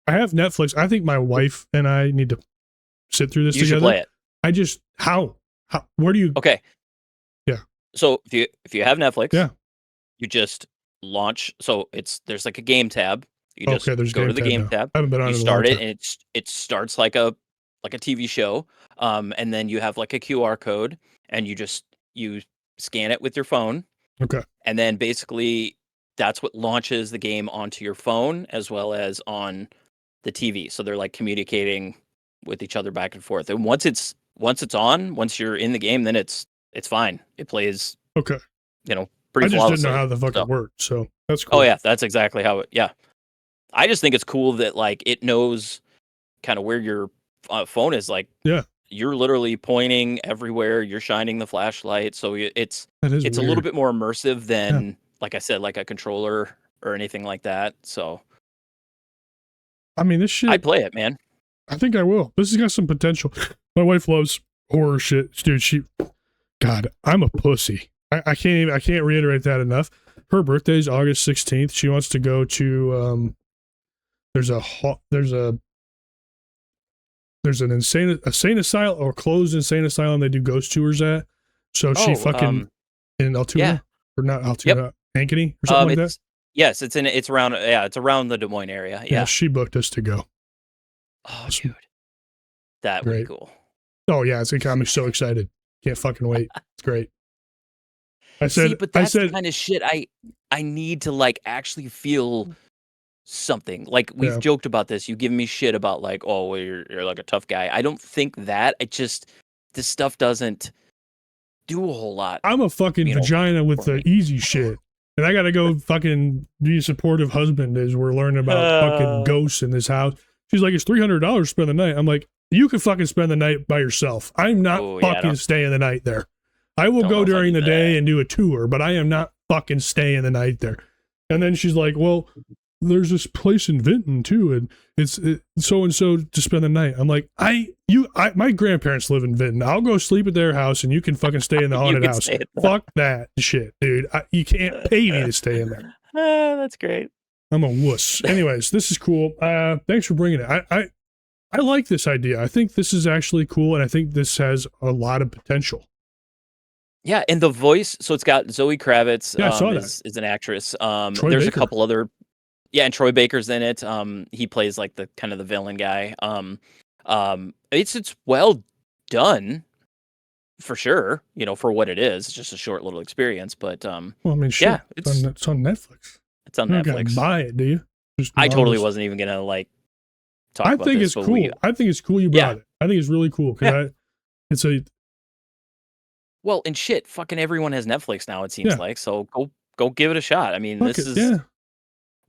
I have Netflix. I think my wife and I need to sit through this together. Should play it. I just, where do you? Okay. Yeah. So if you have Netflix, yeah, you just launch. So there's like a game tab. You just go to the game tab. I haven't been on you start it, and it starts like a TV show. And then you have like a QR code, and you scan it with your phone. Okay. And then basically that's what launches the game onto your phone as well as on the TV. So they're like communicating with each other back and forth. And once once you're in the game, then it's fine. It plays. Okay. You know, pretty. I just flawlessly. didn't know how the fuck it worked. So that's cool. Oh yeah, that's exactly how it. Yeah. I just think it's cool that like it knows kind of where your phone is. Like, yeah, you're literally pointing everywhere. You're shining the flashlight, so it's weird. A little bit more immersive than, like I said, like a controller or anything like that. So, I mean, this shit. I'd play it, man. I think I will. This has got some potential. My wife loves horror shit, dude. God, I'm a pussy. I can't reiterate that enough. Her birthday is August 16th. She wants to go to there's an insane asylum or closed insane asylum they do ghost tours at. So she fucking in Altoona or not Altoona, Ankeny or something like that. Yes, it's around the Des Moines area. Yeah, she booked us to go. Oh, dude, that would be cool. Oh yeah, I'm so excited. Can't fucking wait. It's great. But that's the kind of shit I need to like actually feel something. Like, we've joked about this. You give me shit about like, oh, well, you're like a tough guy. I don't think that. This stuff doesn't do a whole lot. I'm a fucking vagina with the easy shit. And I gotta go fucking be a supportive husband as we're learning about fucking ghosts in this house. She's like, it's $300 to spend the night. I'm like, you can fucking spend the night by yourself. I'm not fucking staying the night there. I will go during the day and do a tour, but I am not fucking staying the night there. And then she's like, well, there's this place in Vinton too, and it's so and so to spend the night. I'm like, my grandparents live in Vinton. I'll go sleep at their house, and you can fucking stay in the haunted house. Fuck that shit, dude. You can't pay me to stay in there. That's great. I'm a wuss. Anyways, this is cool. Thanks for bringing it. I like this idea. I think this is actually cool, and I think this has a lot of potential. Yeah, and the voice. So it's got Zoe Kravitz. Yeah, I saw that. Is an actress. There's Baker. A couple other. Yeah, and Troy Baker's in it. He plays like the kind of the villain guy. It's well done, for sure. You know, for what it is. It's just a short little experience, but well, I mean, shit, yeah, it's on Netflix. It's on Netflix. You gotta buy it, do you? I totally wasn't even gonna like talk about this. I think it's cool. I think it's cool you brought it. I think it's really cool because it's a. Well, and shit, fucking everyone has Netflix now. It seems like, so go give it a shot. I mean, this is.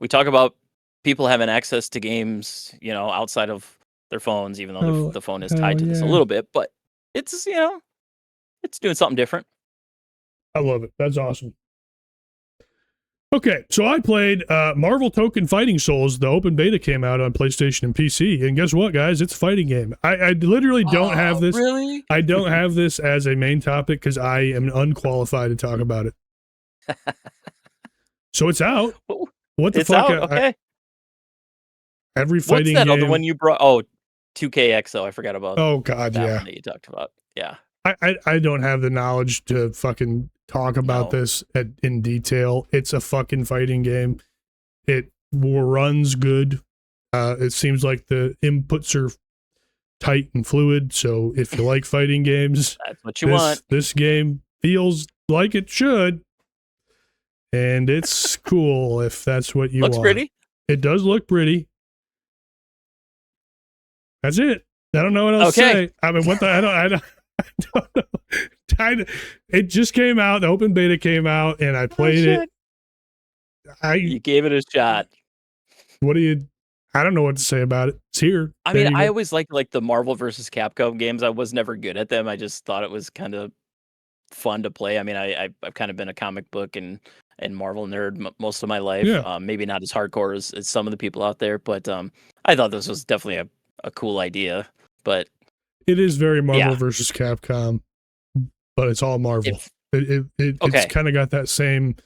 We talk about people having access to games, you know, outside of their phones, even though the phone is tied to this a little bit. But it's it's doing something different. I love it. That's awesome. Okay, so I played Marvel Tokon Fighting Souls. The open beta came out on PlayStation and PC, and guess what, guys? It's a fighting game. I literally don't have this. Really? I don't have this as a main topic because I am unqualified to talk about it. So it's out. What the it's fuck? Out? Okay. Every fighting What's that game. other one you brought? Oh, 2KXO. I forgot about. Oh God, that yeah. one that you talked about. Yeah. I don't have the knowledge to fucking talk about this in detail. It's a fucking fighting game. It runs good. It seems like the inputs are tight and fluid. So if you like fighting games, that's what you want. This game feels like it should, and it's cool if that's what you want. Looks pretty. It does look pretty. That's it. I don't know what else to say. I mean, what the I don't know. It just came out. The open beta came out, and I played it. You gave it a shot. What do you? I don't know what to say about it. It's here. I mean, I always liked like the Marvel versus Capcom games. I was never good at them. I just thought it was kind of fun to play. I mean, I've kind of been a comic book and Marvel nerd most of my life. Yeah. Maybe not as hardcore as some of the people out there, but I thought this was definitely a cool idea. But it is very Marvel versus Capcom, but it's all Marvel. It's kind of got that same.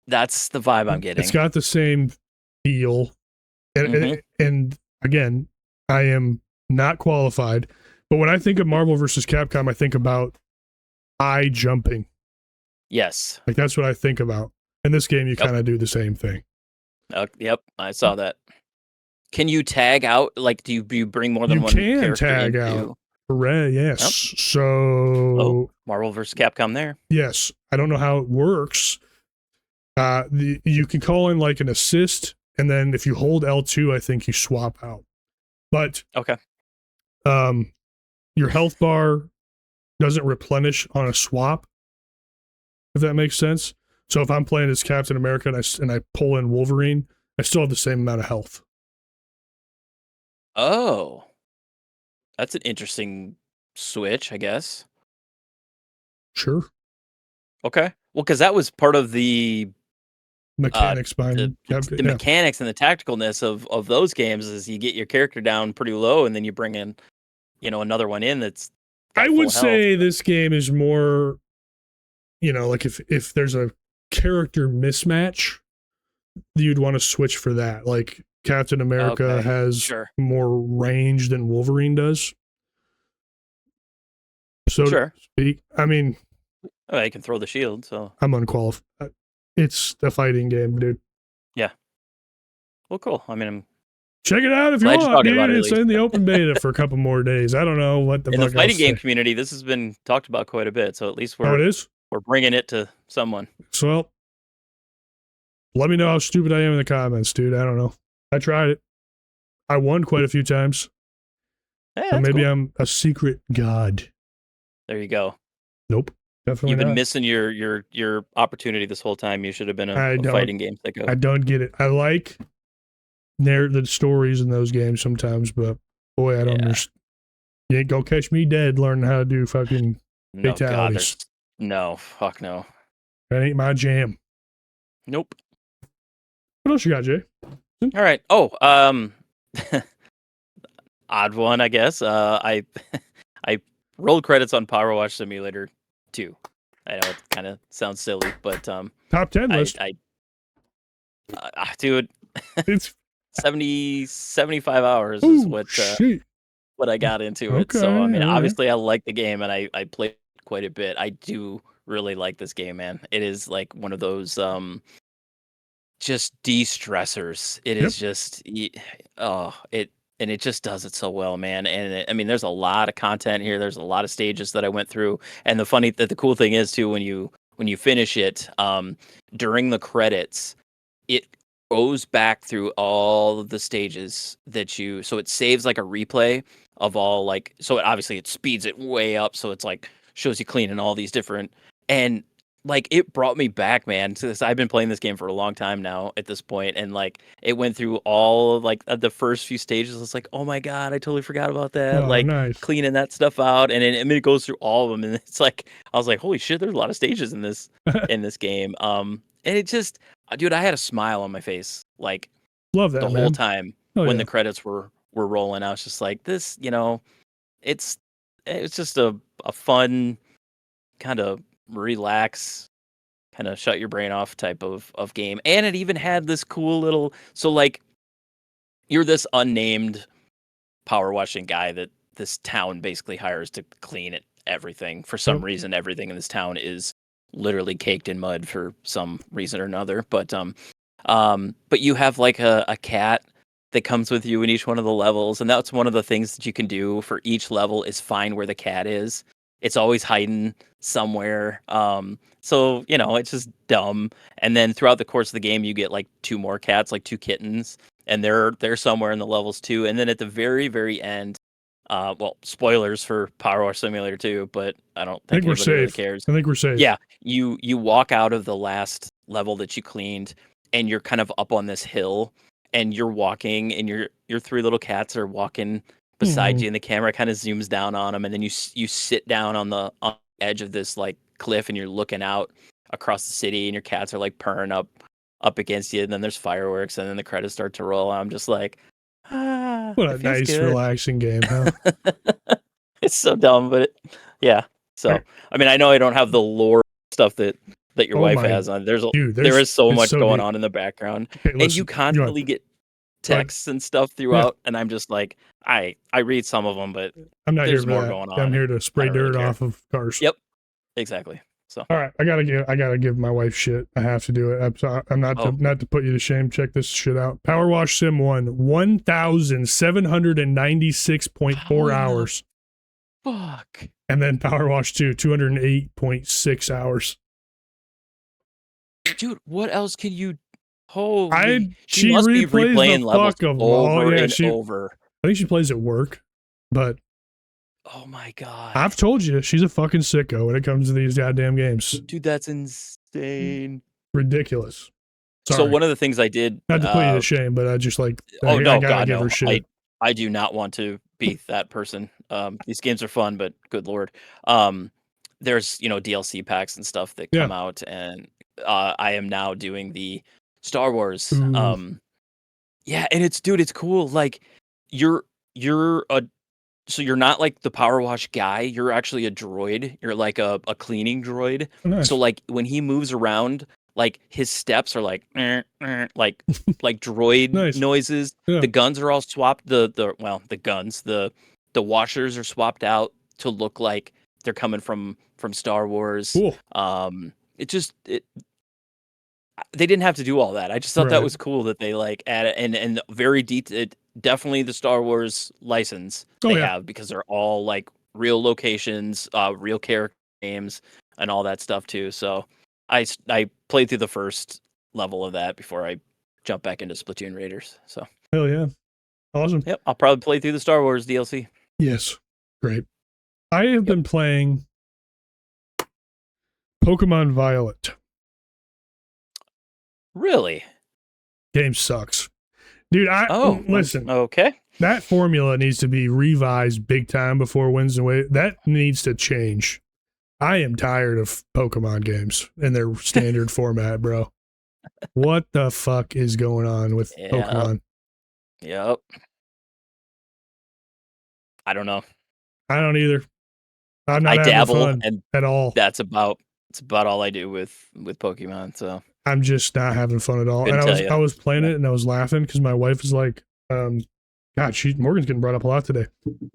That's the vibe I'm getting. It's got the same feel, and again, I am not qualified, but when I think of Marvel versus Capcom, I think about eye jumping. Yes, like that's what I think about. In this game, you kind of do the same thing. Yep, I saw that. Can you tag out? Like, do you bring more than one character? You can tag out. Correct. Yes. Yep. So Marvel vs. Capcom there. Yes. I don't know how it works. You can call in like an assist, and then if you hold L2, I think you swap out. But your health bar doesn't replenish on a swap. If that makes sense. So if I'm playing as Captain America and I pull in Wolverine, I still have the same amount of health. Oh, that's an interesting switch, I guess. Sure. Okay. Well, because that was part of the mechanics behind the mechanics and the tacticalness of those games is you get your character down pretty low and then you bring in, another one in that's. I would say this game is more, like if there's a character mismatch, you'd want to switch for that. Like Captain America has more range than Wolverine does. So to speak, I mean, I can throw the shield, so I'm unqualified. It's a fighting game, dude. Yeah. Well, cool. I mean, check it out if you want, dude. It's in the open beta for a couple more days. I don't know what the in the fighting game community. This has been talked about quite a bit, so at least we're bringing it to someone. So, let me know how stupid I am in the comments, dude. I don't know. I tried it. I won quite a few times. Hey, so maybe I'm a secret god. There you go. Nope. Definitely You've been not. missing your opportunity this whole time. You should have been a fighting game sicko. I don't get it. I like the stories in those games sometimes, but boy, I don't understand. You ain't gonna catch me dead learning how to do fucking fatalities. No, fuck no. That ain't my jam. Nope. What else you got, Jay? All right. Oh, odd one, I guess. I rolled credits on PowerWash Simulator 2. I know it kind of sounds silly, but top 10 list. Dude, it's 75 hours is what I got into it. So I mean, obviously I like the game and I played quite a bit. I do really like this game, man. It is like one of those just de-stressors. It is just and it just does it so well, man. And I mean, there's a lot of content here. There's a lot of stages that I went through. And the cool thing is too, when you finish it, during the credits, it goes back through all of the stages so it saves like a replay of all so obviously it speeds it way up. So it's like shows you clean and all these different, and like, it brought me back, man, to this. I've been playing this game for a long time now at this point, and, like, it went through all of, like, the first few stages. It's like, "Oh my god, I totally forgot about that," Oh, like, nice. cleaning that stuff out, and then, I mean, it goes through all of them, and it's like I was like, "Holy shit, there's a lot of stages in this game," and it just dude, I had a smile on my face, like, Love the that, whole man. time Oh, when yeah. the credits were rolling. I was just like, "This," it's it's just a fun, kinda relax, kinda shut your brain off type of game, and it even had this cool little so, like, you're this unnamed power washing guy that this town basically hires to clean everything. For some Yep. reason, everything in this town is literally caked in mud for some reason or another, but you have, like, a cat that comes with you in each one of the levels, and that's one of the things that you can do for each level is find where the cat is. It's always hiding somewhere, so, it's just dumb, and then throughout the course of the game, you get, like, 2 more cats, like 2 kittens, and they're somewhere in the levels too, and then at the very, very end, well, spoilers for PowerWash Simulator 2, but I don't I think think we're anybody really safe. cares. I think we're safe. Yeah, you walk out of the last level that you cleaned, and you're kind of up on this hill, and you're walking, and your 3 little cats are walking beside you, and the camera kind of zooms down on them, and then you sit down on the edge of this, like, cliff, and you're looking out across the city, and your cats are, like, purring up against you, and then there's fireworks, and then the credits start to roll. I'm just like, What it a feels nice, good. relaxing game, huh? It's so dumb, but yeah. So, I mean, I know I don't have the lore stuff that your wife has on. There is so much going on in the background, okay, and you constantly get texts and stuff throughout, and I'm just like, I read some of them, but I'm not here there's for more that. going on. I'm here to spray dirt off of cars. Yep, exactly. So, all right, I gotta give my wife shit. I have to do it. I'm not to put you to shame. Check this shit out. PowerWash Sim 1,796.4 hours. Fuck. And then PowerWash 2, 208.6 hours. Dude, what else can you? She must be replaying the fuck of over and over. I think she plays at work, but oh my god, I've told you she's a fucking sicko when it comes to these goddamn games. Dude, that's insane. Ridiculous. Sorry. So one of the things I did, not to put you to shame, but I just like, I gotta give her shit. I do not want to be that person. These games are fun, but good lord. There's, DLC packs and stuff that come out, and I am now doing the Star Wars. Yeah, and it's cool. Like, you're not like the power wash guy. You're actually a droid. You're like a cleaning droid. Oh, nice. So, like, when he moves around, like, his steps are like like droid noises. Yeah. The guns are all swapped. The guns, the washers are swapped out to look like they're coming from Star Wars. Cool. They didn't have to do all that. I just thought that was cool that they, like, added and very detailed. Definitely the Star Wars license have, because they're all, like, real locations, real character names, and all that stuff too. So I played through the first level of that before I jump back into Splatoon Raiders. So hell yeah, awesome. Yep, I'll probably play through the Star Wars DLC. Yes, great. I have been playing Pokemon Violet. Really? Game sucks. Dude, listen. Okay. That formula needs to be revised big time before Winds and Waves. That needs to change. I am tired of Pokemon games in their standard format, bro. What the fuck is going on with Pokemon? Yep. I don't know. I don't either. I'm not dabble having fun at all. It's about all I do with Pokemon, so I'm just not having fun at all. And I was playing it and I was laughing because my wife is like, God, Morgan's getting brought up a lot today.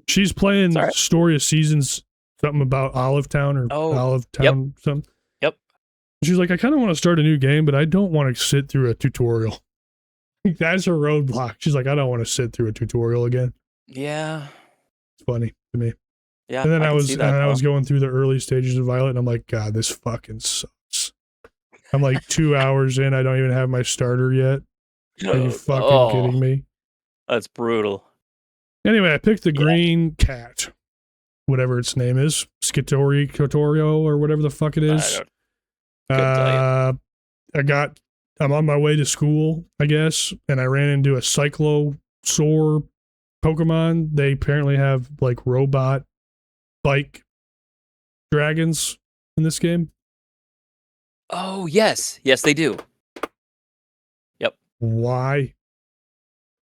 She's playing Story of Seasons, something about Olive Town or Olive Town something. Yep. She's like, I kind of want to start a new game, but I don't want to sit through a tutorial. That's her roadblock. She's like, I don't want to sit through a tutorial again. Yeah. It's funny to me. Yeah. And then I was going through the early stages of Violet, and I'm like, God, this fucking sucks. I'm like 2 hours in. I don't even have my starter yet. Are you fucking kidding me? That's brutal. Anyway, I picked the green cat, whatever its name is, Skitorio or whatever the fuck it is. Couldn't tell you. I'm on my way to school, I guess, and I ran into a Cyclosaur Pokemon. They apparently have like robot bike dragons in this game. Oh, yes. Yes, they do. Yep. Why?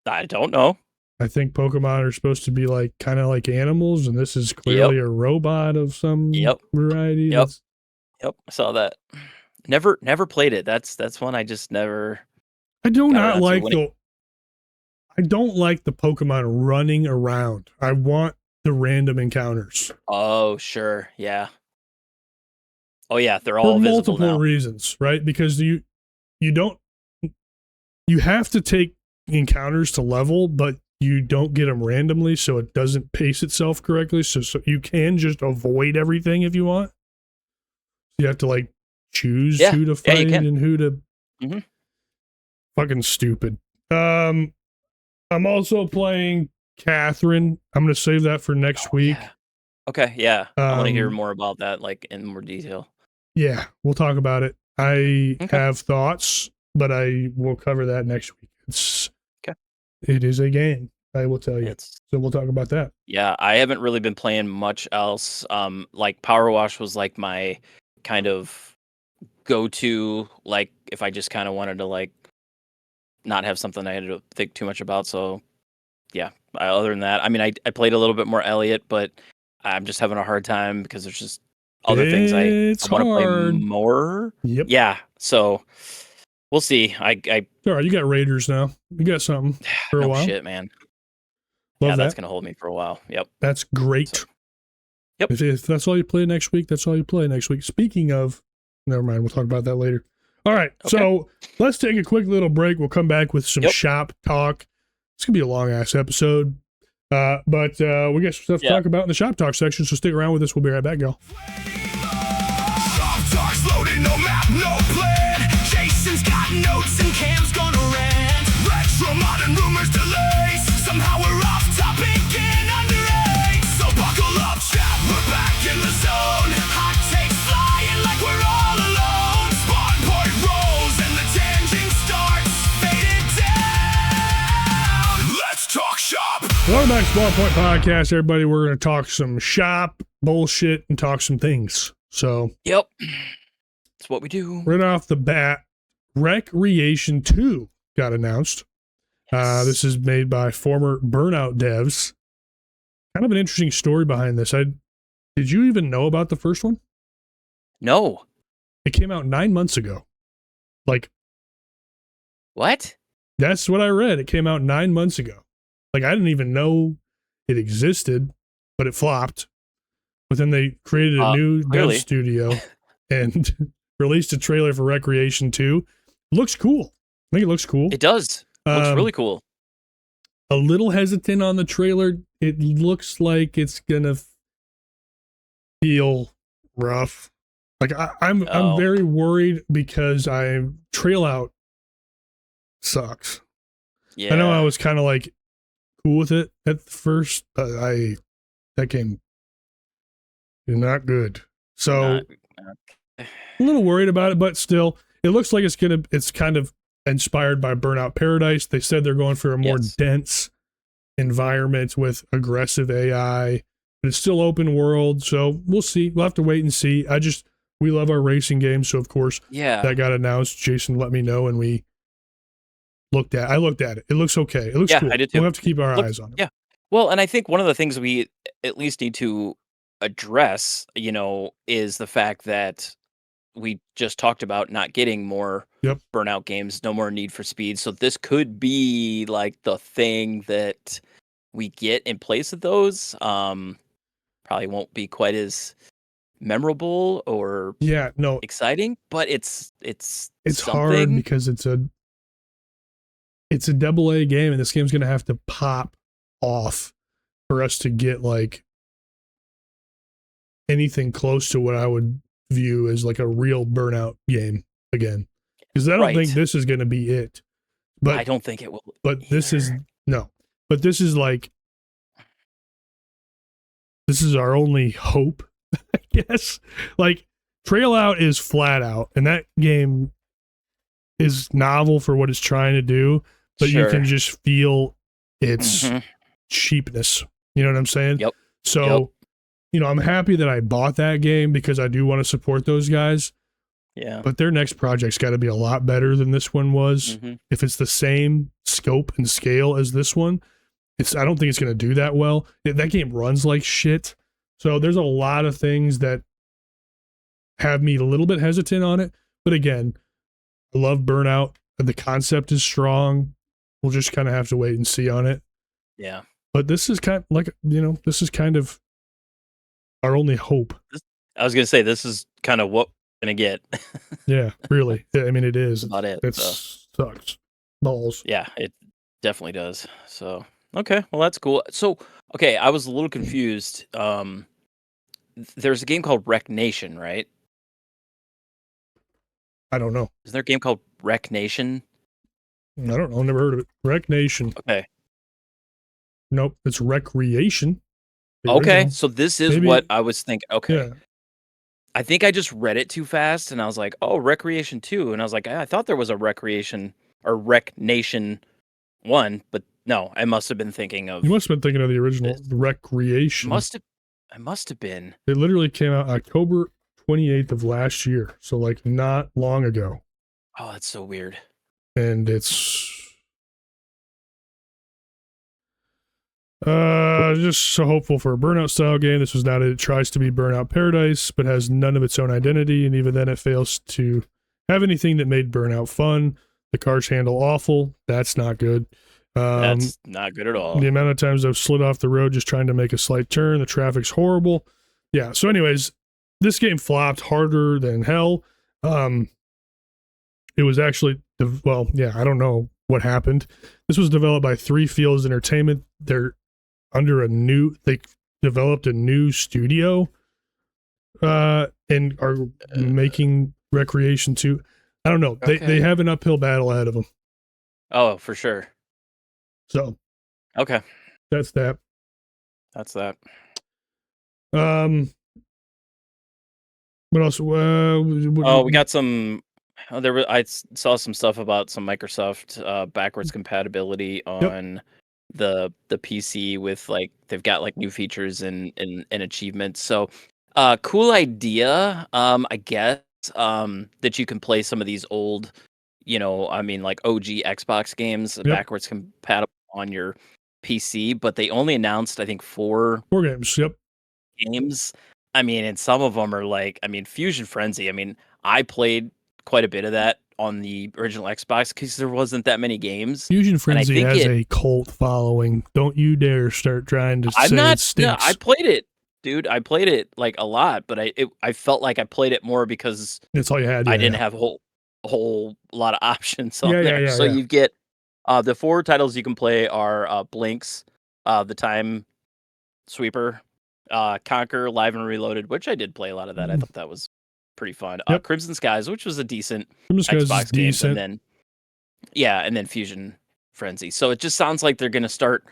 I don't know. I think Pokemon are supposed to be like kind of like animals, and this is clearly a robot of some variety. Yep. Yep. I saw that. Never played it. That's one I just never. I don't like the Pokemon running around. I want the random encounters. Oh, sure. Yeah. Oh yeah, they're all for visible multiple now. reasons, right? Because you have to take encounters to level, but you don't get them randomly, so it doesn't pace itself correctly. So you can just avoid everything if you want. You have to like choose who to fight and who to. Mm-hmm. Fucking stupid. I'm also playing Catherine. I'm gonna save that for next week. Yeah. Okay, yeah. I want to hear more about that, like in more detail. Yeah, we'll talk about it. I have thoughts, but I will cover that next week. It is a game, I will tell you. So we'll talk about that. Yeah, I haven't really been playing much else. Like PowerWash was like my kind of go-to, like if I just kind of wanted to like not have something I had to think too much about. So yeah, other than that, I mean, I played a little bit more Elliot, but I'm just having a hard time because there's just other things I want to play more. Yep. Yeah. So we'll see. All right, you got Raiders now. You got something for a while. Shit, man. Love that's gonna hold me for a while. Yep. That's great. So, yep. If that's all you play next week, that's all you play next week. Speaking of, never mind. We'll talk about that later. All right. So let's take a quick little break. We'll come back with some shop talk. It's gonna be a long ass episode. But we got some stuff to talk about in the shop talk section, so stick around with us. We'll be right back, y'all. Shop talk's loaded, no map, no plan. Jason's got notes and Cam's gonna rant. Retro modern rumors, delays. Somehow we're off topic and underage. So buckle up, chat, we're back in the zone. Hot takes flying like we're all alone. Spawn point rolls and the tangent starts. Fade it down. Let's talk shop. Welcome back to Spawn Point Podcast, everybody. We're going to talk some shop bullshit and talk some things. So, yep, that's what we do. Right off the bat, Wreckreation 2 got announced. This is made by former Burnout devs. Kind of an interesting story behind this. Did you even know about the first one? No. It came out 9 months ago. Like, what? That's what I read. It came out 9 months ago. Like, I didn't even know it existed, but it flopped. But then they created a new dev studio and released a trailer for Wreckreation 2. Looks cool. I think it looks cool. It does. Looks really cool. A little hesitant on the trailer. It looks like it's gonna feel rough. Like I'm very worried because trail out sucks. Yeah. I know I was kind of like cool with it at first, but that game is not good. So a little worried about it, but still, it looks like it's kind of inspired by Burnout Paradise. They said they're going for a more dense environment with aggressive AI, but it's still open world. So we'll see. We'll have to wait and see. We love our racing games. So of course, that got announced. Jason let me know and I looked at it. It looks okay. It looks cool. I did too. We'll have to keep our eyes on it. Yeah. Well, and I think one of the things we at least need to address, is the fact that we just talked about not getting more Burnout games, no more Need for Speed. So this could be like the thing that we get in place of those. Probably won't be quite as memorable or exciting, but it's hard because it's a AA game, and this game's gonna have to pop off for us to get like anything close to what I would view as like a real Burnout game again, because I don't think this is going to be it. But I don't think it will. But either. This is this is our only hope, I guess. Like Trail Out is flat out, and that game is novel for what it's trying to do, but you can just feel its cheapness. You know what I'm saying? Yep. So, I'm happy that I bought that game because I do want to support those guys. Yeah. But their next project's got to be a lot better than this one was. If it's the same scope and scale as this one, I don't think it's going to do that well. That game runs like shit. So there's a lot of things that have me a little bit hesitant on it. But again, I love Burnout. The concept is strong. We'll just kind of have to wait and see on it. Yeah. But this is kind of like, this is kind of our only hope. I was going to say, this is kind of what we're going to get. Yeah, really. I mean, it is. That's about it. It sucks. Balls. Yeah, it definitely does. So, okay. Well, that's cool. So, okay, I was a little confused. There's a game called Wreckreation, right? I don't know. Is there a game called Wreckreation? I don't know. Never heard of it. Wreckreation. Okay. Nope. It's Wreckreation. Okay. So this is what I was thinking. Okay. Yeah. I think I just read it too fast and I was like, oh, Wreckreation 2. And I was like, I thought there was a Wreckreation or Wreckreation 1, but no, I must have been thinking of. You must have been thinking of the original Wreckreation. I must have been. It literally came out October 28th of last year. So like not long ago. Oh, that's so weird. And it's just so hopeful for a Burnout style game. This was not it. It tries to be Burnout Paradise, but has none of its own identity, and even then it fails to have anything that made Burnout fun. The cars handle awful. That's not good. That's not good at all. The amount of times I've slid off the road just trying to make a slight turn. The traffic's horrible. Yeah, so anyways, this game flopped harder than hell. It was actually, I don't know what happened. This was developed by Three Fields Entertainment. They're they developed a new studio and are making Wreckreation 2. I don't know. Okay. They have an uphill battle ahead of them. Oh, for sure. So, okay. That's that. That's that. What else? We got some. I saw some stuff about some Microsoft backwards compatibility on the PC with like they've got like new features and achievements. So, cool idea. I guess that you can play some of these old, like OG Xbox games backwards compatible on your PC, but they only announced I think four games. Yep. Games. I mean, and some of them are like, Fusion Frenzy. I played quite a bit of that on the original Xbox because there wasn't that many games. Fusion Frenzy has a cult following. Don't you dare start trying to say it stinks. No, I played it, dude. I played it like a lot, but I felt like I played it more because that's all you had. I didn't have a whole lot of options on there. So you get the four titles you can play are Blinks, the Time Sweeper, Conquer, Live and Reloaded, which I did play a lot of that. I thought that was pretty fun. Crimson Skies, which was a decent Xbox game, and then Fusion Frenzy. So it just sounds like they're going to start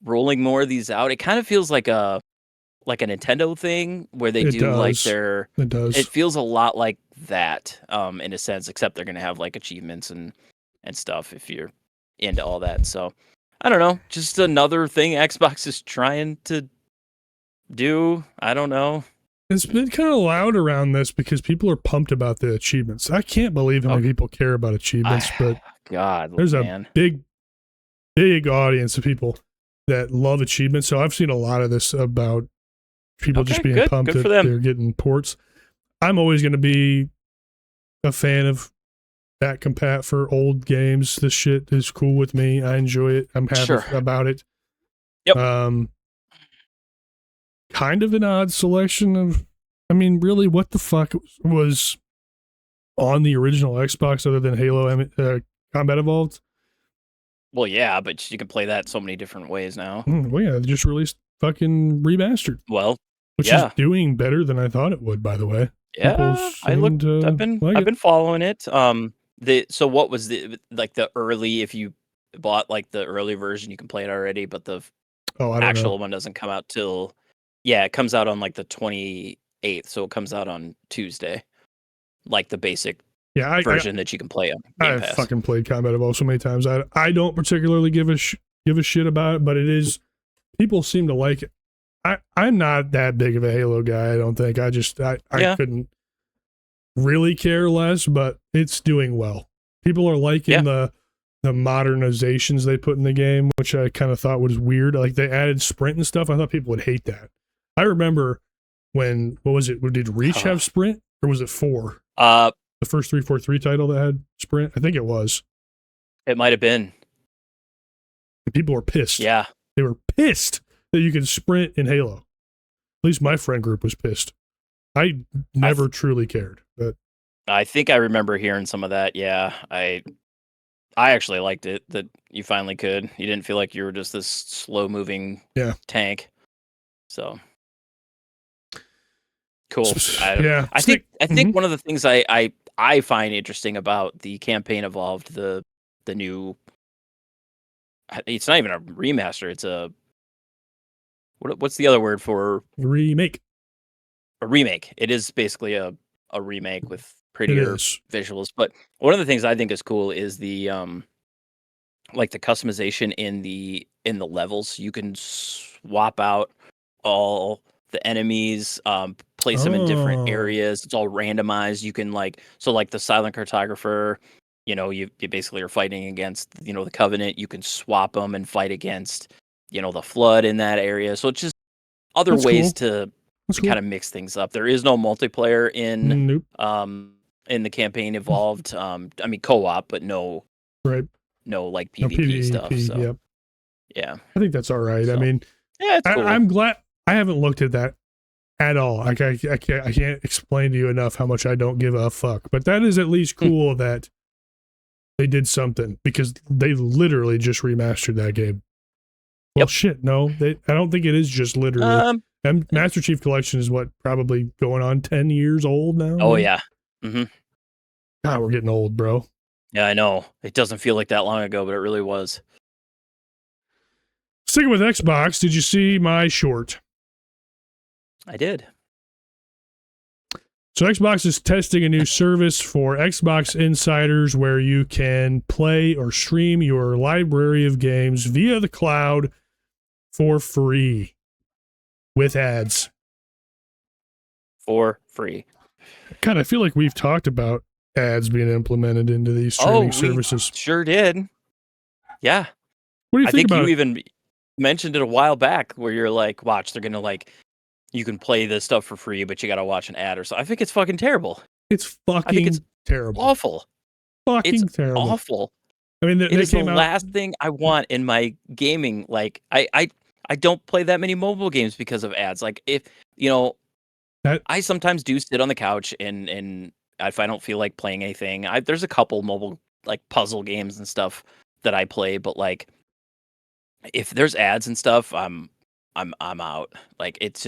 rolling more of these out. It kind of feels like a Nintendo thing where they do like their. It does. It feels a lot like that, in a sense, except they're going to have like achievements and stuff if you're into all that. So I don't know, just another thing Xbox is trying to do. I don't know. It's been kind of loud around this because people are pumped about the achievements. I can't believe how many people care about achievements, but there's a big audience of people that love achievements. So I've seen a lot of this about people just being pumped that they're getting ports. I'm always going to be a fan of that compat for old games. This shit is cool with me. I enjoy it. I'm happy about it. Yep. Kind of an odd selection of, really, what the fuck was on the original Xbox other than Halo Combat Evolved? Well, yeah, but you can play that so many different ways now. Well, yeah, they just released fucking remastered. Well, which is doing better than I thought it would, by the way. Yeah, I've been following it. So what was the early? If you bought like the early version, you can play it already, but the actual one doesn't come out till. Yeah, it comes out on like the 28th, so it comes out on Tuesday. like the basic version that you can play on Game Pass. I've fucking played Combat Evolved so many times. I don't particularly give a shit about it, but it is, people seem to like it. I'm not that big of a Halo guy, I don't think. I couldn't really care less, but it's doing well. People are liking the modernizations they put in the game, which I kind of thought was weird. Like, they added sprint and stuff. I thought people would hate that. I remember when, what was it? Did Reach have sprint, or was it 4? The first 343 title that had sprint? I think it was. It might have been. And people were pissed. Yeah. They were pissed that you could sprint in Halo. At least my friend group was pissed. I never truly cared, but I think I remember hearing some of that. Yeah, I actually liked it that you finally could. You didn't feel like you were just this slow-moving tank. So cool. I think one of the things I find interesting about the campaign evolved, the new. It's not even a remaster. It's a what's the other word for remake? A remake. It is basically a remake with prettier visuals. But one of the things I think is cool is the like the customization in the levels. You can swap out all the enemies, place them in different areas. It's all randomized. You can like the silent cartographer. You basically are fighting against the Covenant. You can swap them and fight against the Flood in that area. So it's just other ways to kind of mix things up. There is no multiplayer in in the campaign evolved. I mean co-op, but no like PvP stuff. So yeah, I think that's all right. So, I mean, it's cool. I'm glad I haven't looked at that at all. I can't explain to you enough how much I don't give a fuck. But that is at least cool that they did something, because they literally just remastered that game. Well, shit, no, I don't think it is just literally. Master Chief Collection is probably going on 10 years old now. Oh yeah. Mm-hmm. God, we're getting old, bro. Yeah, I know. It doesn't feel like that long ago, but it really was. Sticking with Xbox, did you see my short? I did. So Xbox is testing a new service for Xbox insiders where you can play or stream your library of games via the cloud for free with ads. For free. God, I feel like we've talked about ads being implemented into these streaming services. Sure did. Yeah. What do you think about it? I think you even mentioned it a while back where you're like, watch, they're going to you can play this stuff for free, but you got to watch an ad or so. I think it's fucking terrible. It's fucking terrible. Awful. Fucking terrible. Awful. I mean, it is the last thing I want in my gaming. Like, I don't play that many mobile games because of ads. Like, if, I sometimes do sit on the couch and if I don't feel like playing anything, there's a couple mobile, like, puzzle games and stuff that I play, but, like, if there's ads and stuff, I'm out. Like, it's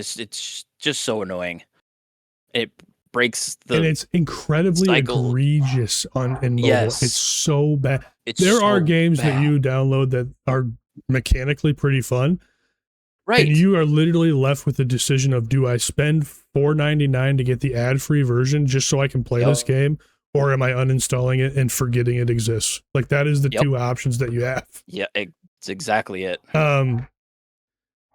just so annoying. It breaks the and it's incredibly cycle. Egregious in mobile. Yes. It's so bad. There are games that you download that are mechanically pretty fun. Right. And you are literally left with the decision of, do I spend $4.99 to get the ad-free version just so I can play this game, or am I uninstalling it and forgetting it exists? Like, that is the two options that you have. Yeah, it's exactly it.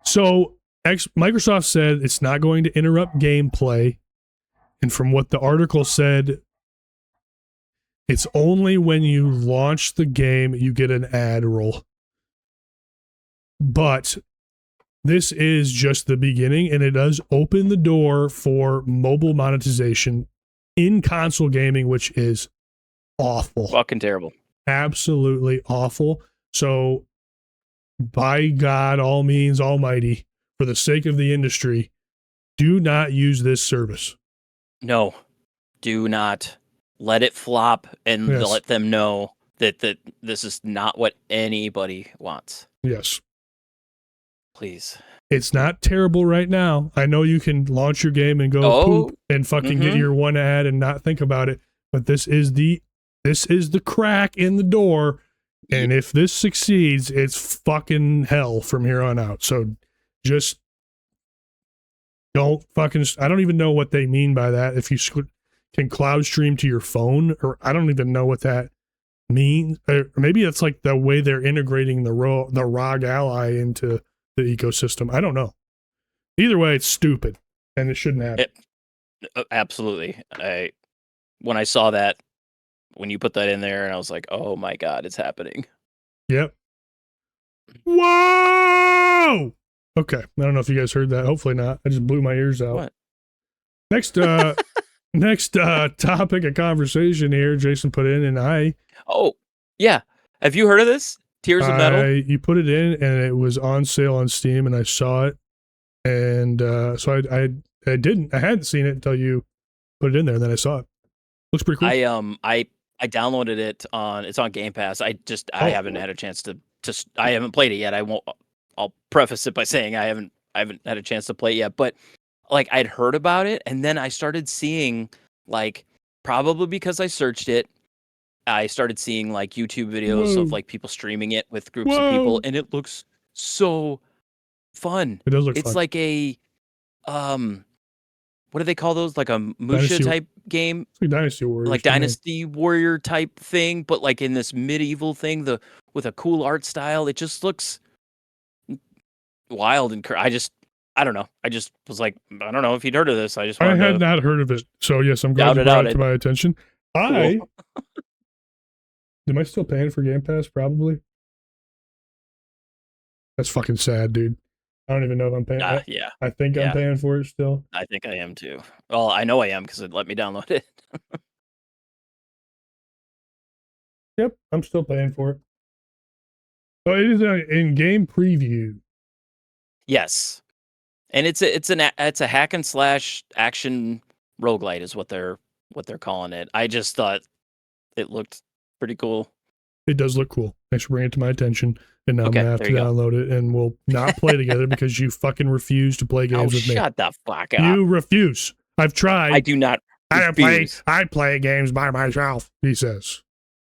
So Microsoft said it's not going to interrupt gameplay. And from what the article said, it's only when you launch the game you get an ad roll. But this is just the beginning, and it does open the door for mobile monetization in console gaming, which is awful. Fucking terrible. Absolutely awful. So, by God, all means almighty, for the sake of the industry, do not use this service. No, do not. Let it flop and let them know that this is not what anybody wants. Yes. Please. It's not terrible right now. I know you can launch your game and go poop and fucking get your one ad and not think about it, but this is the crack in the door, and if this succeeds, it's fucking hell from here on out. So just don't fucking. I don't even know what they mean by that. If can cloud stream to your phone, or I don't even know what that means. Or maybe it's like the way they're integrating the ROG Ally into the ecosystem. I don't know. Either way, it's stupid and it shouldn't happen. Absolutely. When I saw that, when you put that in there, and I was like, oh my God, it's happening. Yep. Whoa! Okay. I don't know if you guys heard that. Hopefully not. I just blew my ears out. What? Next topic of conversation here, Jason put in, and I. Oh, yeah. Have you heard of this? Tears of Metal? You put it in, and it was on sale on Steam, and I saw it. And so I hadn't seen it until you put it in there, and then I saw it. Looks pretty cool. I downloaded it it's on Game Pass. I haven't had a chance to I haven't played it yet. I'll preface it by saying I haven't had a chance to play it yet, but like I'd heard about it, and then I started seeing, like, probably because I searched it, I started seeing like YouTube videos of like people streaming it with groups of people, and it looks so fun. It does look it's fun. like a what do they call those? Like a Musha type game? It's like Dynasty Warriors. Like Dynasty Warrior type thing, but like in this medieval thing, with a cool art style. It just looks wild and I don't know. I just was like, I don't know if you'd heard of this. I had not heard of it. So yes, I'm glad you brought it to my attention. Cool. Am I still paying for Game Pass? Probably. That's fucking sad, dude. I don't even know if I'm paying. Yeah. I think I'm paying for it still. I think I am too. Well, I know I am because it let me download it. Yep, I'm still paying for it. So it is an in-game preview. Yes, and it's a hack and slash action roguelite is what they're calling it. I just thought it looked pretty cool. It does look cool. Thanks for bringing it to my attention. And now I'm gonna have to download it, and we'll not play together because you fucking refuse to play games with me. Shut the fuck up. You refuse. I've tried. I do not refuse. I play games by myself, he says.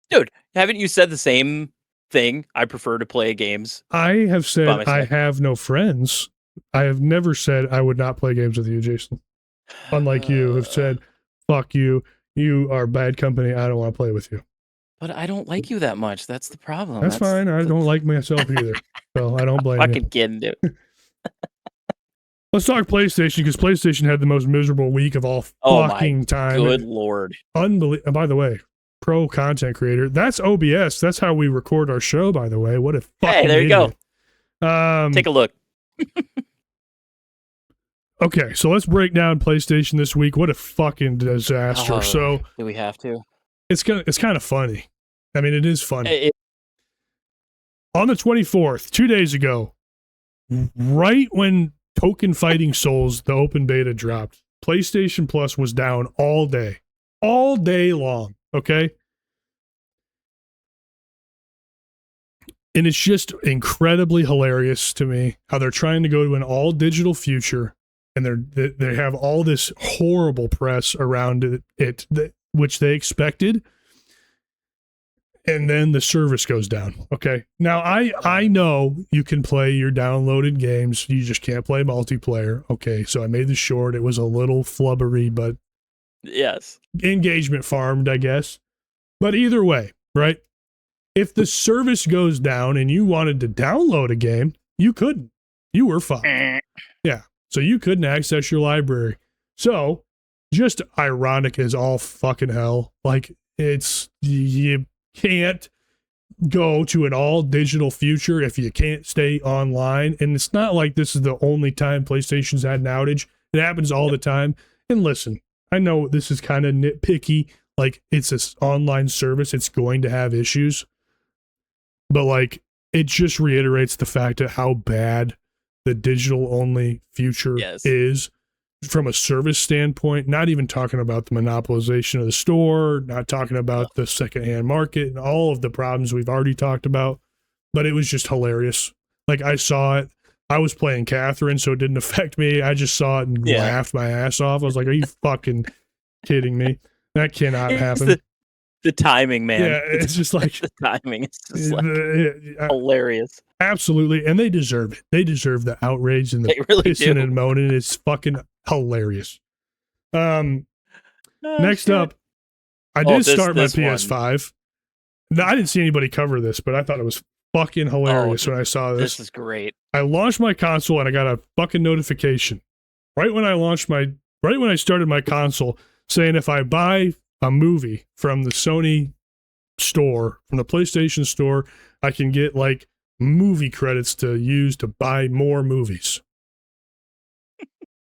Dude, haven't you said the same thing? I prefer to play games. I have said I have no friends. I have never said I would not play games with you, Jason. Unlike you have said, fuck you. You are bad company. I don't want to play with you. But I don't like you that much. That's the problem. That's fine. I don't like myself either. So I don't blame you. Fucking kidding, dude. Let's talk PlayStation, because PlayStation had the most miserable week of all fucking time. Good Lord. Unbelievable. By the way, pro content creator. That's OBS. That's how we record our show, by the way. What a fucking there you idiot. go. Take a look. Okay, so let's break down PlayStation this week. What a fucking disaster. So do we have to? It's kind of funny. I mean, it is funny. On the 24th, 2 days ago, right when Tokon Fighting Souls, the open beta, dropped, PlayStation Plus was down all day long. Okay. And it's just incredibly hilarious to me how they're trying to go to an all digital future, and they have all this horrible press around it which they expected. And then the service goes down. Okay. Now I know you can play your downloaded games. You just can't play multiplayer. Okay. So I made this short. It was a little flubbery, but yes, engagement farmed, I guess. But either way, right? If the service goes down and you wanted to download a game, you couldn't. You were fucked. Yeah. So you couldn't access your library. So just ironic as all fucking hell. Like, you can't go to an all digital future if you can't stay online. And it's not like this is the only time PlayStation's had an outage. It happens all the time. And listen, I know this is kind of nitpicky. Like, it's an online service. It's going to have issues. But like, it just reiterates the fact of how bad the digital only future is from a service standpoint. Not even talking about the monopolization of the store, not talking about the secondhand market and all of the problems we've already talked about. But it was just hilarious. Like, I saw it. I was playing Catherine, so it didn't affect me. I just saw it and laughed my ass off. I was like, are you fucking kidding me? That cannot happen. The timing, man. Yeah, it's just like the timing. It's just like hilarious. Absolutely, and they deserve it. They deserve the outrage and the really pissing and moaning. It's fucking hilarious. Next shit. up, I did start my PS5. No, I didn't see anybody cover this, but I thought it was fucking hilarious when I saw this. This is great. I launched my console and I got a fucking notification right when I started my console saying if I buy a movie from the Sony store, from the PlayStation store, I can get like movie credits to use to buy more movies.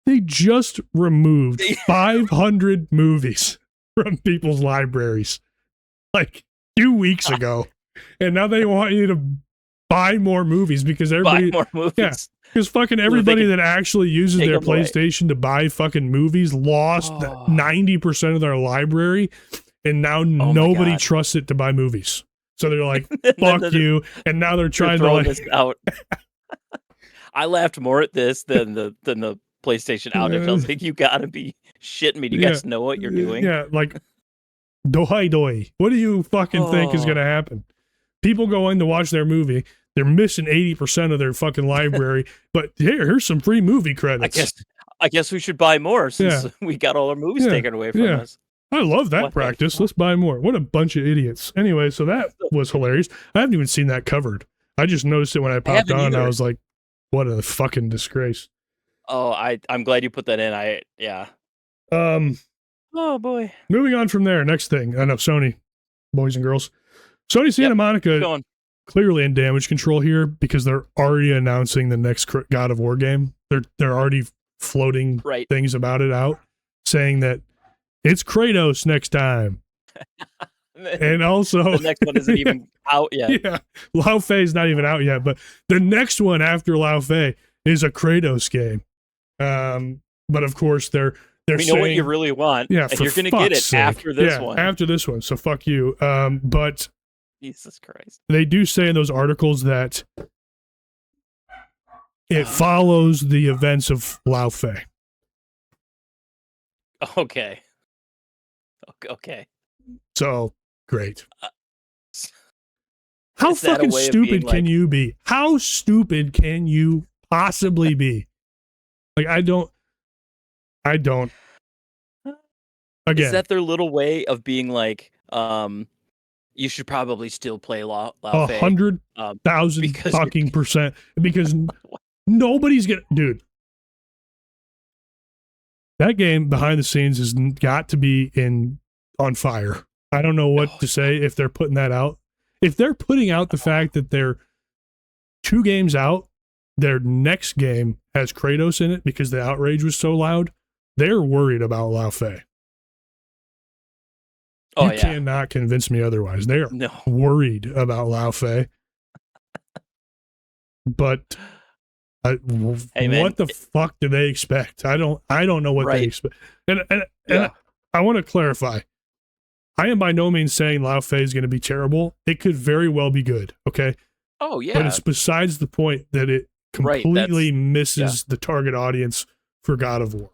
They just removed 500 movies from people's libraries like 2 weeks ago. And now they want you to buy more movies because everybody buy more movies. Yeah, because fucking everybody that actually uses their PlayStation to buy fucking movies lost 90% of their library, and now nobody trusts it to buy movies. So they're like, "Fuck you!" And now they're trying to this out. I laughed more at this than the PlayStation outage. I was like, "You gotta be shitting me! Do you guys know what you're doing?" Yeah, like doi. What do you fucking think is gonna happen? People go in to watch their movie. They're missing 80% of their fucking library, but here's some free movie credits. I guess we should buy more since we got all our movies taken away from us. I love that practice. Let's buy more. What a bunch of idiots. Anyway, so that was hilarious. I haven't even seen that covered. I just noticed it when I popped on. I was like, what a fucking disgrace. Oh, I'm glad you put that in. Oh boy. Moving on from there. Next thing. I know Sony, boys and girls. Sony Santa Monica clearly in damage control here because they're already announcing the next God of War game. They're already floating things about it out, saying that it's Kratos next time. And also the next one isn't even out yet. Yeah, Lao Fei is not even out yet, but the next one after Lao Fei is a Kratos game. But of course they're we saying, know what you really want, and you're gonna get it after this one. After this one, so fuck you. But Jesus Christ. They do say in those articles that it follows the events of Lao Fei. Okay. So, great. How fucking stupid can you be? How stupid can you possibly be? Like, I don't. Again. Is that their little way of being like, you should probably still play Lao Fei? 100,000 fucking percent. Because nobody's gonna, dude. That game behind the scenes has got to be on fire. I don't know what to say if they're putting that out. If they're putting out the fact that they're 2 games out, their next game has Kratos in it because the outrage was so loud, they're worried about Lao Fei. You cannot convince me otherwise. They are worried about Lao Fei. But what the fuck do they expect? I don't know what they expect. And I want to clarify. I am by no means saying Lao Fei is going to be terrible. It could very well be good. Okay. Oh yeah. But it's besides the point that it completely misses the target audience for God of War.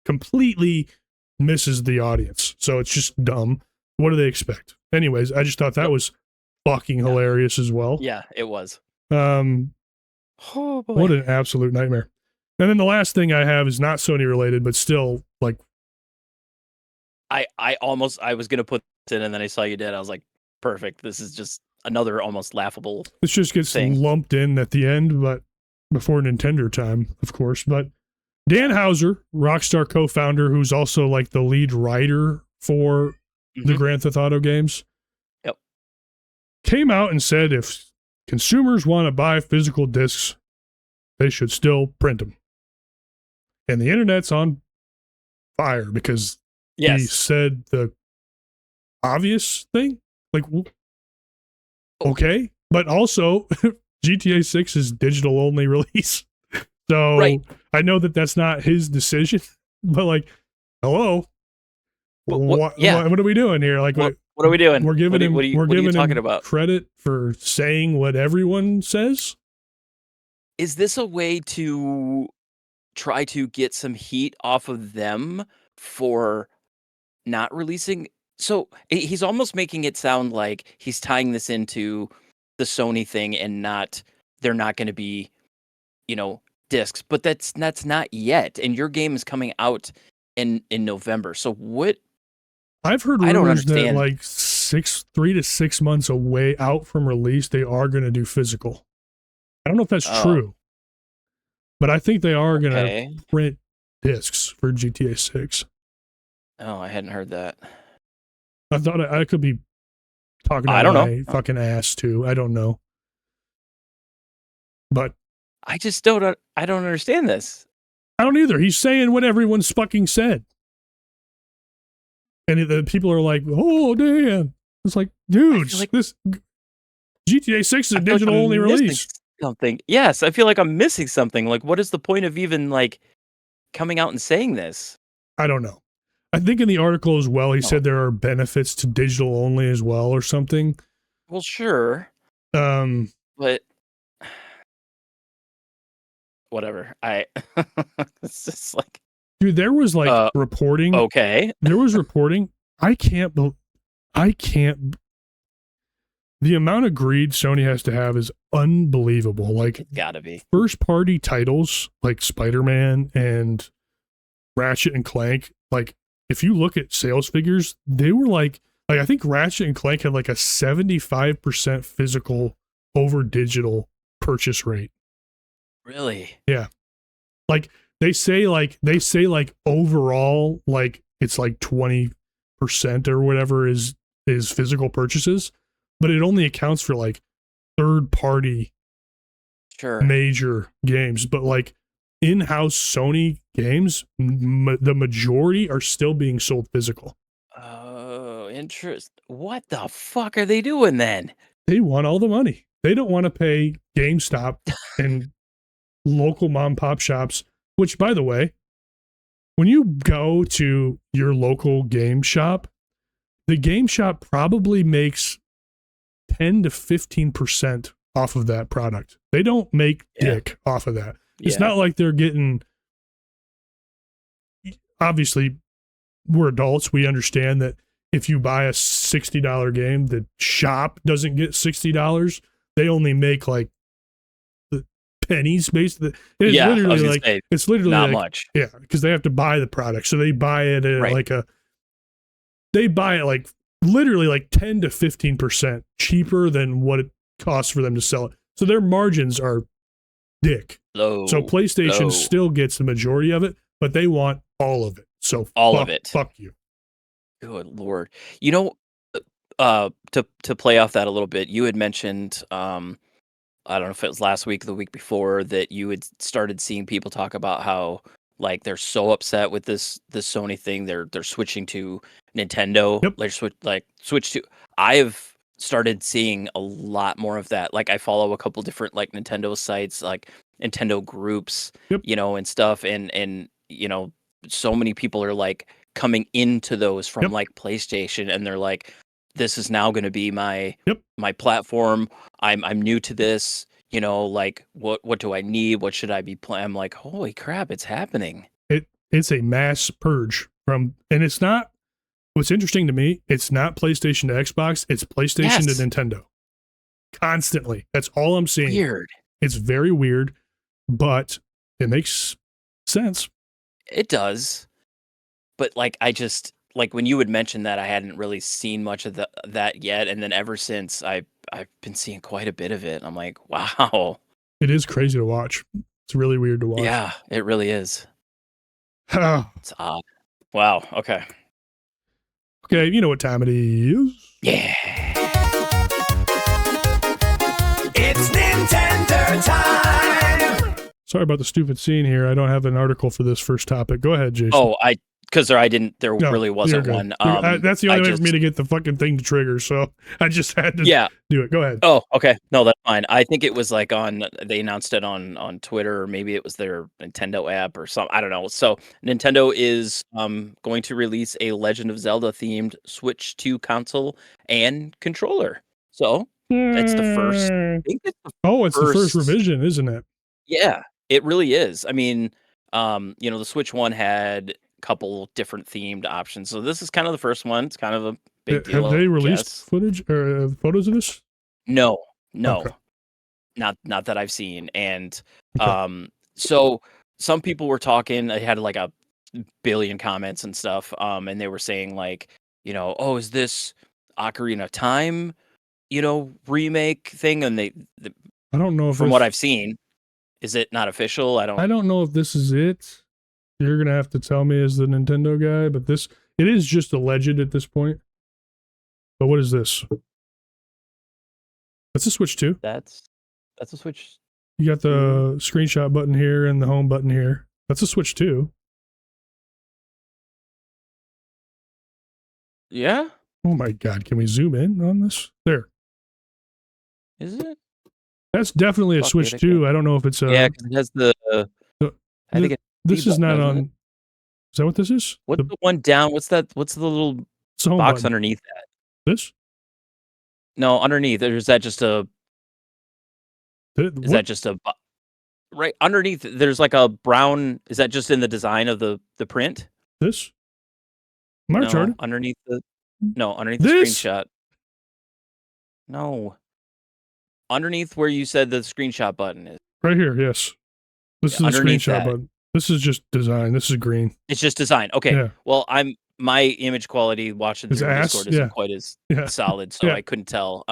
Completely misses the audience. So it's just dumb. What do they expect? Anyways, I just thought that was fucking hilarious as well. Yeah, it was. Oh boy. What an absolute nightmare. And then the last thing I have is not Sony related, but still like I was gonna put it in and then I saw you did. I was like, perfect. This is just another almost laughable. It just gets lumped in at the end, but before Nintendo time, of course. But Dan Houser, Rockstar co-founder, who's also like the lead writer for the Grand Theft Auto games, came out and said if consumers want to buy physical discs, they should still print them. And the internet's on fire because he said the obvious thing. Like, okay, but also GTA 6 is digital only release. So I know that that's not his decision, but like, hello. What are we doing here? Like, what are we doing? We're giving him. We're giving him credit for saying what everyone says. Is this a way to try to get some heat off of them for not releasing? So he's almost making it sound like he's tying this into the Sony thing, and they're not going to be, discs. But that's not yet, and your game is coming out in November. So what I've heard I don't rumors that understand. like 3 to 6 months away out from release, they are going to do physical. I don't know if that's true, but I think they are going to print discs for GTA 6. Oh, I hadn't heard that. I thought I could be talking out of my fucking ass too. I don't know. But I just don't understand this. I don't either. He's saying what everyone's fucking said. And the people are like, oh, damn. It's like, dude, like this GTA 6 is a digital only release. Something. Yes, I feel like I'm missing something. Like, what is the point of even like coming out and saying this? I don't know. I think in the article as well, he said there are benefits to digital only as well or something. Well, sure. But whatever. It's just like, dude, there was like reporting. Okay. There was reporting. I can't. The amount of greed Sony has to have is unbelievable. Like, it's gotta be first party titles like Spider-Man and Ratchet and Clank. Like, if you look at sales figures, they were like I think Ratchet and Clank had like a 75% physical over digital purchase rate. Really? Yeah. Like they say overall, like it's like 20% or whatever is physical purchases, but it only accounts for like third party major games. But like in-house Sony games, the majority are still being sold physical. Oh, interest. What the fuck are they doing then? They want all the money. They don't want to pay GameStop and local mom pop shops, which, by the way, when you go to your local game shop, the game shop probably makes 10 to 15% off of that product. They don't make dick off of that. It's not like they're getting, obviously we're adults. We understand that if you buy a $60 game, the shop doesn't get $60. They only make like the pennies basically. It's literally like, it's literally not like, much. Yeah. Because they have to buy the product. So they buy it at they buy it like literally like 10 to 15% cheaper than what it costs for them to sell it. So their margins are dick. Low, so PlayStation still gets the majority of it, but they want all of it. So all of it. Fuck you. Good Lord. You know, to play off that a little bit, you had mentioned, I don't know if it was last week or the week before, that you had started seeing people talk about how like they're so upset with this Sony thing. They're switching to Nintendo. Yep. Switch to. I've started seeing a lot more of that. Like I follow a couple different like Nintendo sites, like Nintendo groups, you know, and stuff, and you know, so many people are like coming into those from like PlayStation, and they're like, this is now going to be my platform. I'm new to this, you know, like what do I need? What should I be playing? I'm like, holy crap, it's happening. It's a mass purge and it's not, what's interesting to me, it's not PlayStation to Xbox, it's PlayStation to Nintendo. Constantly. That's all I'm seeing. Weird. It's very weird, but it makes sense. It does. But like I just like when you would mention that, I hadn't really seen much of that yet, and then ever since I've been seeing quite a bit of it. I'm like, wow. It is crazy to watch. It's really weird to watch. Yeah, it really is. It's odd. Wow. Okay. Okay, you know what time it is? Yeah. It's Nintendo time. Sorry about the stupid scene here. I don't have an article for this first topic. Go ahead, Jason. Oh, there really wasn't one. That's the only way for me to get the fucking thing to trigger, so I just had to do it. Go ahead. Oh, okay. No, that's fine. I think it was like they announced it on Twitter, or maybe it was their Nintendo app or something. I don't know. So Nintendo is going to release a Legend of Zelda themed Switch 2 console and controller. So that's the first. I think it's the first revision, isn't it? Yeah, it really is. I mean, you know, the Switch 1 had couple different themed options, so this is kind of the first one. It's kind of a big deal. Have they released footage or photos of this? No, okay. not that I've seen. And so some people were talking. I had like a billion comments and stuff, and they were saying like, oh, is this Ocarina of Time, remake thing? And I don't know if from what I've seen, is it not official? I don't know if this is it. You're gonna have to tell me as the Nintendo guy, but it is just alleged at this point. But what is this? That's a Switch 2. That's a Switch. You got the screenshot button here and the home button here. That's a Switch 2. Yeah. Oh my God! Can we zoom in on this? There. Is it? That's definitely a Switch 2. I don't know if it's a. Yeah, because it has the. I think this is not on. Is that what this is? What's the one down? What's that? What's the little box button underneath that? This? No, underneath. Is that just a? Is that just a? Right underneath, there's like a brown. Is that just in the design of the print? This? Am I retarded? Underneath the. No, underneath the screenshot. No. Underneath where you said the screenshot button is. Right here, yes. This is the screenshot button. This is just design. This is green. It's just design. Okay. Yeah. Well, my image quality watching through Discord isn't quite as solid, so I couldn't tell.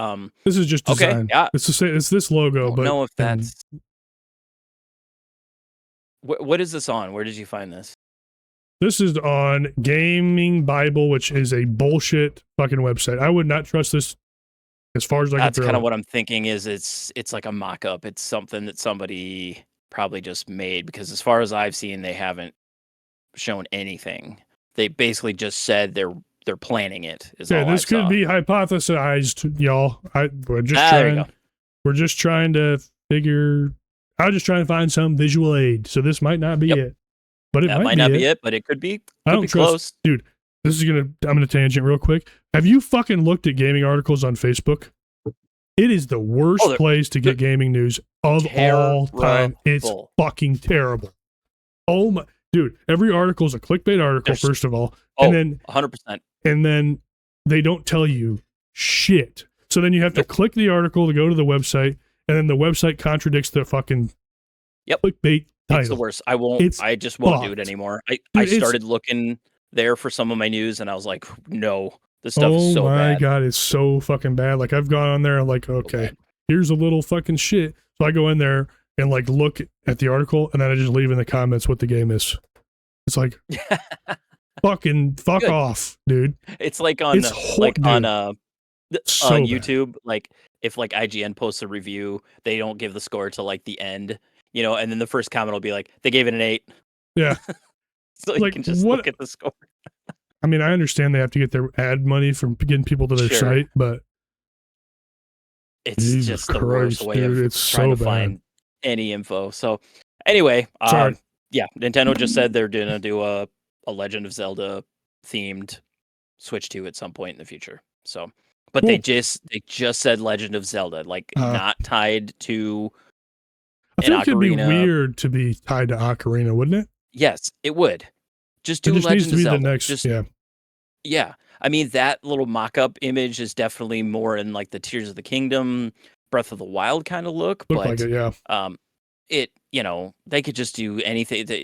This is just design. Okay, yeah. It's this logo, I don't know if that's. What is this on? Where did you find this? This is on Gaming Bible, which is a bullshit fucking website. I would not trust this as far as I can That's kind of what I'm thinking is it's like a mock-up. It's something that somebody probably just made, because as far as I've seen, they haven't shown anything. They basically just said they're planning it. This could be hypothesized, y'all. We're just trying to figure. I'm just trying to find some visual aid. So this might not be it. But it might not be it, but it could be. I don't trust, close. Dude. I'm gonna tangent real quick. Have you fucking looked at gaming articles on Facebook? It is the worst place to get gaming news of all time. It's fucking terrible. Oh my, dude! Every article is a clickbait article, first of all, and then 100%, and then they don't tell you shit. So then you have to click the article to go to the website, and then the website contradicts the fucking clickbait title. It's the worst. I just won't do it anymore. I started looking there for some of my news, and I was like, no, this stuff is so bad. Oh my God, it's so fucking bad. Like, I've gone on there and like, okay, here's a little fucking shit. So I go in there and like look at the article, and then I just leave in the comments what the game is. It's like, fuck off, dude. It's like on YouTube, like if like IGN posts a review, they don't give the score to like the end, and then the first comment will be like, they gave it an 8. Yeah. So you can just look at the score. I mean, I understand they have to get their ad money from getting people to their site, but it's just the worst way of trying to find any info. So anyway, Nintendo just said they're gonna do a Legend of Zelda themed Switch 2 at some point in the future. So, but they just said Legend of Zelda, like not tied to. I think it'd be weird to be tied to Ocarina, wouldn't it? Yes, it would. Just do Legend needs to of be Zelda. The next, yeah. I mean, that little mock-up image is definitely more in like the Tears of the Kingdom, Breath of the Wild kind of look. But like it, yeah. They could just do anything that,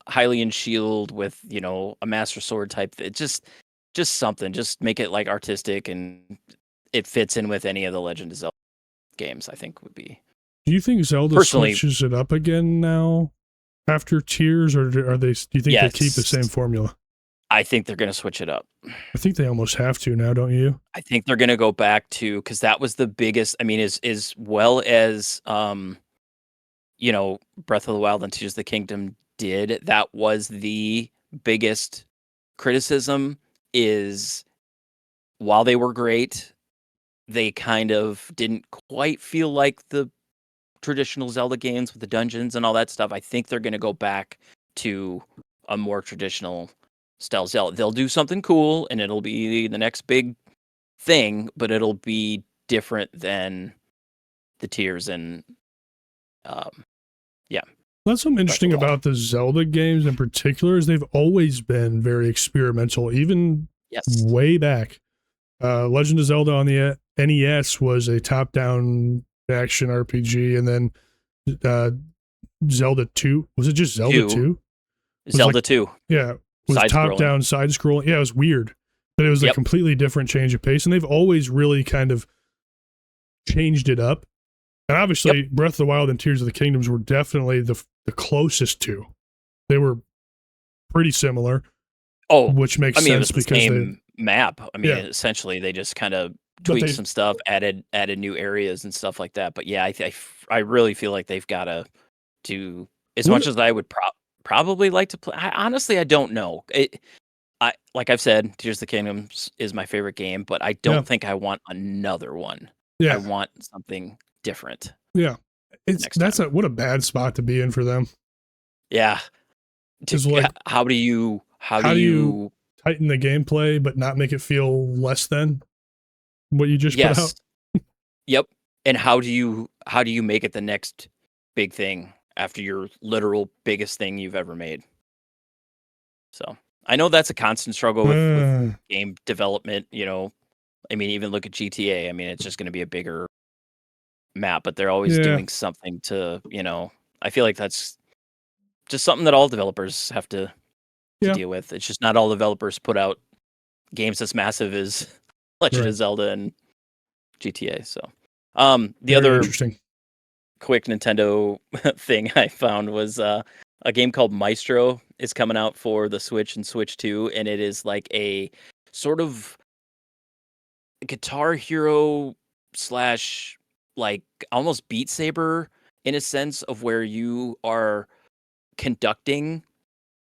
Hylian shield with, a Master Sword type. It just something. Just make it like artistic, and it fits in with any of the Legend of Zelda games. I think would be. Do you think Zelda switches it up again now after Tears, or do you think they keep the same formula? I think they're going to switch it up. I think they almost have to now, don't you? I think they're going to go back to, because that was the biggest. I mean, as well as Breath of the Wild and Tears of the Kingdom did. That was the biggest criticism. Is while they were great, they kind of didn't quite feel like the traditional Zelda games with the dungeons and all that stuff. I think they're going to go back to a more traditional style Zelda. They'll do something cool, and it'll be the next big thing, but it'll be different than the Tears and That's something interesting about the Zelda games in particular, is they've always been very experimental, even way back. Legend of Zelda on the NES was a top-down action RPG, and then Zelda 2. Was it just Zelda 2? Zelda 2. Yeah. It was top-down side-scrolling. Yeah, it was weird. But it was a completely different change of pace, and they've always really kind of changed it up. And obviously, Breath of the Wild and Tears of the Kingdoms were definitely the closest to. They were pretty similar. Oh, which makes sense, it was the because same map. I mean, essentially, they just kind of tweaked some stuff, added new areas and stuff like that. But yeah, I really feel like they've got to do as much as I would probably like to play. I don't know. Like I've said, Tears of the Kingdom is my favorite game, but I don't think I want another one. Yeah. I want something different. Yeah. What a bad spot to be in for them. Yeah. Like, how do you tighten the gameplay but not make it feel less than what you just put out? Yep. And how do you make it the next big thing after your literal biggest thing you've ever made? So I know that's a constant struggle with game development, you know. I mean, even look at GTA. I mean, it's just going to be a bigger map, but they're always doing something to, you know, I feel like that's just something that all developers have to deal with. It's just not all developers put out games as massive as Legend of Zelda and GTA. So, the other interesting quick Nintendo thing I found was a game called Maestro is coming out for the Switch and Switch 2, and it is like a sort of Guitar Hero / like almost Beat Saber in a sense of where you are conducting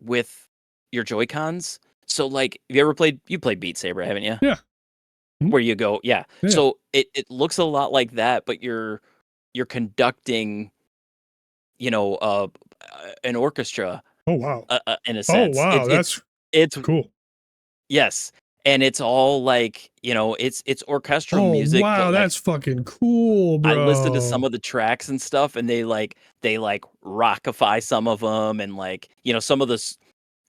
with your Joy-Cons. So like, you played Beat Saber, haven't you? Yeah. Where you go, so it looks a lot like that, but you're conducting, you know, an orchestra. Oh wow. In a sense. Oh wow, it's cool. Yes. And it's all like, you know, it's orchestral music. Wow, that's fucking cool, bro. I listened to some of the tracks and stuff, and they rockify some of them, and like, you know, some of the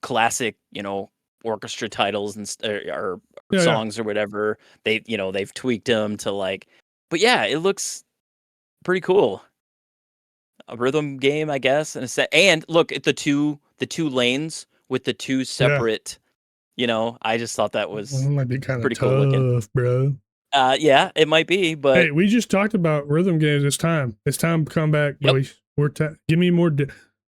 classic, you know, orchestra titles and or songs or whatever. They've tweaked them to like, but yeah, it looks pretty cool. A rhythm game, I guess, and look at the two lanes with the two separate. You know, I just thought that was might be kind of pretty tough, cool looking, bro. Yeah, it might be, but hey, we just talked about rhythm games. It's time to come back, boys. Give me more.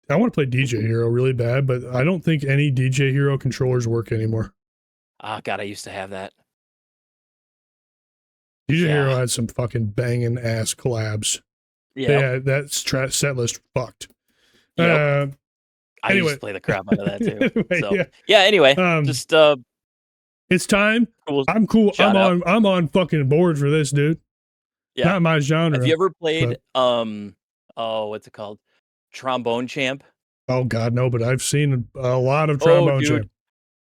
I want to play DJ Hero really bad, but I don't think any DJ Hero controllers work anymore. Oh God, I used to have that. DJ Hero had some fucking banging ass collabs. Yeah, that's set list fucked. Yep. I used to play the crap out of that too. Anyway, just it's time. I'm cool. I'm on fucking board for this, dude. Yeah. Not my genre. Have you ever played what's it called? Trombone Champ? Oh God, no, but I've seen a lot of Trombone Champ.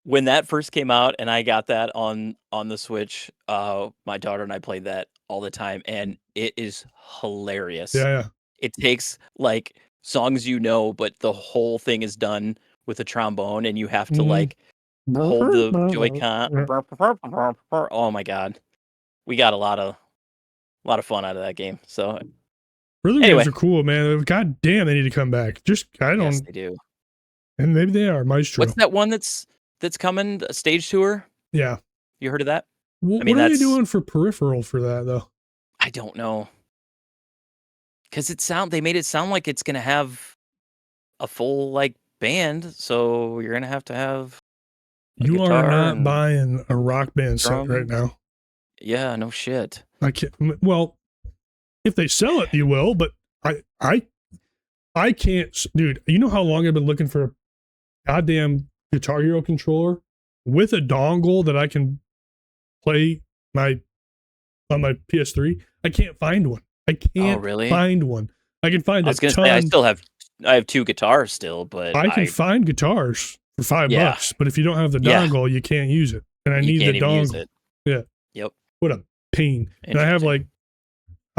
When that first came out and I got that on the Switch, my daughter and I played that all the time, and it is hilarious. Yeah. It takes like songs, you know, but the whole thing is done with a trombone, and you have to like hold the Joy-Con. Oh my God, we got a lot of fun out of that game. So rhythm games are cool, man. God damn, they need to come back. Yes, they do. And maybe they are. Maestro. What's that one that's coming? A stage tour? Yeah. You heard of that? What are they doing for peripheral for that though? I don't know. Because they made it sound like it's gonna have a full like band, so you're gonna have to have. You are not buying a Rock Band set right now. Yeah, no shit. I can't. Well, if they sell it, you will. But I can't, dude. You know how long I've been looking for a goddamn Guitar Hero controller with a dongle that I can play on my PS3. I can't find one. I can't find one. I can find. I was gonna say I have two guitars still, but I can find guitars for $5. But if you don't have the dongle, you can't use it. And I need the dongle. Yeah. Yep. What a pain. And I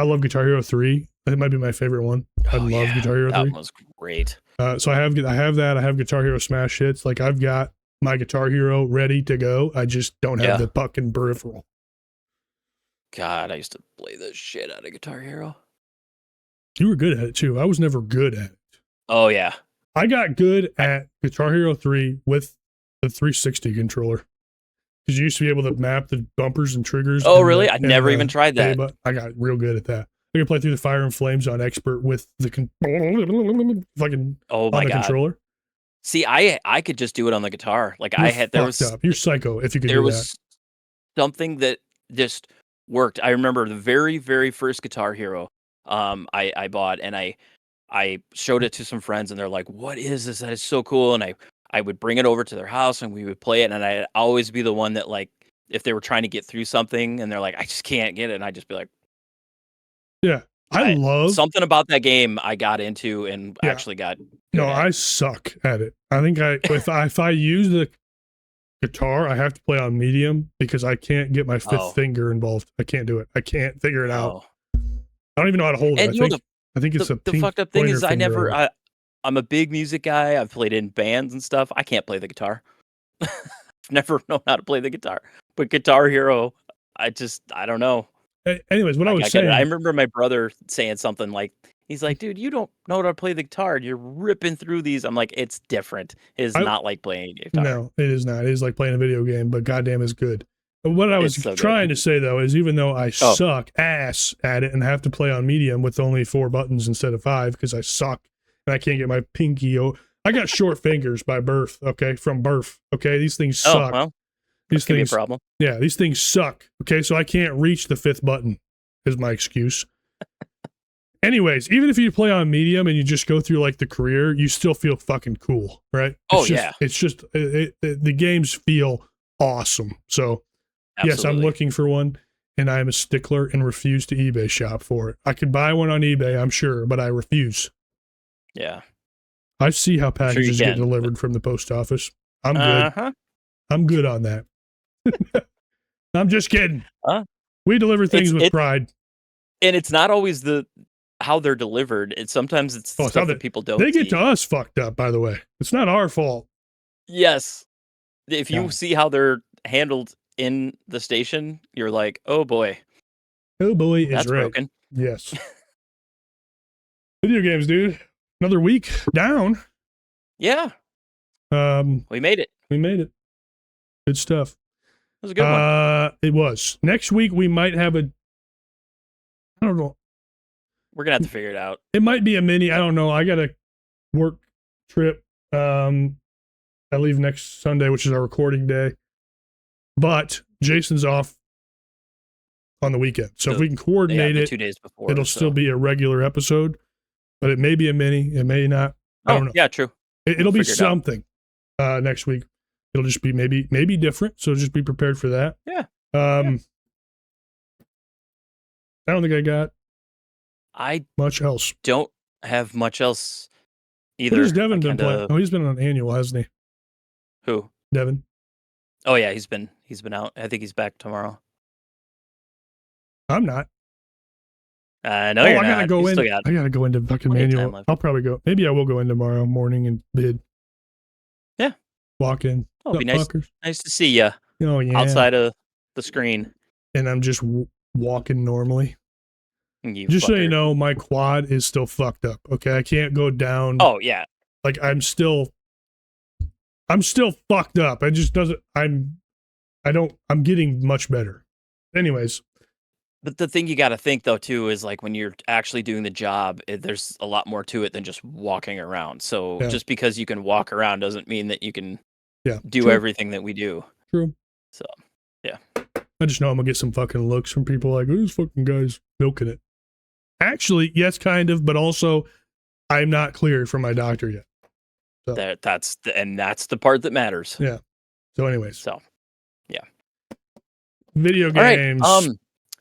love Guitar Hero 3. That might be my favorite one. I love Guitar Hero 3. That was great. So I have that. I have Guitar Hero Smash Hits. Like I've got my Guitar Hero ready to go. I just don't have the fucking peripheral. God, I used to play the shit out of Guitar Hero. You were good at it too. I was never good at it. Oh yeah. I got good at Guitar Hero 3 with the 360 controller. Because you used to be able to map the bumpers and triggers. Oh, really? I never even tried that. But I got real good at that. I can play through the Fire and Flames on expert with the fucking Oh my on the God. controller. See, I could just do it on the guitar. Like there was up. You're psycho if you could there do was something that just worked. I remember the very, very first Guitar Hero I bought, and I showed it to some friends, and they're like, "What is this? That is so cool!" And I would bring it over to their house, and we would play it, and I'd always be the one that, like, if they were trying to get through something, and they're like, "I just can't get it," and I'd just be like, "Yeah, I love something about that game." I got into and actually got. No, I suck at it. I think if I use the guitar, I have to play on medium because I can't get my fifth finger involved. I can't do it. I can't figure it out. I don't even know how to hold it. I think it's the fucked up thing is I'm a big music guy. I've played in bands and stuff. I can't play the guitar. I've never known how to play the guitar. But Guitar Hero, I don't know. Anyways, what I was saying, I remember my brother saying something like, he's like, "Dude, you don't know how to play the guitar. You're ripping through these." I'm like, it's different. It's not like playing a guitar. No, it is not. It is like playing a video game, but goddamn is good. But what I was trying to say, though, is even though I suck ass at it and have to play on medium with only 4 buttons instead of 5 because I suck and I can't get my pinky. I got short fingers by birth, okay, from birth, okay? These things suck. Well, these things things, be a problem. Yeah, these things suck, okay? So I can't reach the 5th button is my excuse. Anyways, even if you play on medium and you just go through like the career, you still feel fucking cool, right? It's just the games feel awesome. So yes, I'm looking for one, and I am a stickler and refuse to eBay shop for it. I could buy one on eBay, I'm sure, but I refuse. Yeah. I see how packages get delivered from the post office. I'm good. I'm good on that. I'm just kidding. We deliver things with pride. And it's not always how they're delivered. Sometimes it's stuff that people don't They get to us fucked up, by the way. It's not our fault. Yes. If you see how they're handled in the station, you're like, oh boy. Oh boy, that's right. broken. Yes. Video games, dude. Another week down. Yeah. We made it. We made it. Good stuff. It was a good one. It was. Next week we might have I don't know. We're gonna have to figure it out. It might be a mini. I don't know. I got a work trip. I leave next Sunday, which is our recording day. But Jason's off on the weekend. So if we can coordinate it, 2 days before, it'll still be a regular episode. But it may be a mini. It may not. I don't know. Yeah, true. It'll be something next week. It'll just be maybe different. So just be prepared for that. Yeah. I don't think I got much else. Don't have much else either. What has Devin been playing? Oh, he's been on annual, hasn't he? Who? Devin. Oh yeah, he's been out. I think he's back tomorrow. I'm not. No, you're not. I gotta go into fucking manual. I'll probably go. Maybe I will go in tomorrow morning and bid. Yeah. Walk in. Oh, it'll be nice. Nice to see you. Oh yeah. Outside of the screen. And I'm just walking normally. Just so you know, my quad is still fucked up. Okay, I can't go down. Oh yeah. Like I'm still fucked up. I just doesn't. I'm getting much better. Anyways. But the thing you got to think though too is like when you're actually doing the job, there's a lot more to it than just walking around. So just because you can walk around doesn't mean that you can do everything that we do. True. So yeah. I just know I'm gonna get some fucking looks from people like, "Who's fucking guys milking it?" Actually, yes, kind of, but also, I'm not cleared from my doctor yet. So. That's the part that matters. Yeah. So, anyways. So, yeah. Video games. All right.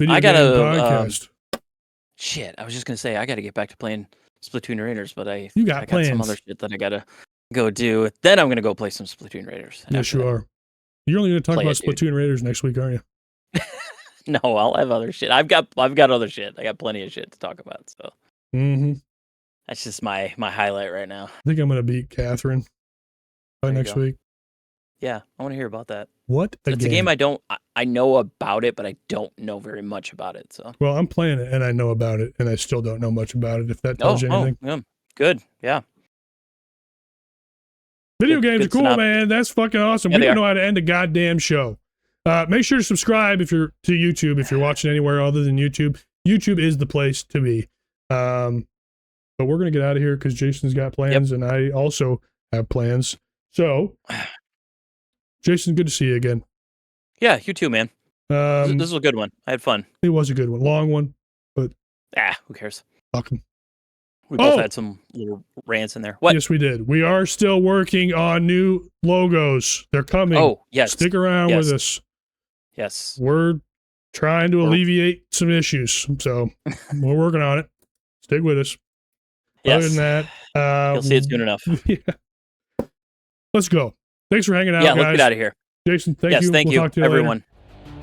I got a podcast. Shit, I was just gonna say I got to get back to playing Splatoon Raiders, but I got plans. some other shit that I gotta go do. Then I'm gonna go play some Splatoon Raiders. Yes, you are. You're only gonna talk about Splatoon Raiders next week, aren't you? No, I'll have other shit. I've got other shit. I got plenty of shit to talk about. So that's just my highlight right now. I think I'm gonna beat Catherine by next week. Yeah, I want to hear about that. What? It's a game I know about it, but I don't know very much about it. So well, I'm playing it and I know about it, and I still don't know much about it. If that tells you anything. Yeah. Good. Yeah. Video games are cool, man. That's fucking awesome. We don't know how to end a goddamn show. Make sure to subscribe if you're to YouTube. If you're watching anywhere other than YouTube, YouTube is the place to be. But we're gonna get out of here because Jason's got plans, and I also have plans. So, Jason, good to see you again. Yeah, you too, man. This was a good one. I had fun. It was a good one, long one, but who cares? Fucking. We both had some little rants in there. What? Yes, we did. We are still working on new logos. They're coming. Oh, yes. Stick around with us. Yes. We're trying to alleviate some issues, so we're working on it. Stick with us. Yes. Other than that, you'll see it soon enough. Yeah. Let's go. Thanks for hanging out, yeah, guys. let's get out of here. Jason, thank you. Thank we'll you, talk to you everyone.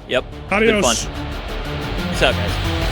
later. Yep. Adios. Good fun. Peace out, guys.